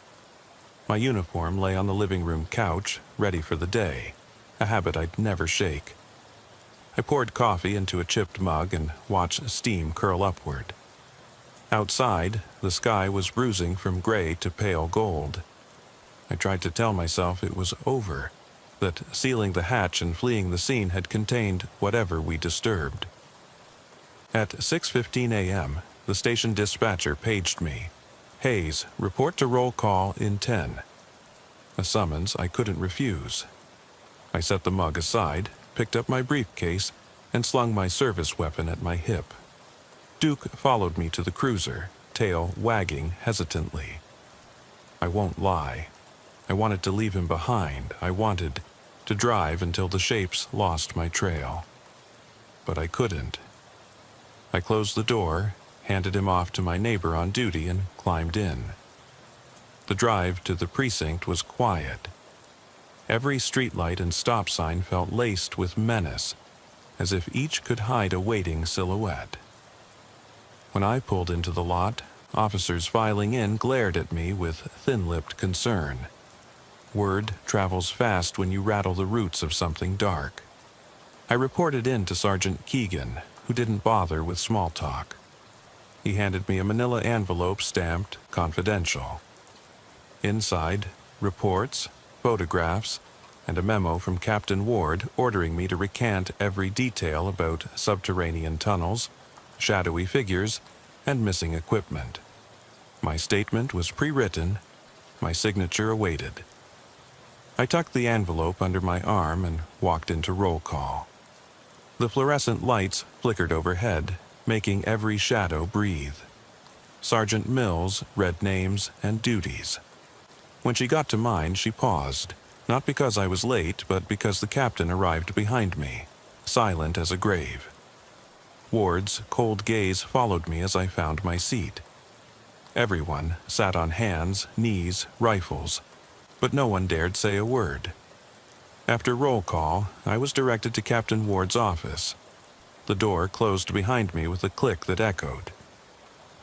My uniform lay on the living room couch, ready for the day, a habit I'd never shake. I poured coffee into a chipped mug and watched steam curl upward. Outside, the sky was bruising from gray to pale gold. I tried to tell myself it was over, that sealing the hatch and fleeing the scene had contained whatever we disturbed. At 6:15 a.m., the station dispatcher paged me. Hayes, report to roll call in 10. A summons I couldn't refuse. I set the mug aside, picked up my briefcase, and slung my service weapon at my hip. Duke followed me to the cruiser, tail wagging hesitantly. I won't lie. I wanted to leave him behind. I wanted to drive until the shapes lost my trail. But I couldn't. I closed the door, handed him off to my neighbor on duty, and climbed in. The drive to the precinct was quiet. Every streetlight and stop sign felt laced with menace, as if each could hide a waiting silhouette. When I pulled into the lot, officers filing in glared at me with thin-lipped concern. Word travels fast when you rattle the roots of something dark. I reported in to Sergeant Keegan, who didn't bother with small talk. He handed me a manila envelope stamped confidential. Inside, reports, photographs, and a memo from Captain Ward ordering me to recant every detail about subterranean tunnels, shadowy figures, and missing equipment. My statement was pre-written, my signature awaited. I tucked the envelope under my arm and walked into roll call. The fluorescent lights flickered overhead, making every shadow breathe. Sergeant Mills read names and duties. When she got to mine, she paused, not because I was late, but because the captain arrived behind me, silent as a grave. Ward's cold gaze followed me as I found my seat. Everyone sat on hands, knees, rifles, but no one dared say a word. After roll call, I was directed to Captain Ward's office. The door closed behind me with a click that echoed.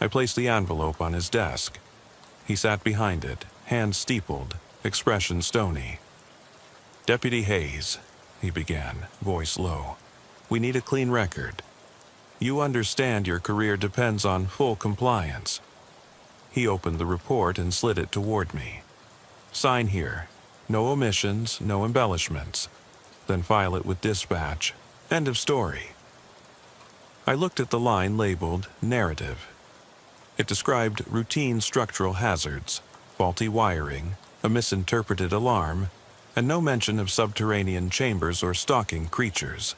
I placed the envelope on his desk. He sat behind it, hands steepled, expression stony. "Deputy Hayes," he began, voice low, "we need a clean record. You understand your career depends on full compliance." He opened the report and slid it toward me. "Sign here. No omissions, no embellishments. Then file it with dispatch. End of story." I looked at the line labeled Narrative. It described routine structural hazards, faulty wiring, a misinterpreted alarm, and no mention of subterranean chambers or stalking creatures.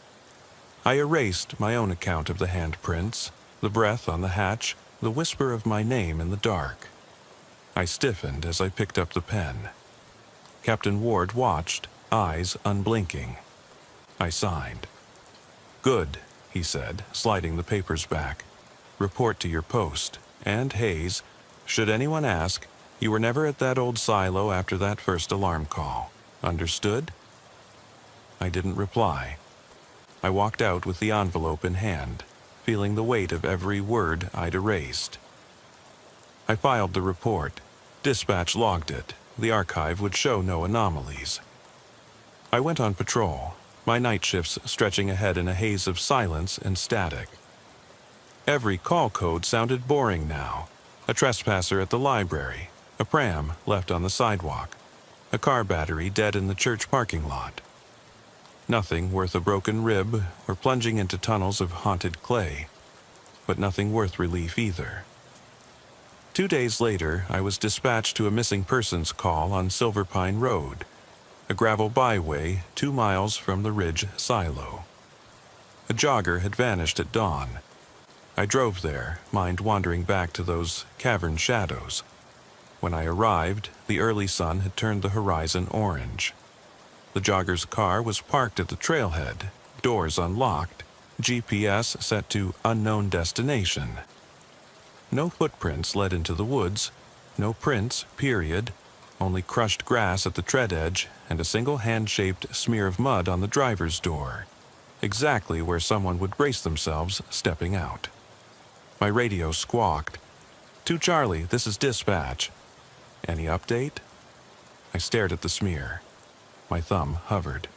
I erased my own account of the handprints, the breath on the hatch, the whisper of my name in the dark. I stiffened as I picked up the pen. Captain Ward watched, eyes unblinking. I signed. "Good," he said, sliding the papers back. "Report to your post. And, Hayes, should anyone ask, you were never at that old silo after that first alarm call. Understood?" I didn't reply. I walked out with the envelope in hand, feeling the weight of every word I'd erased. I filed the report. Dispatch logged it. The archive would show no anomalies. I went on patrol, my night shifts stretching ahead in a haze of silence and static. Every call code sounded boring now. A trespasser at the library, a pram left on the sidewalk, a car battery dead in the church parking lot. Nothing worth a broken rib or plunging into tunnels of haunted clay, but nothing worth relief either. 2 days later, I was dispatched to a missing persons call on Silver Pine Road, a gravel byway 2 miles from the Ridge silo. A jogger had vanished at dawn. I drove there, mind wandering back to those cavern shadows. When I arrived, the early sun had turned the horizon orange. The jogger's car was parked at the trailhead, doors unlocked, GPS set to unknown destination. No footprints led into the woods, no prints, period, only crushed grass at the tread edge and a single hand-shaped smear of mud on the driver's door, exactly where someone would brace themselves stepping out. My radio squawked. "To Charlie, this is dispatch. Any update?" I stared at the smear. My thumb hovered.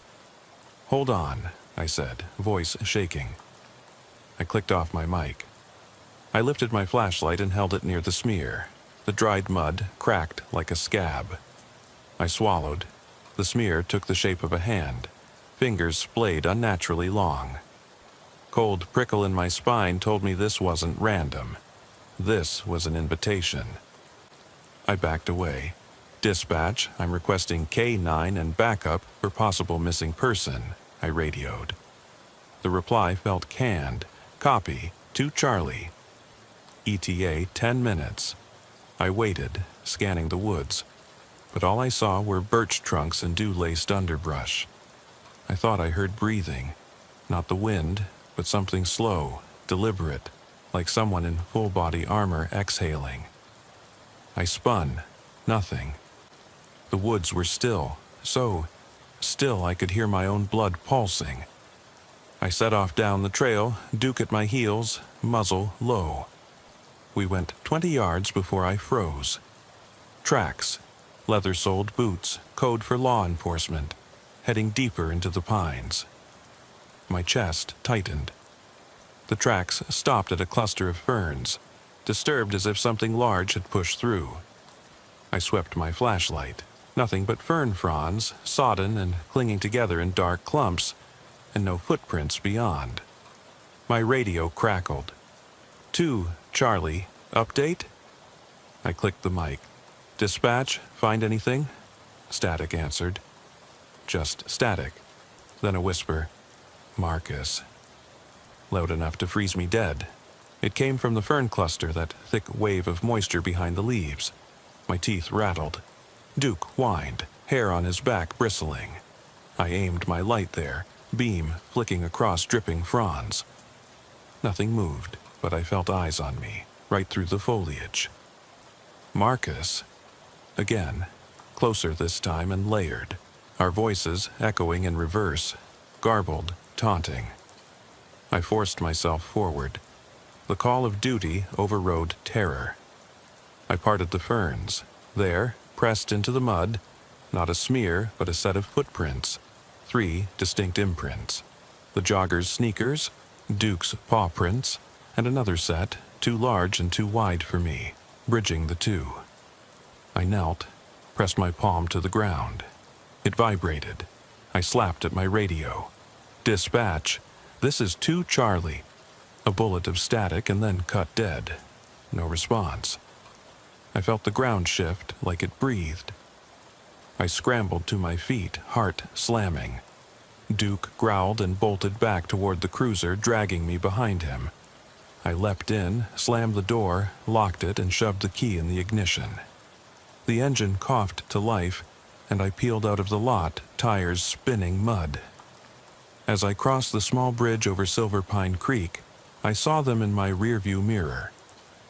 "Hold on," I said, voice shaking. I clicked off my mic. I lifted my flashlight and held it near the smear. The dried mud cracked like a scab. I swallowed. The smear took the shape of a hand. Fingers splayed unnaturally long. Cold prickle in my spine told me this wasn't random. This was an invitation. I backed away. "Dispatch, I'm requesting K9 and backup for possible missing person," I radioed. The reply felt canned. "Copy, to Charlie." ETA 10 minutes. I waited, scanning the woods, but all I saw were birch trunks and dew-laced underbrush. I thought I heard breathing, not the wind, but something slow, deliberate, like someone in full-body armor exhaling. I spun. Nothing. The woods were still, so still I could hear my own blood pulsing. I set off down the trail, Duke at my heels, muzzle low. We went 20 yards before I froze. Tracks, leather-soled boots, code for law enforcement, heading deeper into the pines. My chest tightened. The tracks stopped at a cluster of ferns, disturbed as if something large had pushed through. I swept my flashlight. Nothing but fern fronds, sodden and clinging together in dark clumps, and no footprints beyond. My radio crackled. "To Charlie, update?" I clicked the mic. "Dispatch, find anything?" Static answered. Just static. Then a whisper. "Marcus." Loud enough to freeze me dead. It came from the fern cluster, that thick wave of moisture behind the leaves. My teeth rattled. Duke whined, hair on his back bristling. I aimed my light there, beam flicking across dripping fronds. Nothing moved, but I felt eyes on me, right through the foliage. "Marcus." Again, closer this time and layered, our voices echoing in reverse, garbled, taunting. I forced myself forward. The call of duty overrode terror. I parted the ferns. There, pressed into the mud, not a smear, but a set of footprints. 3 distinct imprints. The jogger's sneakers, Duke's paw prints, and another set, too large and too wide for me, bridging the two. I knelt, pressed my palm to the ground. It vibrated. I slapped at my radio. "Dispatch, this is to Charlie." A bullet of static and then cut dead. No response. I felt the ground shift like it breathed. I scrambled to my feet, heart slamming. Duke growled and bolted back toward the cruiser, dragging me behind him. I leapt in, slammed the door, locked it, and shoved the key in the ignition. The engine coughed to life, and I peeled out of the lot, tires spinning mud. As I crossed the small bridge over Silver Pine Creek, I saw them in my rearview mirror.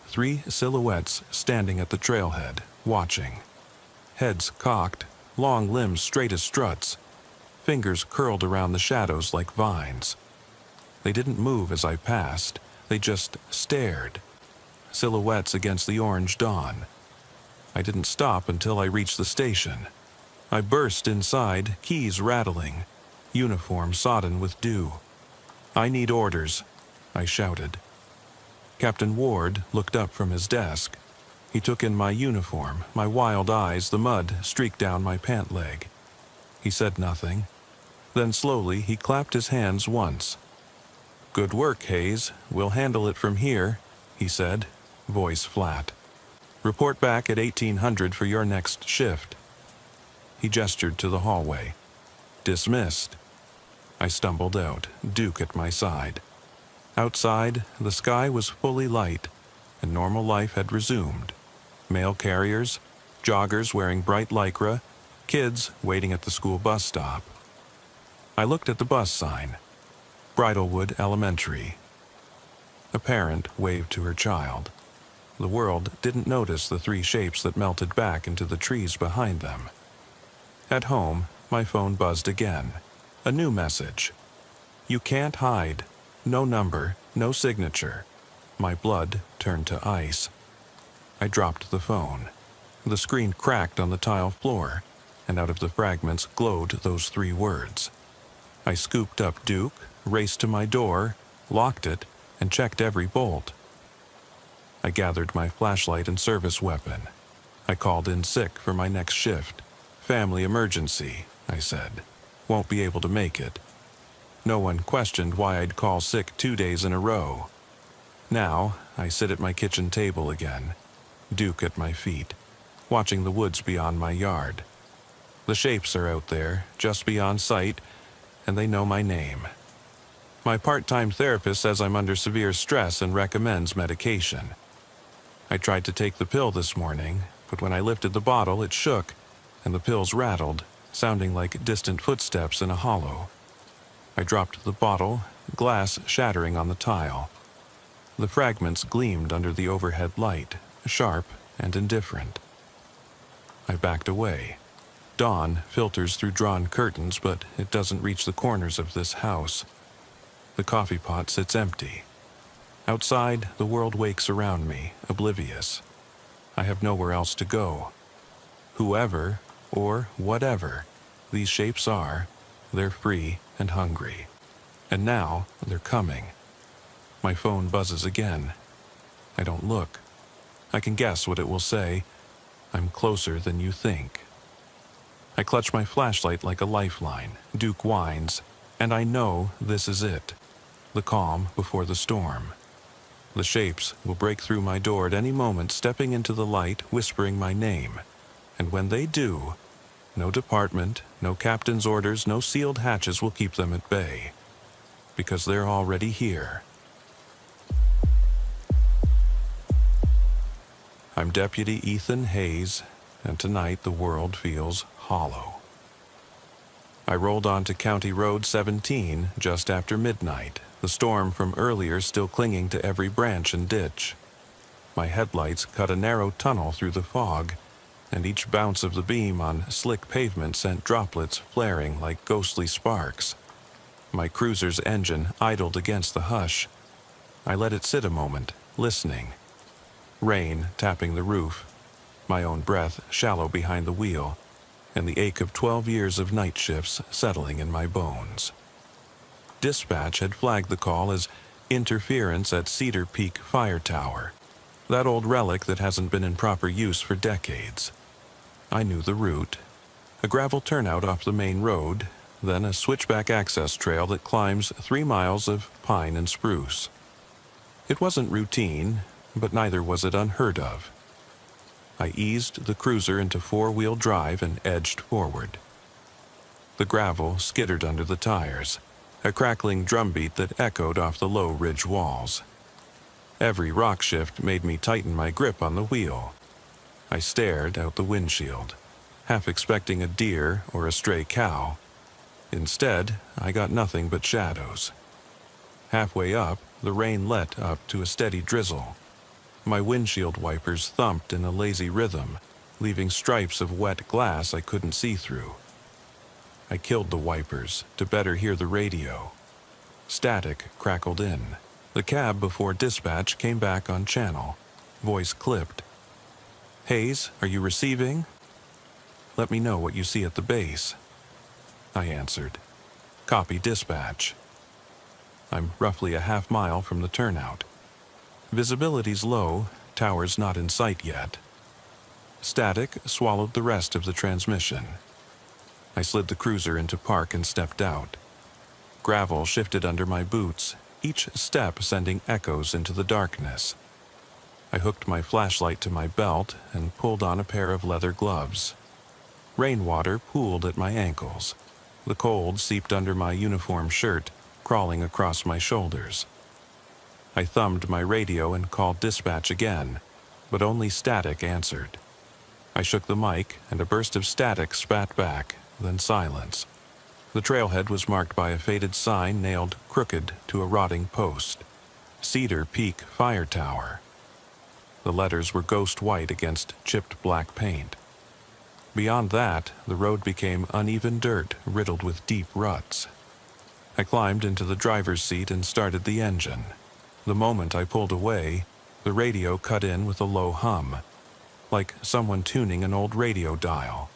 3 silhouettes standing at the trailhead, watching. Heads cocked, long limbs straight as struts, fingers curled around the shadows like vines. They didn't move as I passed. They just stared. Silhouettes against the orange dawn. I didn't stop until I reached the station. I burst inside, keys rattling, uniform sodden with dew. "I need orders," I shouted. Captain Ward looked up from his desk. He took in my uniform, my wild eyes, the mud streaked down my pant leg. He said nothing. Then slowly he clapped his hands once. "Good work, Hayes. We'll handle it from here," he said, voice flat. "Report back at 1800 for your next shift." He gestured to the hallway. "Dismissed." I stumbled out, Duke at my side. Outside, the sky was fully light, and normal life had resumed. Mail carriers, joggers wearing bright lycra, kids waiting at the school bus stop. I looked at the bus sign. Bridlewood Elementary. A parent waved to her child. The world didn't notice the three shapes that melted back into the trees behind them. At home, my phone buzzed again. A new message. "You can't hide. No number, no signature." My blood turned to ice. I dropped the phone. The screen cracked on the tile floor, and out of the fragments glowed those three words. I scooped up Duke, raced to my door, locked it, and checked every bolt. I gathered my flashlight and service weapon. I called in sick for my next shift. "Family emergency," I said. "Won't be able to make it." No one questioned why I'd call sick 2 days in a row. Now, I sit at my kitchen table again, Duke at my feet, watching the woods beyond my yard. The shapes are out there, just beyond sight, and they know my name. My part-time therapist says I'm under severe stress and recommends medication. I tried to take the pill this morning, but when I lifted the bottle, it shook, and the pills rattled, sounding like distant footsteps in a hollow. I dropped the bottle, glass shattering on the tile. The fragments gleamed under the overhead light, sharp and indifferent. I backed away. Dawn filters through drawn curtains, but it doesn't reach the corners of this house. The coffee pot sits empty. Outside, the world wakes around me, oblivious. I have nowhere else to go. Whoever, or whatever, these shapes are, they're free and hungry. And now, they're coming. My phone buzzes again. I don't look. I can guess what it will say. "I'm closer than you think." I clutch my flashlight like a lifeline. Duke whines, and I know this is it. The calm before the storm. The shapes will break through my door at any moment, stepping into the light, whispering my name. And when they do, no department, no captain's orders, no sealed hatches will keep them at bay. Because they're already here. I'm Deputy Ethan Hayes, and tonight the world feels hollow. I rolled onto County Road 17 just after midnight, the storm from earlier still clinging to every branch and ditch. My headlights cut a narrow tunnel through the fog, and each bounce of the beam on slick pavement sent droplets flaring like ghostly sparks. My cruiser's engine idled against the hush. I let it sit a moment, listening. Rain tapping the roof, my own breath shallow behind the wheel, and the ache of 12 years of night shifts settling in my bones. Dispatch had flagged the call as interference at Cedar Peak Fire Tower, that old relic that hasn't been in proper use for decades. I knew the route. A gravel turnout off the main road, then a switchback access trail that climbs 3 miles of pine and spruce. It wasn't routine, but neither was it unheard of. I eased the cruiser into 4-wheel drive and edged forward. The gravel skittered under the tires, a crackling drumbeat that echoed off the low ridge walls. Every rock shift made me tighten my grip on the wheel. I stared out the windshield, half expecting a deer or a stray cow. Instead, I got nothing but shadows. Halfway up, the rain let up to a steady drizzle. My windshield wipers thumped in a lazy rhythm, leaving stripes of wet glass I couldn't see through. I killed the wipers to better hear the radio. Static crackled in. The cab before dispatch came back on channel. Voice clipped. "Hayes, are you receiving? Let me know what you see at the base." I answered. "Copy dispatch." I'm roughly a half mile from the turnout. Visibility's low, towers not in sight yet. Static swallowed the rest of the transmission. I slid the cruiser into park and stepped out. Gravel shifted under my boots, each step sending echoes into the darkness. I hooked my flashlight to my belt and pulled on a pair of leather gloves. Rainwater pooled at my ankles. The cold seeped under my uniform shirt, crawling across my shoulders. I thumbed my radio and called dispatch again, but only Static answered. I shook the mic, and a burst of static spat back, then silence. The trailhead was marked by a faded sign nailed crooked to a rotting post. Cedar Peak Fire Tower. The letters were ghost white against chipped black paint. Beyond that, the road became uneven dirt riddled with deep ruts. I climbed into the driver's seat and started the engine. The moment I pulled away, the radio cut in with a low hum, like someone tuning an old radio dial.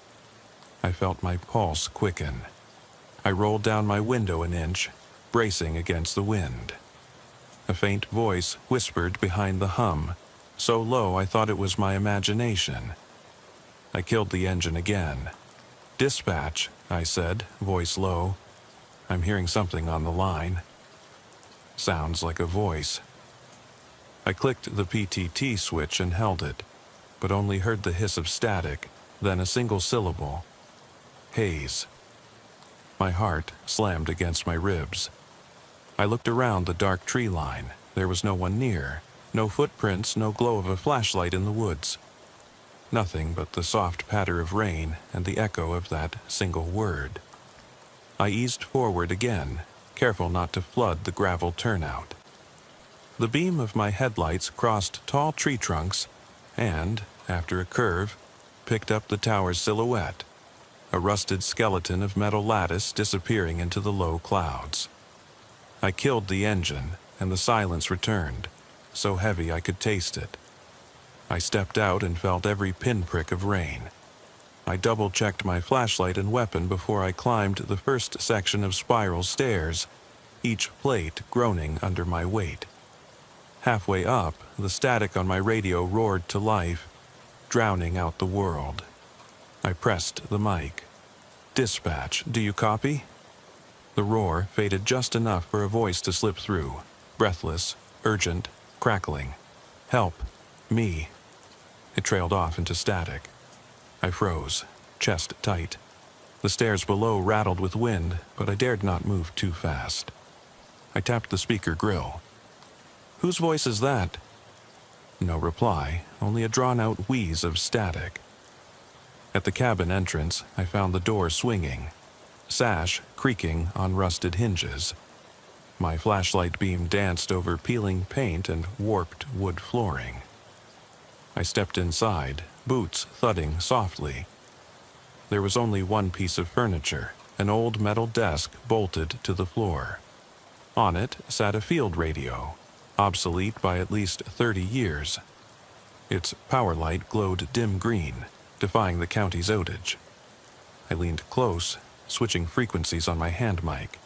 I felt my pulse quicken. I rolled down my window an inch, bracing against the wind. A faint voice whispered behind the hum, so low I thought it was my imagination. I killed the engine again. "Dispatch," I said, voice low. "I'm hearing something on the line." Sounds like a voice. I clicked the PTT switch and held it, but only heard the hiss of static, then a single syllable. "Hayes." My heart slammed against my ribs. I looked around the dark tree line. There was no one near. No footprints, no glow of a flashlight in the woods. Nothing but the soft patter of rain and the echo of that single word. I eased forward again, careful not to flood the gravel turnout. The beam of my headlights crossed tall tree trunks and, after a curve, picked up the tower's silhouette, a rusted skeleton of metal lattice disappearing into the low clouds. I killed the engine, and the silence returned, so heavy I could taste it. I stepped out and felt every pinprick of rain. I double-checked my flashlight and weapon before I climbed the first section of spiral stairs, each plate groaning under my weight. Halfway up, the static on my radio roared to life, drowning out the world. I pressed the mic. "Dispatch, do you copy?" The roar faded just enough for a voice to slip through, breathless, urgent, crackling. "Help. Me." It trailed off into static. I froze, chest tight. The stairs below rattled with wind, but I dared not move too fast. I tapped the speaker grill. "Whose voice is that?" No reply, only a drawn-out wheeze of static. At the cabin entrance, I found the door swinging, sash creaking on rusted hinges. My flashlight beam danced over peeling paint and warped wood flooring. I stepped inside, boots thudding softly. There was only one piece of furniture, an old metal desk bolted to the floor. On it sat a field radio, obsolete by at least 30 years. Its power light glowed dim green, defying the county's outage. I leaned close, switching frequencies on my hand mic.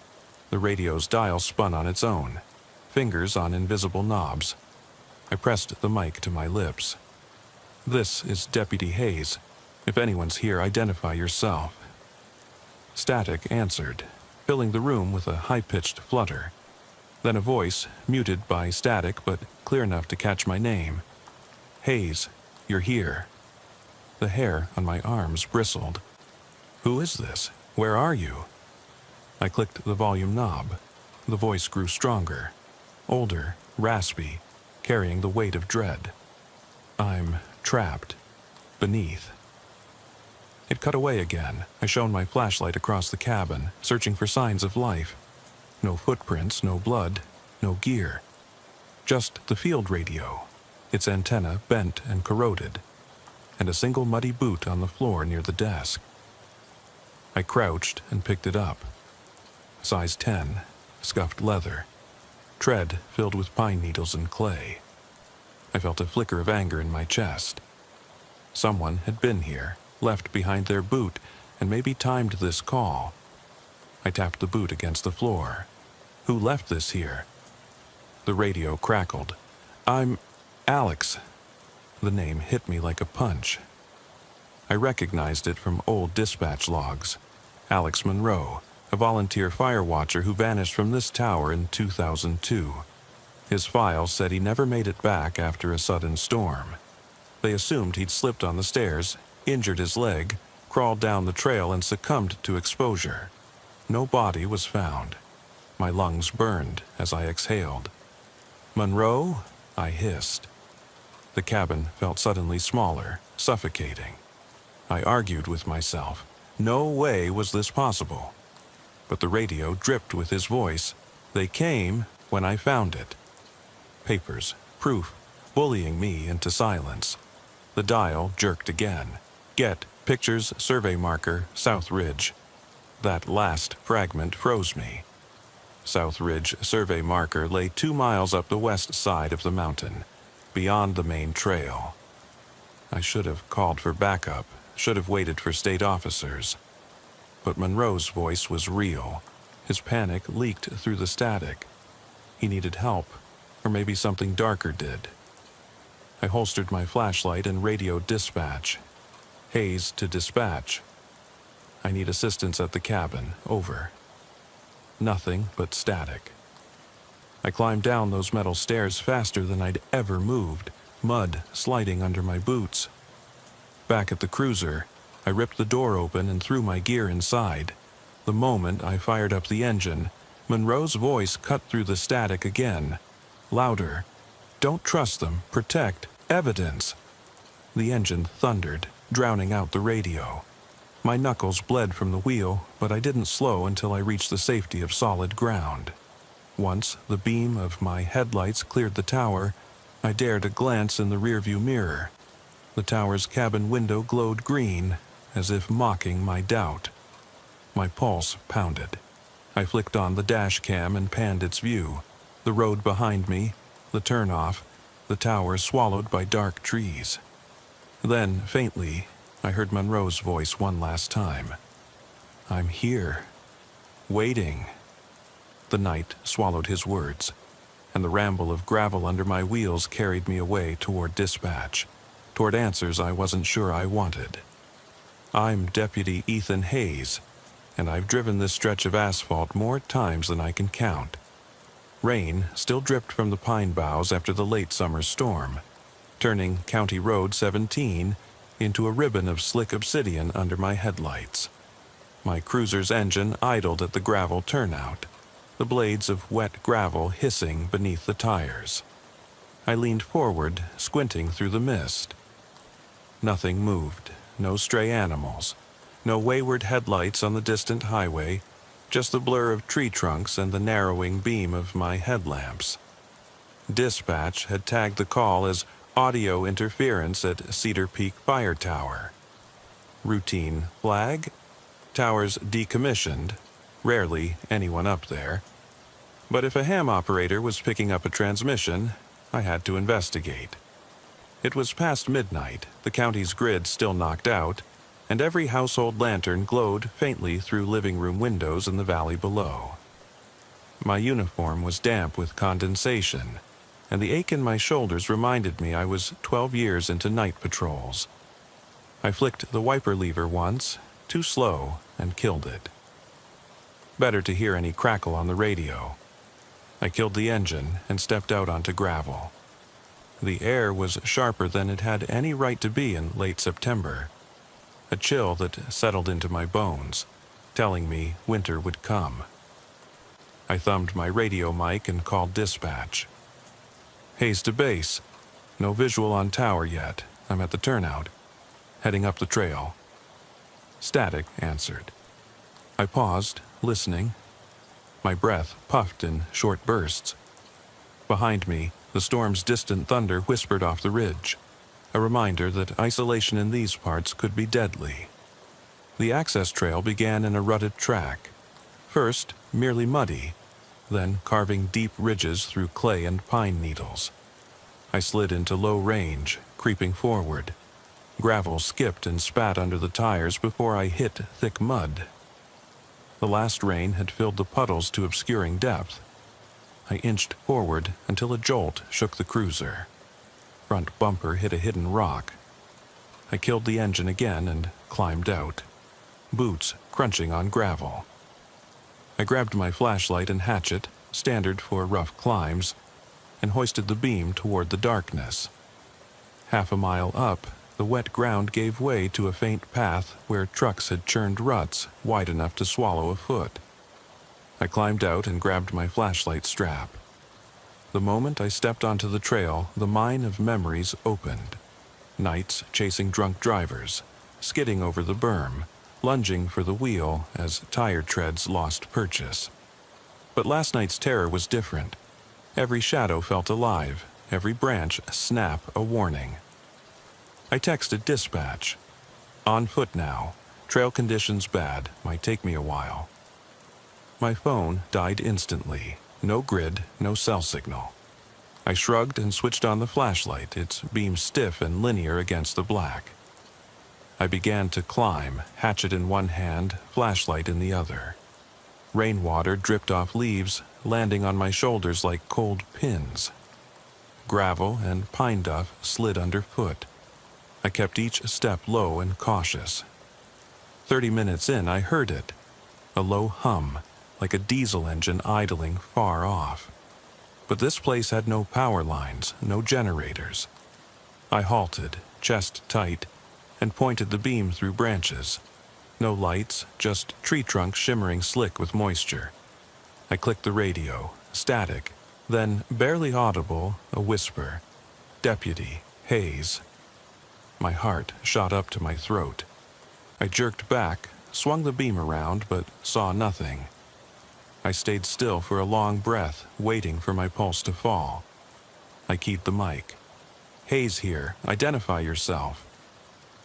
The radio's dial spun on its own, fingers on invisible knobs. I pressed the mic to my lips. "This is Deputy Hayes. If anyone's here, identify yourself." Static answered, filling the room with a high-pitched flutter. Then a voice, muted by static but clear enough to catch my name. "Hayes, you're here." The hair on my arms bristled. "Who is this? Where are you?" I clicked the volume knob. The voice grew stronger, older, raspy, carrying the weight of dread. "I'm trapped. Beneath." It cut away again. I shone my flashlight across the cabin, searching for signs of life. No footprints, no blood, no gear. Just the field radio, its antenna bent and corroded, and a single muddy boot on the floor near the desk. I crouched and picked it up. Size 10, scuffed leather, tread filled with pine needles and clay. I felt a flicker of anger in my chest. Someone had been here, left behind their boot, and maybe timed this call. I tapped the boot against the floor. Who left this here? The radio crackled. "I'm Alex." The name hit me like a punch. I recognized it from old dispatch logs. Alex Monroe, a volunteer fire watcher who vanished from this tower in 2002. His file said he never made it back after a sudden storm. They assumed he'd slipped on the stairs, injured his leg, crawled down the trail, and succumbed to exposure. No body was found. My lungs burned as I exhaled. "Monroe?" I hissed. The cabin felt suddenly smaller, suffocating. I argued with myself. No way was this possible. But the radio dripped with his voice. They came when I found it. Papers, proof, bullying me into silence. The dial jerked again. "Get pictures, survey marker, South Ridge." That last fragment froze me. South Ridge survey marker lay 2 miles up the west side of the mountain, beyond the main trail. I should have called for backup, should have waited for state officers. But Monroe's voice was real. His panic leaked through the static. He needed help, or maybe something darker did. I holstered my flashlight and radioed dispatch. "Hayes to dispatch. I need assistance at the cabin. Over." Nothing but static. I climbed down those metal stairs faster than I'd ever moved, mud sliding under my boots. Back at the cruiser, I ripped the door open and threw my gear inside. The moment I fired up the engine, Monroe's voice cut through the static again. Louder. "Don't trust them. Protect. Evidence." The engine thundered, drowning out the radio. My knuckles bled from the wheel, but I didn't slow until I reached the safety of solid ground. Once the beam of my headlights cleared the tower, I dared a glance in the rearview mirror. The tower's cabin window glowed green, as if mocking my doubt. My pulse pounded. I flicked on the dash cam and panned its view. The road behind me, the turnoff, the tower swallowed by dark trees. Then, faintly, I heard Monroe's voice one last time. "I'm here. Waiting." The night swallowed his words, and the ramble of gravel under my wheels carried me away toward dispatch, toward answers I wasn't sure I wanted. I'm Deputy Ethan Hayes, and I've driven this stretch of asphalt more times than I can count. Rain still dripped from the pine boughs after the late summer storm, turning County Road 17 into a ribbon of slick obsidian under my headlights. My cruiser's engine idled at the gravel turnout, the blades of wet gravel hissing beneath the tires. I leaned forward, squinting through the mist. Nothing moved, no stray animals, no wayward headlights on the distant highway, just the blur of tree trunks and the narrowing beam of my headlamps. Dispatch had tagged the call as audio interference at Cedar Peak Fire Tower. Routine flag? Towers decommissioned, rarely anyone up there. But if a ham operator was picking up a transmission, I had to investigate. It was past midnight, the county's grid still knocked out, and every household lantern glowed faintly through living room windows in the valley below. My uniform was damp with condensation, and the ache in my shoulders reminded me I was 12 years into night patrols. I flicked the wiper lever once, too slow, and killed it. Better to hear any crackle on the radio. I killed the engine and stepped out onto gravel. The air was sharper than it had any right to be in late September. A chill that settled into my bones, telling me winter would come. I thumbed my radio mic and called dispatch. "Hayes to base. No visual on tower yet. I'm at the turnout. Heading up the trail." Static answered. I paused, listening. My breath puffed in short bursts. Behind me, the storm's distant thunder whispered off the ridge, a reminder that isolation in these parts could be deadly. The access trail began in a rutted track. First, merely muddy, then carving deep ridges through clay and pine needles. I slid into low range, creeping forward. Gravel skipped and spat under the tires before I hit thick mud. The last rain had filled the puddles to obscuring depth. I inched forward until a jolt shook the cruiser. Front bumper hit a hidden rock. I killed the engine again and climbed out, boots crunching on gravel. I grabbed my flashlight and hatchet, standard for rough climbs, and hoisted the beam toward the darkness. Half a mile up, the wet ground gave way to a faint path where trucks had churned ruts wide enough to swallow a foot. I climbed out and grabbed my flashlight strap. The moment I stepped onto the trail, the mine of memories opened. Nights chasing drunk drivers, skidding over the berm, lunging for the wheel as tire treads lost purchase. But last night's terror was different. Every shadow felt alive, every branch snap a warning. I texted dispatch. On foot now. Trail conditions bad. Might take me a while. My phone died instantly. No grid, no cell signal. I shrugged and switched on the flashlight, its beam stiff and linear against the black. I began to climb, hatchet in one hand, flashlight in the other. Rainwater dripped off leaves, landing on my shoulders like cold pins. Gravel and pine duff slid underfoot. I kept each step low and cautious. 30 minutes in, I heard it. A low hum, like a diesel engine idling far off. But this place had no power lines, no generators. I halted, chest tight, and pointed the beam through branches. No lights, just tree trunks shimmering slick with moisture. I clicked the radio, static, then, barely audible, a whisper. Deputy, Hayes. My heart shot up to my throat. I jerked back, swung the beam around, but saw nothing. I stayed still for a long breath, waiting for my pulse to fall. I keyed the mic. Hayes here, identify yourself.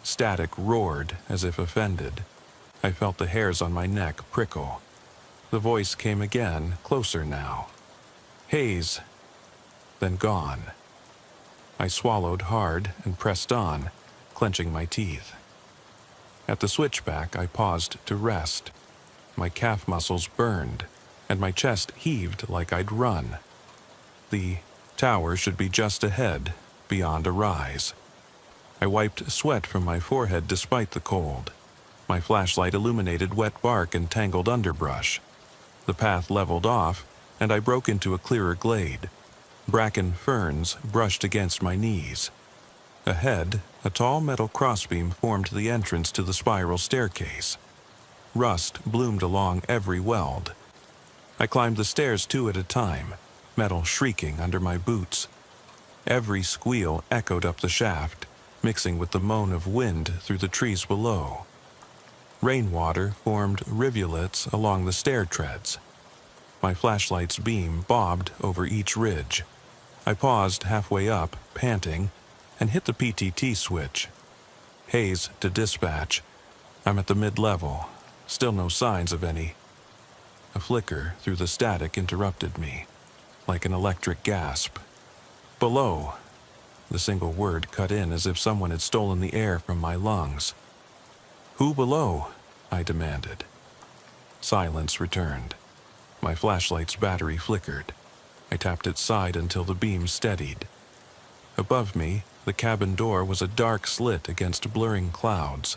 Static roared as if offended. I felt the hairs on my neck prickle. The voice came again, closer now. Hayes, then gone. I swallowed hard and pressed on, clenching my teeth. At the switchback, I paused to rest. My calf muscles burned, and my chest heaved like I'd run. The tower should be just ahead, beyond a rise. I wiped sweat from my forehead despite the cold. My flashlight illuminated wet bark and tangled underbrush. The path leveled off, and I broke into a clearer glade. Bracken ferns brushed against my knees. Ahead, a tall metal crossbeam formed the entrance to the spiral staircase. Rust bloomed along every weld. I climbed the stairs 2 at a time, metal shrieking under my boots. Every squeal echoed up the shaft, mixing with the moan of wind through the trees below. Rainwater formed rivulets along the stair treads. My flashlight's beam bobbed over each ridge. I paused halfway up, panting, and hit the PTT switch. Hayes to dispatch. I'm at the mid-level. Still no signs of any. A flicker through the static interrupted me, like an electric gasp. Below. The single word cut in as if someone had stolen the air from my lungs. Who below? I demanded. Silence returned. My flashlight's battery flickered. I tapped its side until the beam steadied. Above me, the cabin door was a dark slit against blurring clouds.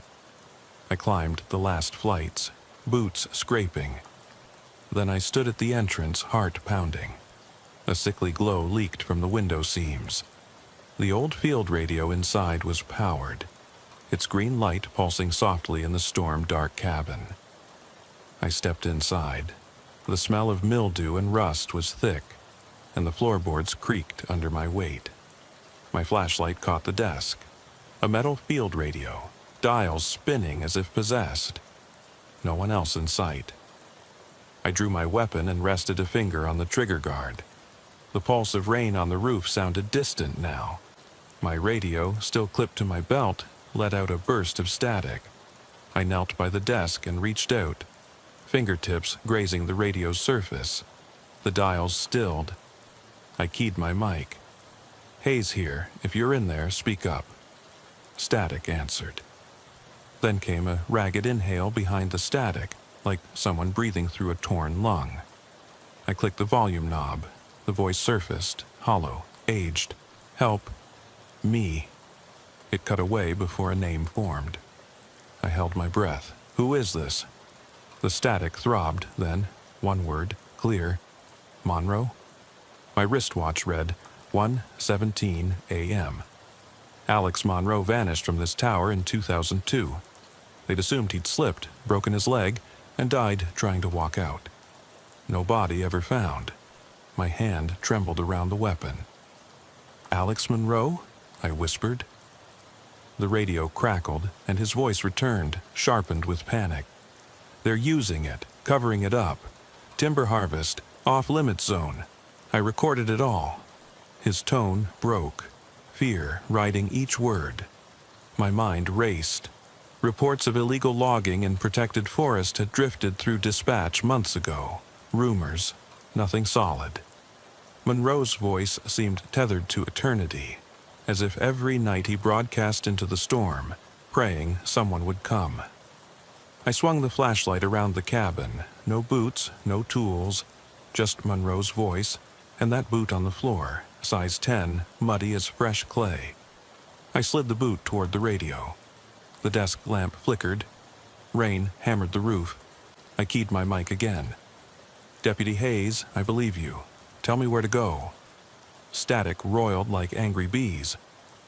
I climbed the last flights, boots scraping. Then I stood at the entrance, heart pounding. A sickly glow leaked from the window seams. The old field radio inside was powered, its green light pulsing softly in the storm-dark cabin. I stepped inside. The smell of mildew and rust was thick, and the floorboards creaked under my weight. My flashlight caught the desk. A metal field radio, dials spinning as if possessed. No one else in sight. I drew my weapon and rested a finger on the trigger guard. The pulse of rain on the roof sounded distant now. My radio, still clipped to my belt, let out a burst of static. I knelt by the desk and reached out, fingertips grazing the radio's surface. The dials stilled. I keyed my mic. "Hayes here. If you're in there, speak up." Static answered. Then came a ragged inhale behind the static, like someone breathing through a torn lung. I clicked the volume knob. The voice surfaced, hollow, aged. "Help. Me." It cut away before a name formed. I held my breath. "Who is this?" The static throbbed, then, one word, clear. "Monroe?" My wristwatch read 1:17 a.m. Alex Monroe vanished from this tower in 2002. They'd assumed he'd slipped, broken his leg, and died trying to walk out. No body ever found. My hand trembled around the weapon. "Alex Monroe?" I whispered. The radio crackled, and his voice returned, sharpened with panic. "They're using it, covering it up. Timber harvest, off-limits zone. I recorded it all." His tone broke, fear riding each word. My mind raced. Reports of illegal logging in protected forest had drifted through dispatch months ago. Rumors, nothing solid. Monroe's voice seemed tethered to eternity, as if every night he broadcast into the storm, praying someone would come. I swung the flashlight around the cabin. No boots, no tools, just Monroe's voice, and that boot on the floor, size 10, muddy as fresh clay. I slid the boot toward the radio. The desk lamp flickered. Rain hammered the roof. I keyed my mic again. "Deputy Hayes, I believe you. Tell me where to go." Static roiled like angry bees.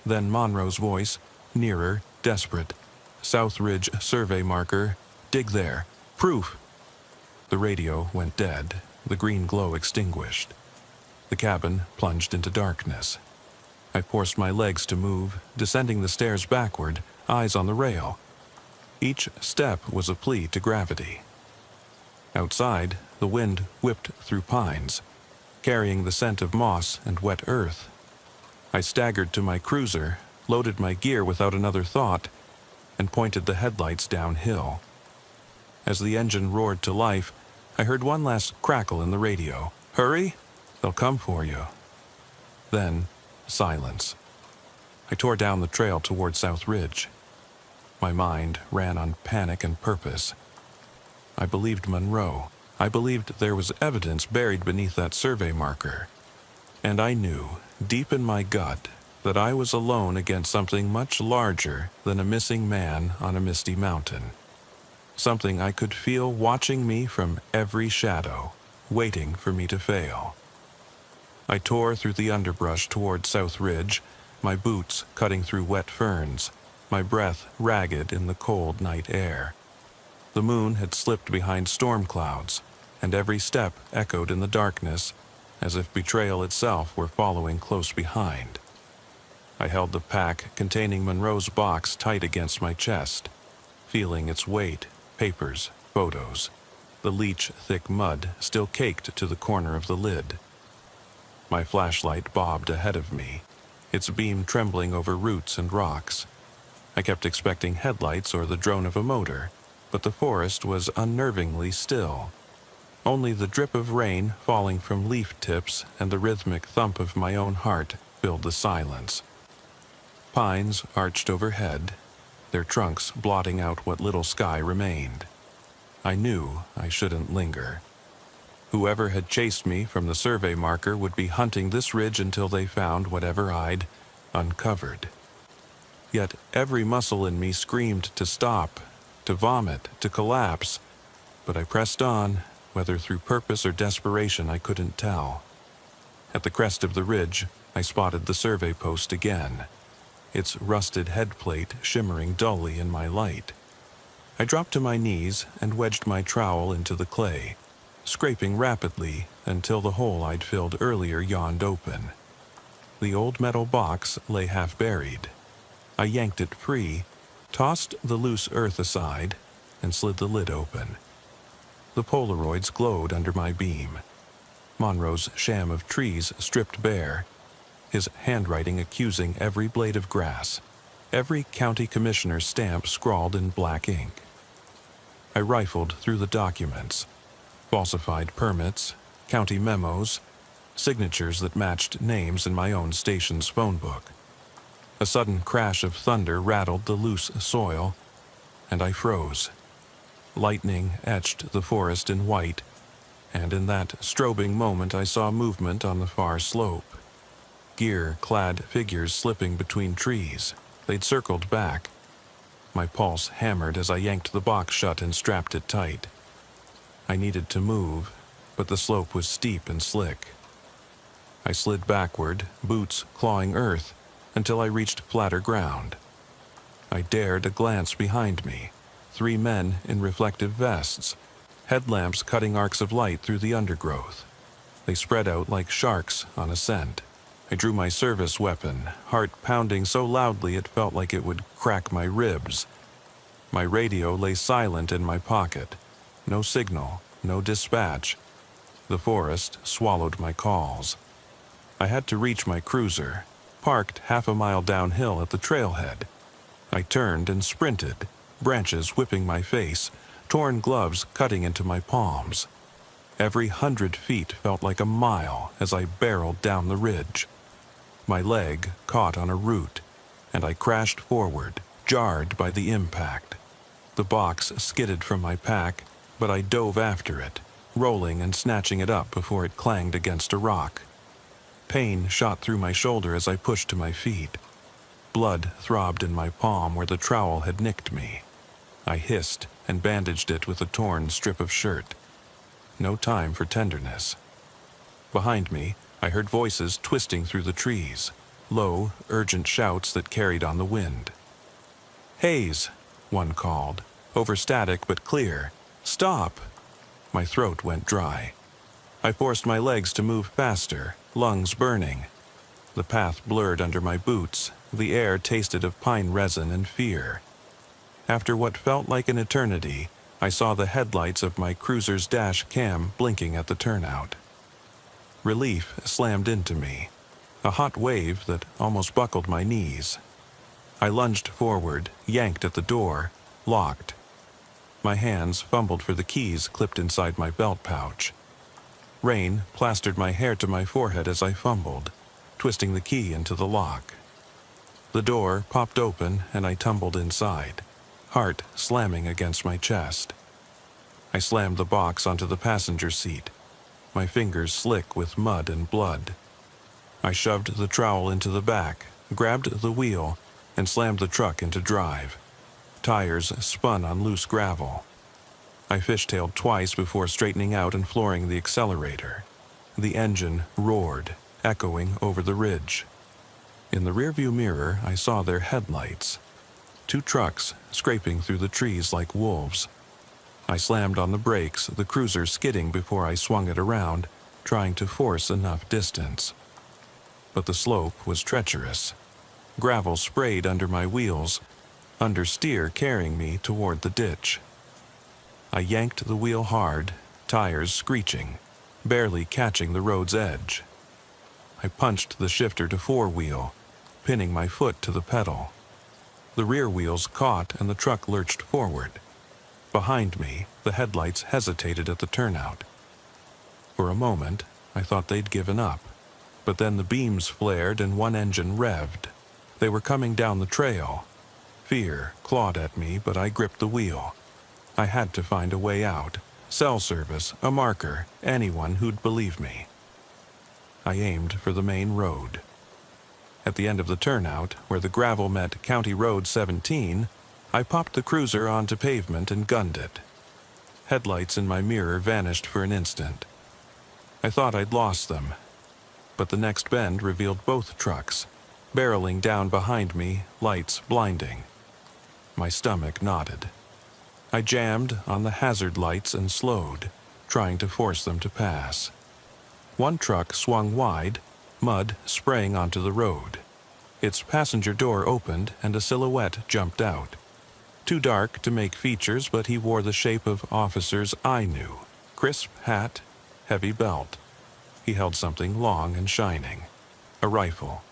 Then Monroe's voice, nearer, desperate. "South Ridge survey marker. Dig there. Proof." The radio went dead, the green glow extinguished. The cabin plunged into darkness. I forced my legs to move, descending the stairs backward, eyes on the rail. Each step was a plea to gravity. Outside, the wind whipped through pines, carrying the scent of moss and wet earth. I staggered to my cruiser, loaded my gear without another thought, and pointed the headlights downhill. As the engine roared to life, I heard one last crackle in the radio. "Hurry! They'll come for you." Then, silence. I tore down the trail toward South Ridge. My mind ran on panic and purpose. I believed Monroe. I believed there was evidence buried beneath that survey marker. And I knew, deep in my gut, that I was alone against something much larger than a missing man on a misty mountain. Something I could feel watching me from every shadow, waiting for me to fail. I tore through the underbrush toward South Ridge, my boots cutting through wet ferns, my breath ragged in the cold night air. The moon had slipped behind storm clouds, and every step echoed in the darkness, as if betrayal itself were following close behind. I held the pack containing Monroe's box tight against my chest, feeling its weight, papers, photos, the leech-thick mud still caked to the corner of the lid. My flashlight bobbed ahead of me, its beam trembling over roots and rocks. I kept expecting headlights or the drone of a motor, but the forest was unnervingly still. Only the drip of rain falling from leaf tips and the rhythmic thump of my own heart filled the silence. Pines arched overhead, their trunks blotting out what little sky remained. I knew I shouldn't linger. Whoever had chased me from the survey marker would be hunting this ridge until they found whatever I'd uncovered. Yet every muscle in me screamed to stop, to vomit, to collapse, but I pressed on, whether through purpose or desperation I couldn't tell. At the crest of the ridge, I spotted the survey post again, its rusted headplate shimmering dully in my light. I dropped to my knees and wedged my trowel into the clay, scraping rapidly until the hole I'd filled earlier yawned open. The old metal box lay half buried. I yanked it free, tossed the loose earth aside, and slid the lid open. The Polaroids glowed under my beam. Monroe's sham of trees stripped bare, his handwriting accusing every blade of grass, every county commissioner's stamp scrawled in black ink. I rifled through the documents, falsified permits, county memos, signatures that matched names in my own station's phone book. A sudden crash of thunder rattled the loose soil, and I froze. Lightning etched the forest in white, and in that strobing moment I saw movement on the far slope. Gear-clad figures slipping between trees. They'd circled back. My pulse hammered as I yanked the box shut and strapped it tight. I needed to move, but the slope was steep and slick. I slid backward, boots clawing earth, until I reached flatter ground. I dared a glance behind me. 3 men in reflective vests, headlamps cutting arcs of light through the undergrowth. They spread out like sharks on a scent. I drew my service weapon, heart pounding so loudly it felt like it would crack my ribs. My radio lay silent in my pocket. No signal, no dispatch. The forest swallowed my calls. I had to reach my cruiser, parked half a mile downhill at the trailhead. I turned and sprinted, branches whipping my face, torn gloves cutting into my palms. Every 100 feet felt like a mile as I barreled down the ridge. My leg caught on a root, and I crashed forward, jarred by the impact. The box skidded from my pack, but I dove after it, rolling and snatching it up before it clanged against a rock. Pain shot through my shoulder as I pushed to my feet. Blood throbbed in my palm where the trowel had nicked me. I hissed and bandaged it with a torn strip of shirt. No time for tenderness. Behind me, I heard voices twisting through the trees, low, urgent shouts that carried on the wind. "Hayes," one called, over static but clear. "Stop!" My throat went dry. I forced my legs to move faster, lungs burning. The path blurred under my boots, the air tasted of pine resin and fear. After what felt like an eternity, I saw the headlights of my cruiser's dash cam blinking at the turnout. Relief slammed into me, a hot wave that almost buckled my knees. I lunged forward, yanked at the door, locked. My hands fumbled for the keys clipped inside my belt pouch. Rain plastered my hair to my forehead as I fumbled, twisting the key into the lock. The door popped open and I tumbled inside, heart slamming against my chest. I slammed the box onto the passenger seat, my fingers slick with mud and blood. I shoved the trowel into the back, grabbed the wheel, and slammed the truck into drive. Tires spun on loose gravel. I fishtailed twice before straightening out and flooring the accelerator. The engine roared, echoing over the ridge. In the rearview mirror, I saw their headlights. 2 trucks scraping through the trees like wolves. I slammed on the brakes, the cruiser skidding before I swung it around, trying to force enough distance. But the slope was treacherous. Gravel sprayed under my wheels, understeer carrying me toward the ditch. I yanked the wheel hard, tires screeching, barely catching the road's edge. I punched the shifter to 4-wheel, pinning my foot to the pedal. The rear wheels caught and the truck lurched forward. Behind me, the headlights hesitated at the turnout. For a moment, I thought they'd given up, but then the beams flared and one engine revved. They were coming down the trail. Fear clawed at me, but I gripped the wheel. I had to find a way out. Cell service, a marker, anyone who'd believe me. I aimed for the main road. At the end of the turnout, where the gravel met County Road 17, I popped the cruiser onto pavement and gunned it. Headlights in my mirror vanished for an instant. I thought I'd lost them, but the next bend revealed both trucks, barreling down behind me, lights blinding. My stomach knotted. I jammed on the hazard lights and slowed, trying to force them to pass. One truck swung wide, mud spraying onto the road. Its passenger door opened and a silhouette jumped out. Too dark to make features, but he wore the shape of officers I knew. Crisp hat, heavy belt. He held something long and shining. A rifle.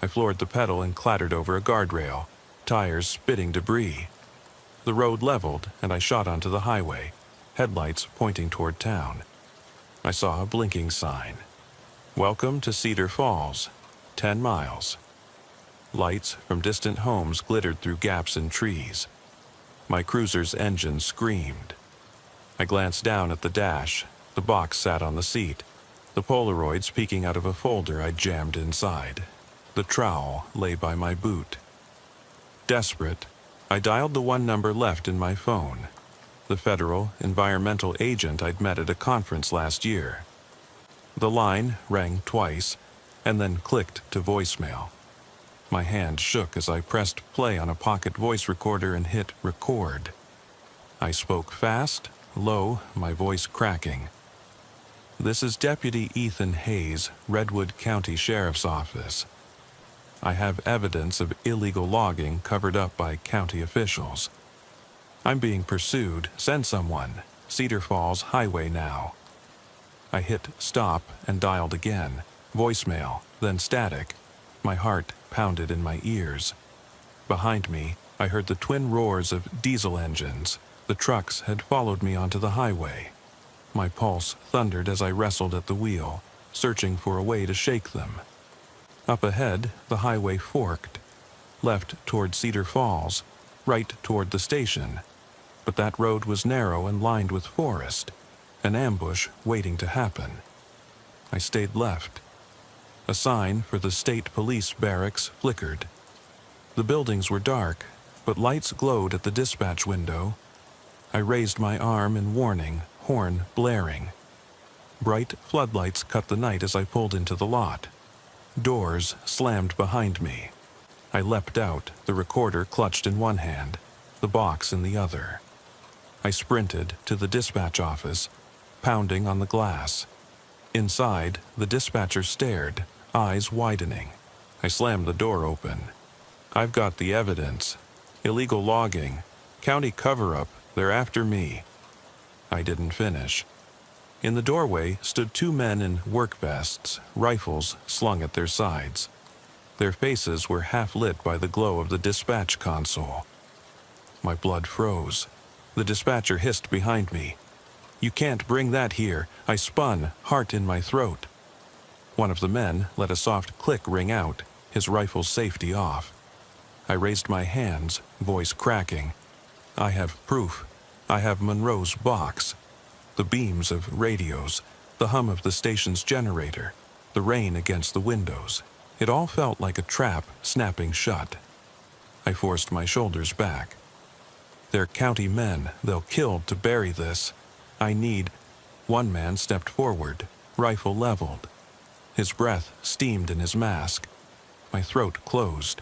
I floored the pedal and clattered over a guardrail, tires spitting debris. The road leveled, and I shot onto the highway, headlights pointing toward town. I saw a blinking sign. Welcome to Cedar Falls, 10 miles. Lights from distant homes glittered through gaps in trees. My cruiser's engine screamed. I glanced down at the dash. The box sat on the seat, the Polaroids peeking out of a folder I'd jammed inside. The trowel lay by my boot. Desperate, I dialed the one number left in my phone, the federal environmental agent I'd met at a conference last year. The line rang twice, and then clicked to voicemail. My hand shook as I pressed play on a pocket voice recorder and hit record. I spoke fast, low, my voice cracking. This is Deputy Ethan Hayes, Redwood County Sheriff's Office. I have evidence of illegal logging covered up by county officials. I'm being pursued. Send someone. Cedar Falls Highway now. I hit stop and dialed again. Voicemail, then static. My heart pounded in my ears. Behind me, I heard the twin roars of diesel engines. The trucks had followed me onto the highway. My pulse thundered as I wrestled at the wheel, searching for a way to shake them. Up ahead, the highway forked, left toward Cedar Falls, right toward the station. But that road was narrow and lined with forest, an ambush waiting to happen. I stayed left. A sign for the state police barracks flickered. The buildings were dark, but lights glowed at the dispatch window. I raised my arm in warning, horn blaring. Bright floodlights cut the night as I pulled into the lot. Doors slammed behind me. I leapt out, the recorder clutched in one hand, the box in the other. I sprinted to the dispatch office, pounding on the glass. Inside, the dispatcher stared, eyes widening. I slammed the door open. I've got the evidence. Illegal logging. County cover-up. They're after me. I didn't finish. In the doorway stood two men in work vests, rifles slung at their sides. Their faces were half lit by the glow of the dispatch console. My blood froze. The dispatcher hissed behind me. "You can't bring that here." I spun, heart in my throat. One of the men let a soft click ring out, his rifle's safety off. I raised my hands, voice cracking. I have proof. I have Monroe's box. The beams of radios, the hum of the station's generator, the rain against the windows. It all felt like a trap snapping shut. I forced my shoulders back. They're county men. They'll kill to bury this. I need... One man stepped forward, rifle leveled. His breath steamed in his mask. My throat closed.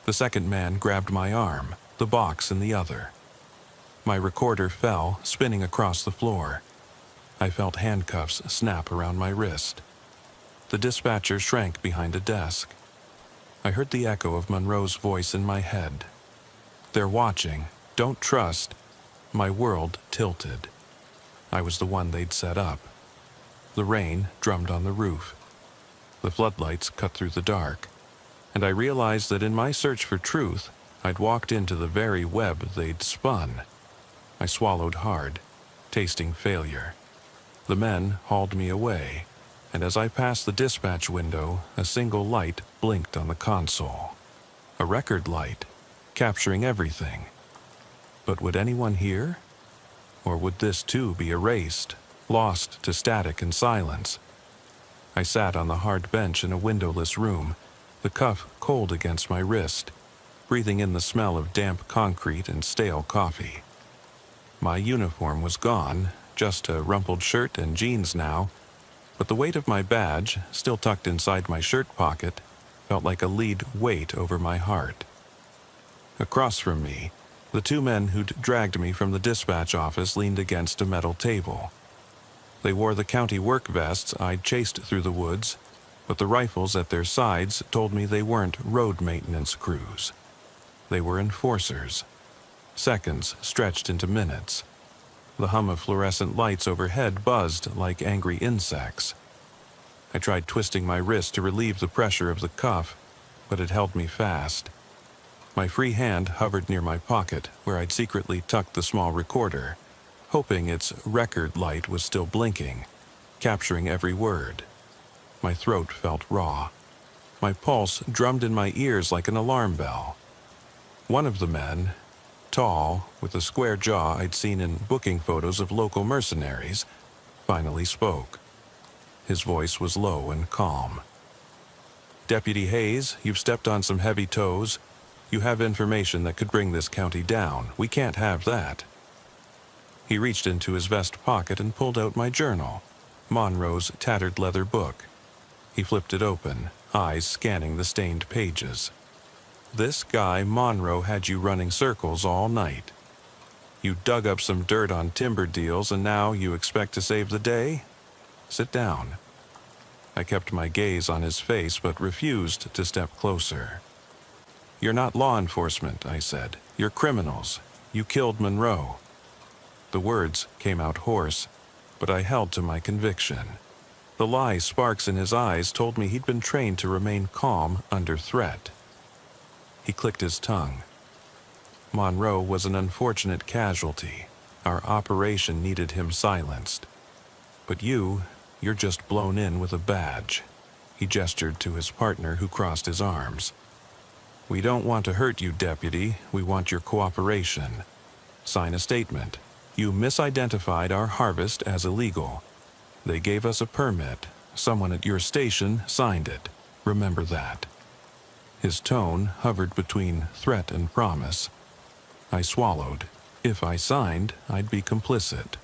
The second man grabbed my arm, the box in the other. My recorder fell, spinning across the floor. I felt handcuffs snap around my wrist. The dispatcher shrank behind a desk. I heard the echo of Monroe's voice in my head. "They're watching. Don't trust." My world tilted. I was the one they'd set up. The rain drummed on the roof. The floodlights cut through the dark. And I realized that in my search for truth, I'd walked into the very web they'd spun. I swallowed hard, tasting failure. The men hauled me away, and as I passed the dispatch window, a single light blinked on the console. A record light, capturing everything. But would anyone hear? Or would this too be erased, lost to static and silence? I sat on the hard bench in a windowless room, the cuff cold against my wrist, breathing in the smell of damp concrete and stale coffee. My uniform was gone, just a rumpled shirt and jeans now, but the weight of my badge, still tucked inside my shirt pocket, felt like a lead weight over my heart. Across from me, the two men who'd dragged me from the dispatch office leaned against a metal table. They wore the county work vests I'd chased through the woods, but the rifles at their sides told me they weren't road maintenance crews. They were enforcers. Seconds stretched into minutes. The hum of fluorescent lights overhead buzzed like angry insects. I tried twisting my wrist to relieve the pressure of the cuff, but it held me fast. My free hand hovered near my pocket, where I'd secretly tucked the small recorder, hoping its record light was still blinking, capturing every word. My throat felt raw. My pulse drummed in my ears like an alarm bell. One of the men, tall, with a square jaw I'd seen in booking photos of local mercenaries, finally spoke. His voice was low and calm. "Deputy Hayes, you've stepped on some heavy toes. You have information that could bring this county down. We can't have that." He reached into his vest pocket and pulled out my journal, Monroe's tattered leather book. He flipped it open, eyes scanning the stained pages. "This guy Monroe had you running circles all night. You dug up some dirt on timber deals and now you expect to save the day? Sit down." I kept my gaze on his face but refused to step closer. "You're not law enforcement," I said. "You're criminals. You killed Monroe." The words came out hoarse, but I held to my conviction. The lie sparks in his eyes told me he'd been trained to remain calm under threat. He clicked his tongue. "Monroe was an unfortunate casualty. Our operation needed him silenced. But you're just blown in with a badge." He gestured to his partner who crossed his arms. "We don't want to hurt you, Deputy. We want your cooperation. Sign a statement. You misidentified our harvest as illegal. They gave us a permit. Someone at your station signed it. Remember that." His tone hovered between threat and promise. I swallowed. If I signed, I'd be complicit.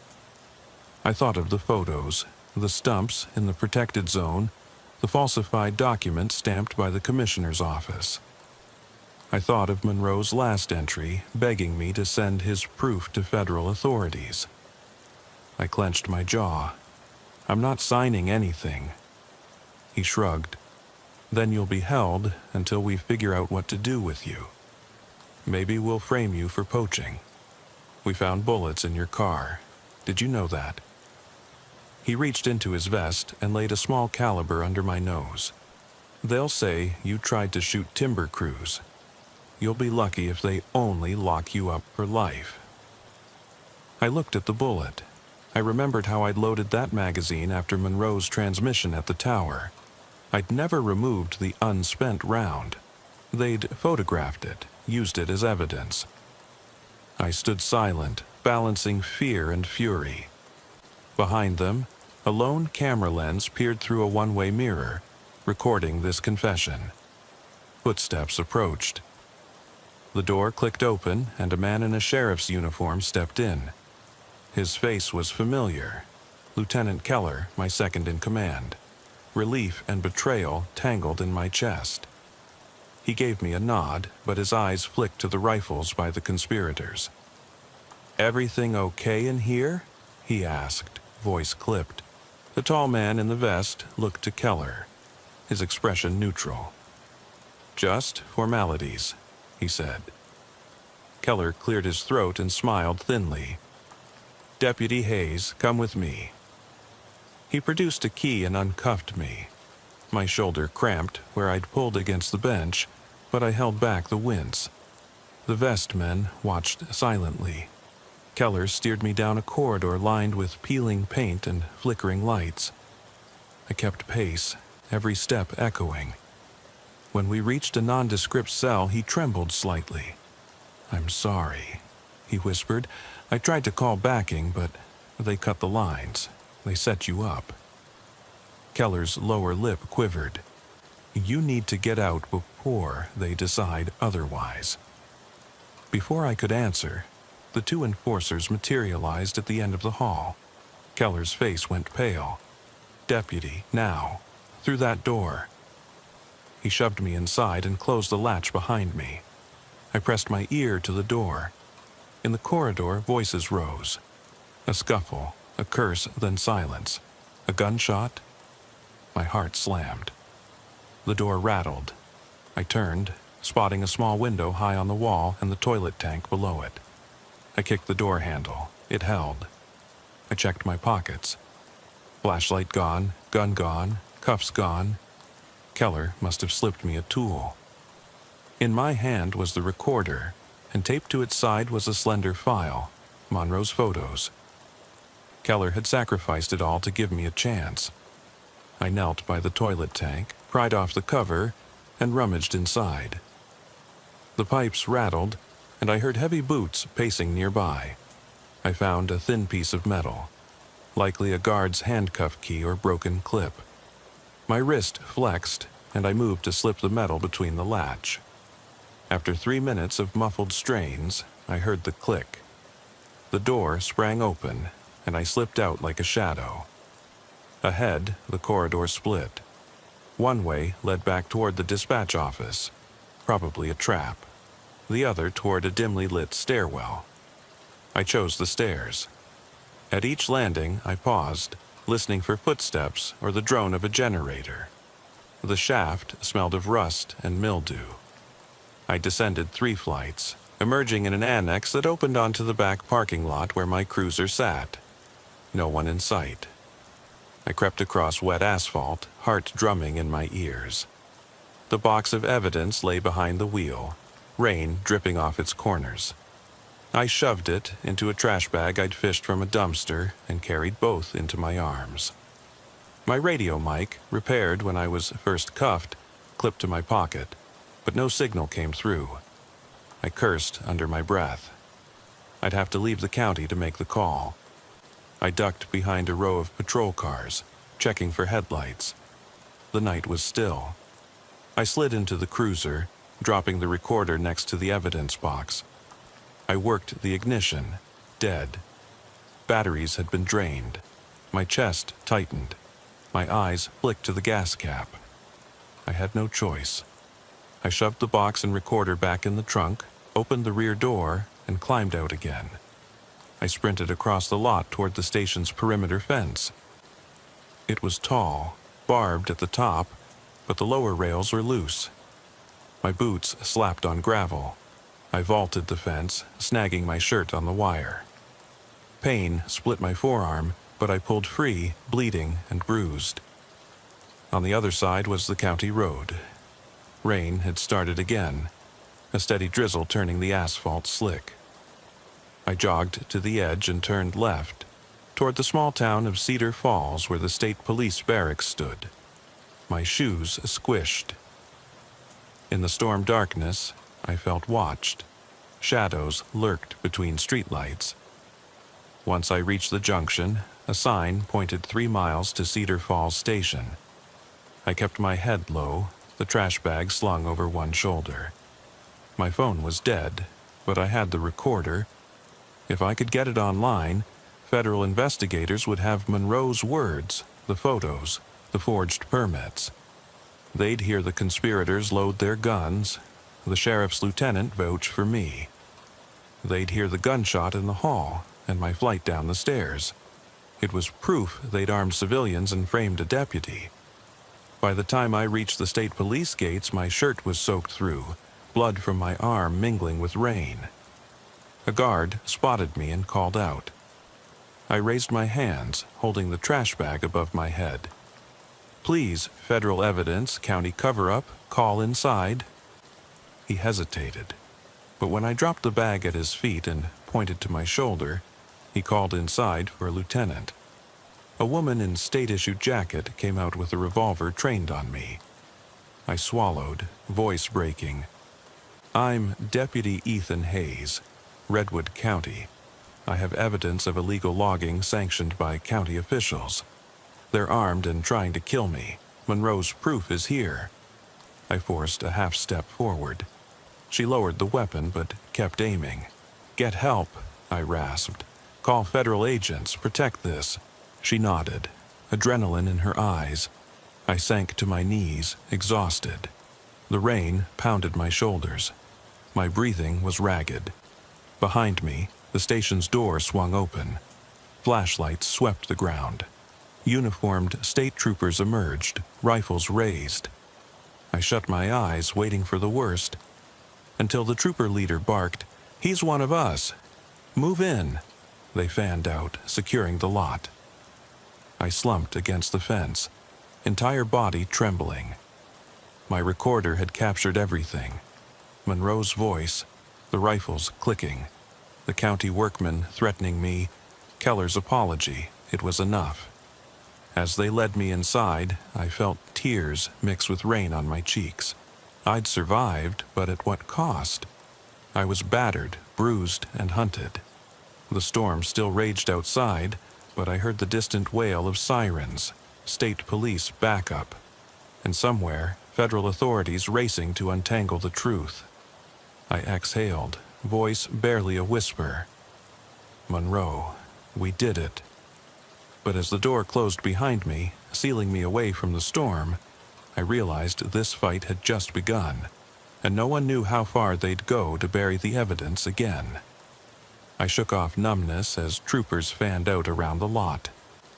I thought of the photos, the stumps in the protected zone, the falsified document stamped by the commissioner's office. I thought of Monroe's last entry, begging me to send his proof to federal authorities. I clenched my jaw. "I'm not signing anything." He shrugged. "Then you'll be held until we figure out what to do with you. Maybe we'll frame you for poaching. We found bullets in your car. Did you know that?" He reached into his vest and laid a small caliber under my nose. "They'll say you tried to shoot timber crews. You'll be lucky if they only lock you up for life." I looked at the bullet. I remembered how I'd loaded that magazine after Monroe's transmission at the tower. I'd never removed the unspent round. They'd photographed it, used it as evidence. I stood silent, balancing fear and fury. Behind them, a lone camera lens peered through a one-way mirror, recording this confession. Footsteps approached. The door clicked open, and a man in a sheriff's uniform stepped in. His face was familiar. Lieutenant Keller, my second in command. Relief and betrayal tangled in my chest. He gave me a nod, but his eyes flicked to the rifles by the conspirators. "Everything okay in here?" he asked, voice clipped. The tall man in the vest looked to Keller, his expression neutral. "Just formalities," he said. Keller cleared his throat and smiled thinly. "Deputy Hayes, come with me." He produced a key and uncuffed me. My shoulder cramped where I'd pulled against the bench, but I held back the wince. The vest men watched silently. Keller steered me down a corridor lined with peeling paint and flickering lights. I kept pace, every step echoing. When we reached a nondescript cell, he trembled slightly. "I'm sorry," he whispered. "I tried to call backing, but they cut the lines. They set you up." Keller's lower lip quivered. "You need to get out before they decide otherwise." Before I could answer, the two enforcers materialized at the end of the hall. Keller's face went pale. "Deputy, now. Through that door." He shoved me inside and closed the latch behind me. I pressed my ear to the door. In the corridor, voices rose. A scuffle, a curse, then silence. A gunshot. My heart slammed. The door rattled. I turned, spotting a small window high on the wall and the toilet tank below it. I kicked the door handle. It held. I checked my pockets. Flashlight gone, gun gone, cuffs gone. Keller must have slipped me a tool. In my hand was the recorder, and taped to its side was a slender file, Monroe's photos. Keller had sacrificed it all to give me a chance. I knelt by the toilet tank, pried off the cover, and rummaged inside. The pipes rattled, and I heard heavy boots pacing nearby. I found a thin piece of metal, likely a guard's handcuff key or broken clip. My wrist flexed, and I moved to slip the metal between the latch. After 3 minutes of muffled strains, I heard the click. The door sprang open, and I slipped out like a shadow. Ahead, the corridor split. One way led back toward the dispatch office, probably a trap. The other toward a dimly lit stairwell. I chose the stairs. At each landing, I paused, listening for footsteps or the drone of a generator. The shaft smelled of rust and mildew. I descended 3 flights, emerging in an annex that opened onto the back parking lot where my cruiser sat. No one in sight. I crept across wet asphalt, heart drumming in my ears. The box of evidence lay behind the wheel, rain dripping off its corners. I shoved it into a trash bag I'd fished from a dumpster and carried both into my arms. My radio mic, repaired when I was first cuffed, clipped to my pocket, but no signal came through. I cursed under my breath. I'd have to leave the county to make the call. I ducked behind a row of patrol cars, checking for headlights. The night was still. I slid into the cruiser, dropping the recorder next to the evidence box. I worked the ignition, dead. Batteries had been drained. My chest tightened. My eyes flicked to the gas cap. I had no choice. I shoved the box and recorder back in the trunk, opened the rear door, and climbed out again. I sprinted across the lot toward the station's perimeter fence. It was tall, barbed at the top, but the lower rails were loose. My boots slapped on gravel. I vaulted the fence, snagging my shirt on the wire. Pain split my forearm, but I pulled free, bleeding and bruised. On the other side was the county road. Rain had started again, a steady drizzle turning the asphalt slick. I jogged to the edge and turned left, toward the small town of Cedar Falls where the state police barracks stood. My shoes squished. In the storm darkness, I felt watched. Shadows lurked between streetlights. Once I reached the junction, a sign pointed 3 miles to Cedar Falls Station. I kept my head low, the trash bag slung over one shoulder. My phone was dead, but I had the recorder. If I could get it online, federal investigators would have Monroe's words, the photos, the forged permits. They'd hear the conspirators load their guns, the sheriff's lieutenant vouch for me. They'd hear the gunshot in the hall and my flight down the stairs. It was proof they'd armed civilians and framed a deputy. By the time I reached the state police gates, my shirt was soaked through, blood from my arm mingling with rain. A guard spotted me and called out. I raised my hands, holding the trash bag above my head. "Please, federal evidence, county cover-up, call inside." He hesitated, but when I dropped the bag at his feet and pointed to my shoulder, he called inside for a lieutenant. A woman in state-issued jacket came out with a revolver trained on me. I swallowed, voice breaking. "I'm Deputy Ethan Hayes, Redwood County. I have evidence of illegal logging sanctioned by county officials. They're armed and trying to kill me. Monroe's proof is here." I forced a half step forward. She lowered the weapon but kept aiming. "Get help," I rasped. "Call federal agents, protect this." She nodded, adrenaline in her eyes. I sank to my knees, exhausted. The rain pounded my shoulders. My breathing was ragged. Behind me, the station's door swung open. Flashlights swept the ground. Uniformed state troopers emerged, rifles raised. I shut my eyes, waiting for the worst, until the trooper leader barked, "He's one of us. Move in." They fanned out, securing the lot. I slumped against the fence, entire body trembling. My recorder had captured everything. Monroe's voice, the rifles clicking, the county workmen threatening me, Keller's apology, it was enough. As they led me inside, I felt tears mix with rain on my cheeks. I'd survived, but at what cost? I was battered, bruised, and hunted. The storm still raged outside, but I heard the distant wail of sirens, state police backup, and somewhere, federal authorities racing to untangle the truth. I exhaled, voice barely a whisper. Monroe, we did it. But as the door closed behind me, sealing me away from the storm, I realized this fight had just begun, and no one knew how far they'd go to bury the evidence again. I shook off numbness as troopers fanned out around the lot,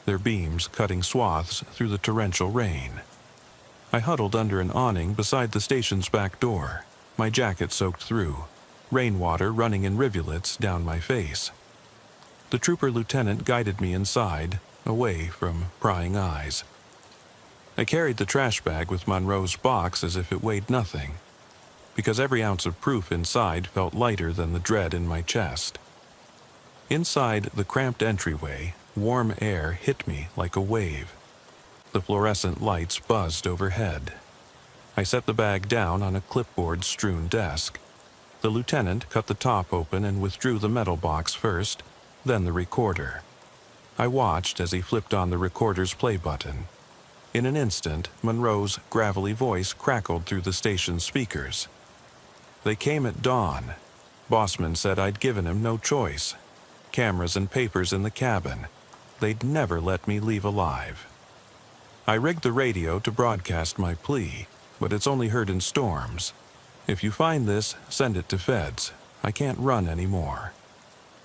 their beams cutting swaths through the torrential rain. I huddled under an awning beside the station's back door, my jacket soaked through, rainwater running in rivulets down my face. The trooper lieutenant guided me inside, away from prying eyes. I carried the trash bag with Monroe's box as if it weighed nothing, because every ounce of proof inside felt lighter than the dread in my chest. Inside the cramped entryway, warm air hit me like a wave. The fluorescent lights buzzed overhead. I set the bag down on a clipboard-strewn desk. The lieutenant cut the top open and withdrew the metal box first, then the recorder. I watched as he flipped on the recorder's play button. In an instant, Monroe's gravelly voice crackled through the station's speakers. They came at dawn. Bossman said I'd given him no choice. Cameras and papers in the cabin. They'd never let me leave alive. I rigged the radio to broadcast my plea, but it's only heard in storms. If you find this, send it to feds. I can't run anymore.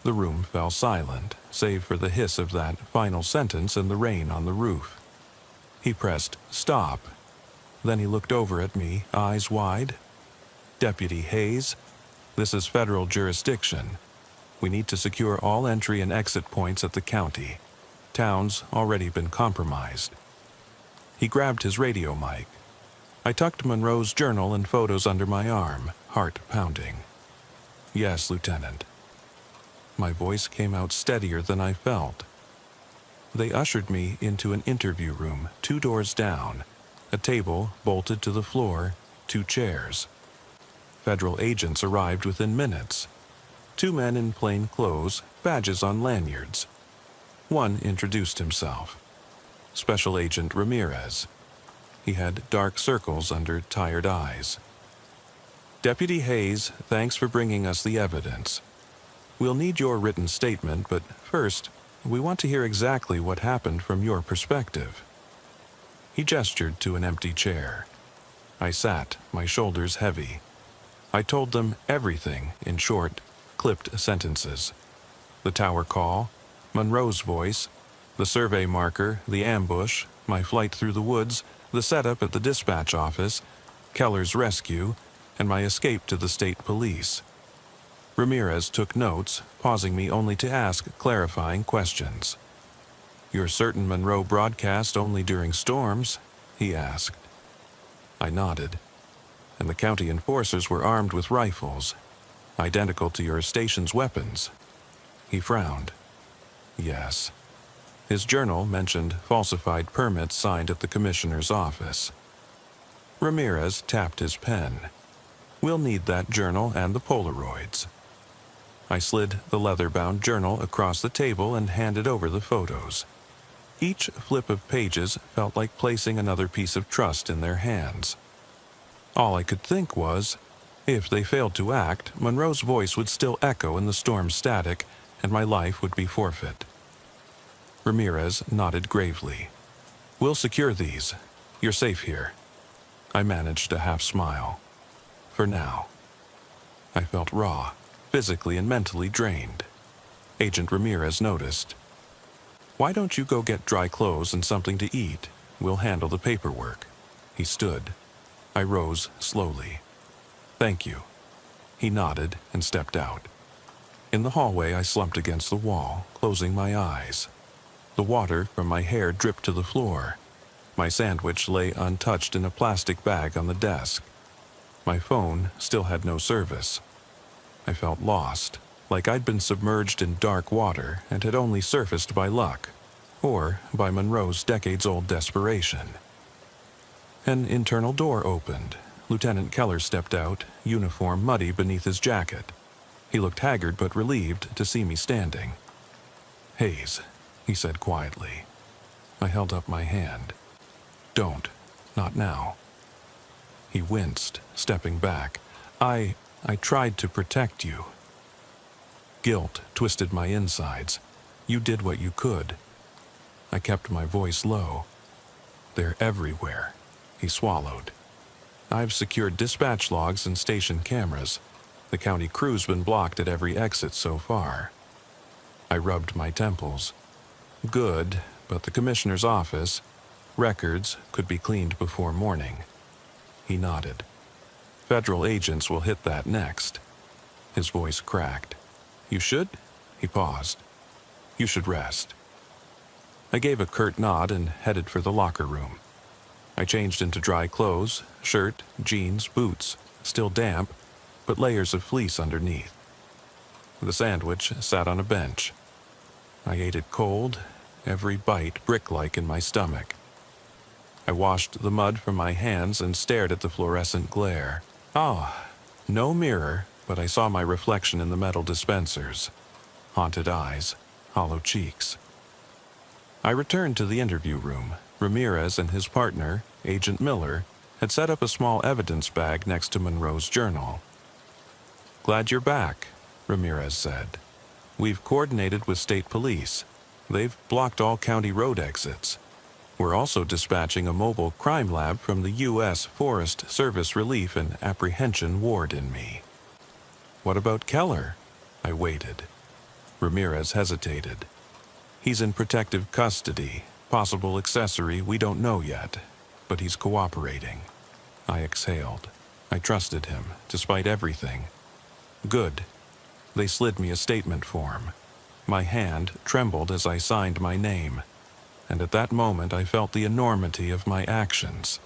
The room fell silent, save for the hiss of that final sentence and the rain on the roof. He pressed stop. Then he looked over at me, eyes wide. Deputy Hayes, this is federal jurisdiction. We need to secure all entry and exit points at the county. Town's already been compromised. He grabbed his radio mic. I tucked Monroe's journal and photos under my arm, heart pounding. Yes, Lieutenant. My voice came out steadier than I felt. They ushered me into an interview room 2 doors down, a table bolted to the floor, 2 chairs. Federal agents arrived within minutes. 2 men in plain clothes, badges on lanyards. One introduced himself. Special Agent Ramirez. He had dark circles under tired eyes. Deputy Hayes, thanks for bringing us the evidence. We'll need your written statement, but first, we want to hear exactly what happened from your perspective. He gestured to an empty chair. I sat, my shoulders heavy. I told them everything in short, clipped sentences. The tower call, Monroe's voice, the survey marker, the ambush, my flight through the woods, the setup at the dispatch office, Keller's rescue, and my escape to the state police. Ramirez took notes, pausing me only to ask clarifying questions. "You're certain Monroe broadcast only during storms?" he asked. I nodded. "And the county enforcers were armed with rifles, identical to your station's weapons?" He frowned. "Yes." His journal mentioned falsified permits signed at the commissioner's office. Ramirez tapped his pen. "We'll need that journal and the Polaroids." I slid the leather-bound journal across the table and handed over the photos. Each flip of pages felt like placing another piece of trust in their hands. All I could think was, if they failed to act, Monroe's voice would still echo in the storm's static, and my life would be forfeit. Ramirez nodded gravely. "We'll secure these. You're safe here." I managed a half-smile. For now. I felt raw, physically and mentally drained. Agent Ramirez noticed. "Why don't you go get dry clothes and something to eat? We'll handle the paperwork." He stood. I rose slowly. "Thank you." He nodded and stepped out. In the hallway, I slumped against the wall, closing my eyes. The water from my hair dripped to the floor. My sandwich lay untouched in a plastic bag on the desk. My phone still had no service. I felt lost, like I'd been submerged in dark water and had only surfaced by luck, or by Monroe's decades-old desperation. An internal door opened. Lieutenant Keller stepped out, uniform muddy beneath his jacket. He looked haggard but relieved to see me standing. "Hayes," he said quietly. I held up my hand. "Don't. Not now." He winced, stepping back. I tried to protect you." Guilt twisted my insides. "You did what you could." I kept my voice low. "They're everywhere." He swallowed. "I've secured dispatch logs and station cameras. The county crew's been blocked at every exit so far." I rubbed my temples. "Good, but the commissioner's office, records could be cleaned before morning." He nodded. "Federal agents will hit that next." His voice cracked. "You should?" He paused. "You should rest." I gave a curt nod and headed for the locker room. I changed into dry clothes, shirt, jeans, boots, still damp, but layers of fleece underneath. The sandwich sat on a bench. I ate it cold, every bite brick-like in my stomach. I washed the mud from my hands and stared at the fluorescent glare. No mirror, but I saw my reflection in the metal dispensers. Haunted eyes, hollow cheeks. I returned to the interview room. Ramirez and his partner, Agent Miller, had set up a small evidence bag next to Monroe's journal. "Glad you're back," Ramirez said. "We've coordinated with state police. They've blocked all county road exits. We're also dispatching a mobile crime lab from the U.S. Forest Service Relief and Apprehension Ward in me." "What about Keller?" I waited. Ramirez hesitated. "He's in protective custody. Possible accessory we don't know yet, but he's cooperating." I exhaled. I trusted him, despite everything. "Good." They slid me a statement form. My hand trembled as I signed my name, and at that moment I felt the enormity of my actions.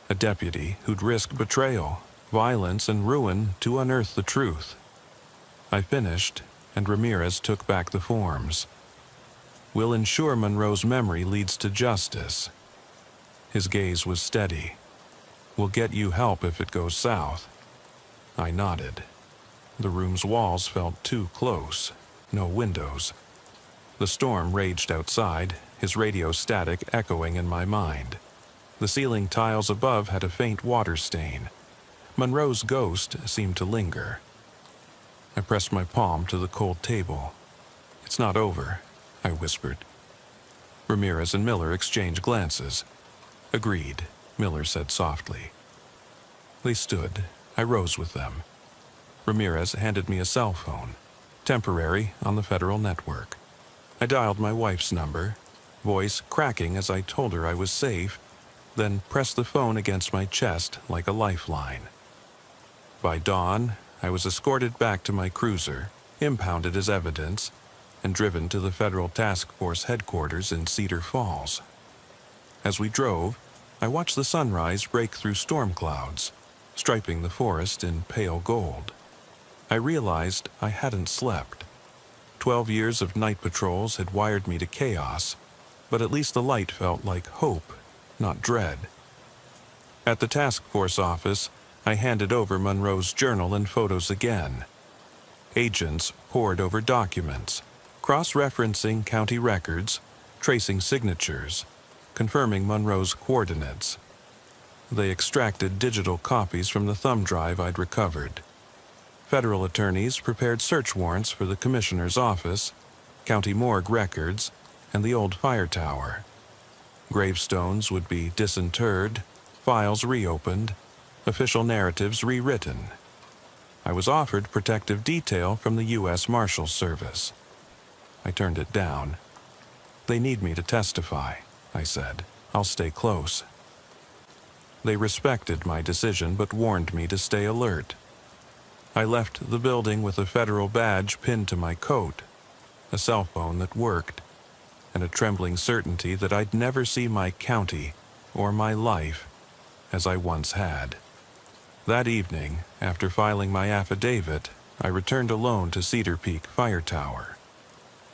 A deputy who'd risked betrayal, violence, and ruin to unearth the truth. I finished, and Ramirez took back the forms. "We'll ensure Monroe's memory leads to justice." His gaze was steady. "We'll get you help if it goes south." I nodded. The room's walls felt too close. No windows. The storm raged outside, his radio static echoing in my mind. The ceiling tiles above had a faint water stain. Monroe's ghost seemed to linger. I pressed my palm to the cold table. "It's not over," I whispered. Ramirez and Miller exchanged glances. "Agreed," Miller said softly. They stood. I rose with them. Ramirez handed me a cell phone, temporary on the federal network. I dialed my wife's number, voice cracking as I told her I was safe, then pressed the phone against my chest like a lifeline. By dawn, I was escorted back to my cruiser, impounded as evidence, and driven to the Federal Task Force headquarters in Cedar Falls. As we drove, I watched the sunrise break through storm clouds, striping the forest in pale gold. I realized I hadn't slept. 12 years of night patrols had wired me to chaos, but at least the light felt like hope, not dread. At the task force office, I handed over Monroe's journal and photos again. Agents pored over documents, cross-referencing county records, tracing signatures, confirming Monroe's coordinates. They extracted digital copies from the thumb drive I'd recovered. Federal attorneys prepared search warrants for the commissioner's office, county morgue records, and the old fire tower. Gravestones would be disinterred, files reopened, official narratives rewritten. I was offered protective detail from the U.S. Marshals Service. I turned it down. "They need me to testify," I said. "I'll stay close." They respected my decision but warned me to stay alert. I left the building with a federal badge pinned to my coat, a cell phone that worked, and a trembling certainty that I'd never see my county or my life as I once had. That evening, after filing my affidavit, I returned alone to Cedar Peak Fire Tower.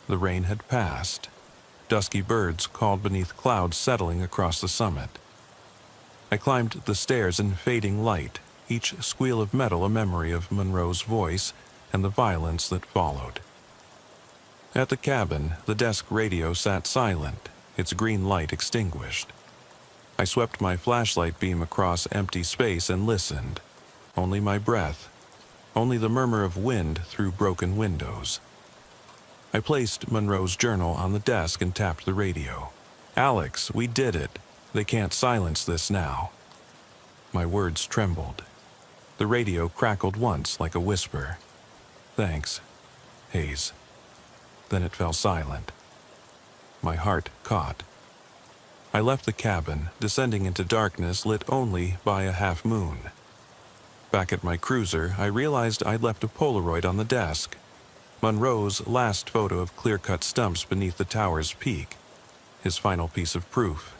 The rain had passed. Dusky birds called beneath clouds settling across the summit. I climbed the stairs in fading light, each squeal of metal a memory of Monroe's voice and the violence that followed. At the cabin, the desk radio sat silent, its green light extinguished. I swept my flashlight beam across empty space and listened. Only my breath, only the murmur of wind through broken windows. I placed Monroe's journal on the desk and tapped the radio. "Alex, we did it. They can't silence this now." My words trembled. The radio crackled once like a whisper. "Thanks, Hayes." Then it fell silent. My heart caught. I left the cabin, descending into darkness lit only by a half moon. Back at my cruiser, I realized I'd left a Polaroid on the desk. Monroe's last photo of clear-cut stumps beneath the tower's peak. His final piece of proof.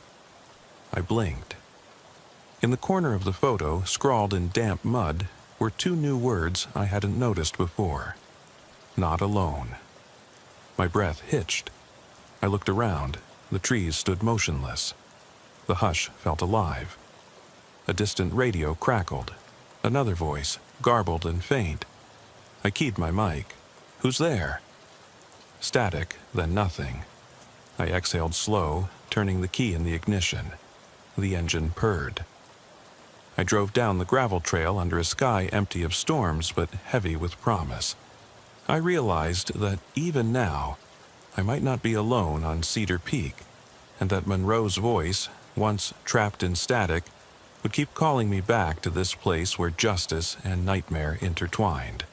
I blinked. In the corner of the photo, scrawled in damp mud, were two new words I hadn't noticed before. "Not alone." My breath hitched. I looked around. The trees stood motionless. The hush felt alive. A distant radio crackled. Another voice, garbled and faint. I keyed my mic. "Who's there?" Static, then nothing. I exhaled slow, turning the key in the ignition. The engine purred. I drove down the gravel trail under a sky empty of storms but heavy with promise. I realized that even now, I might not be alone on Cedar Peak, and that Monroe's voice, once trapped in static, would keep calling me back to this place where justice and nightmare intertwined.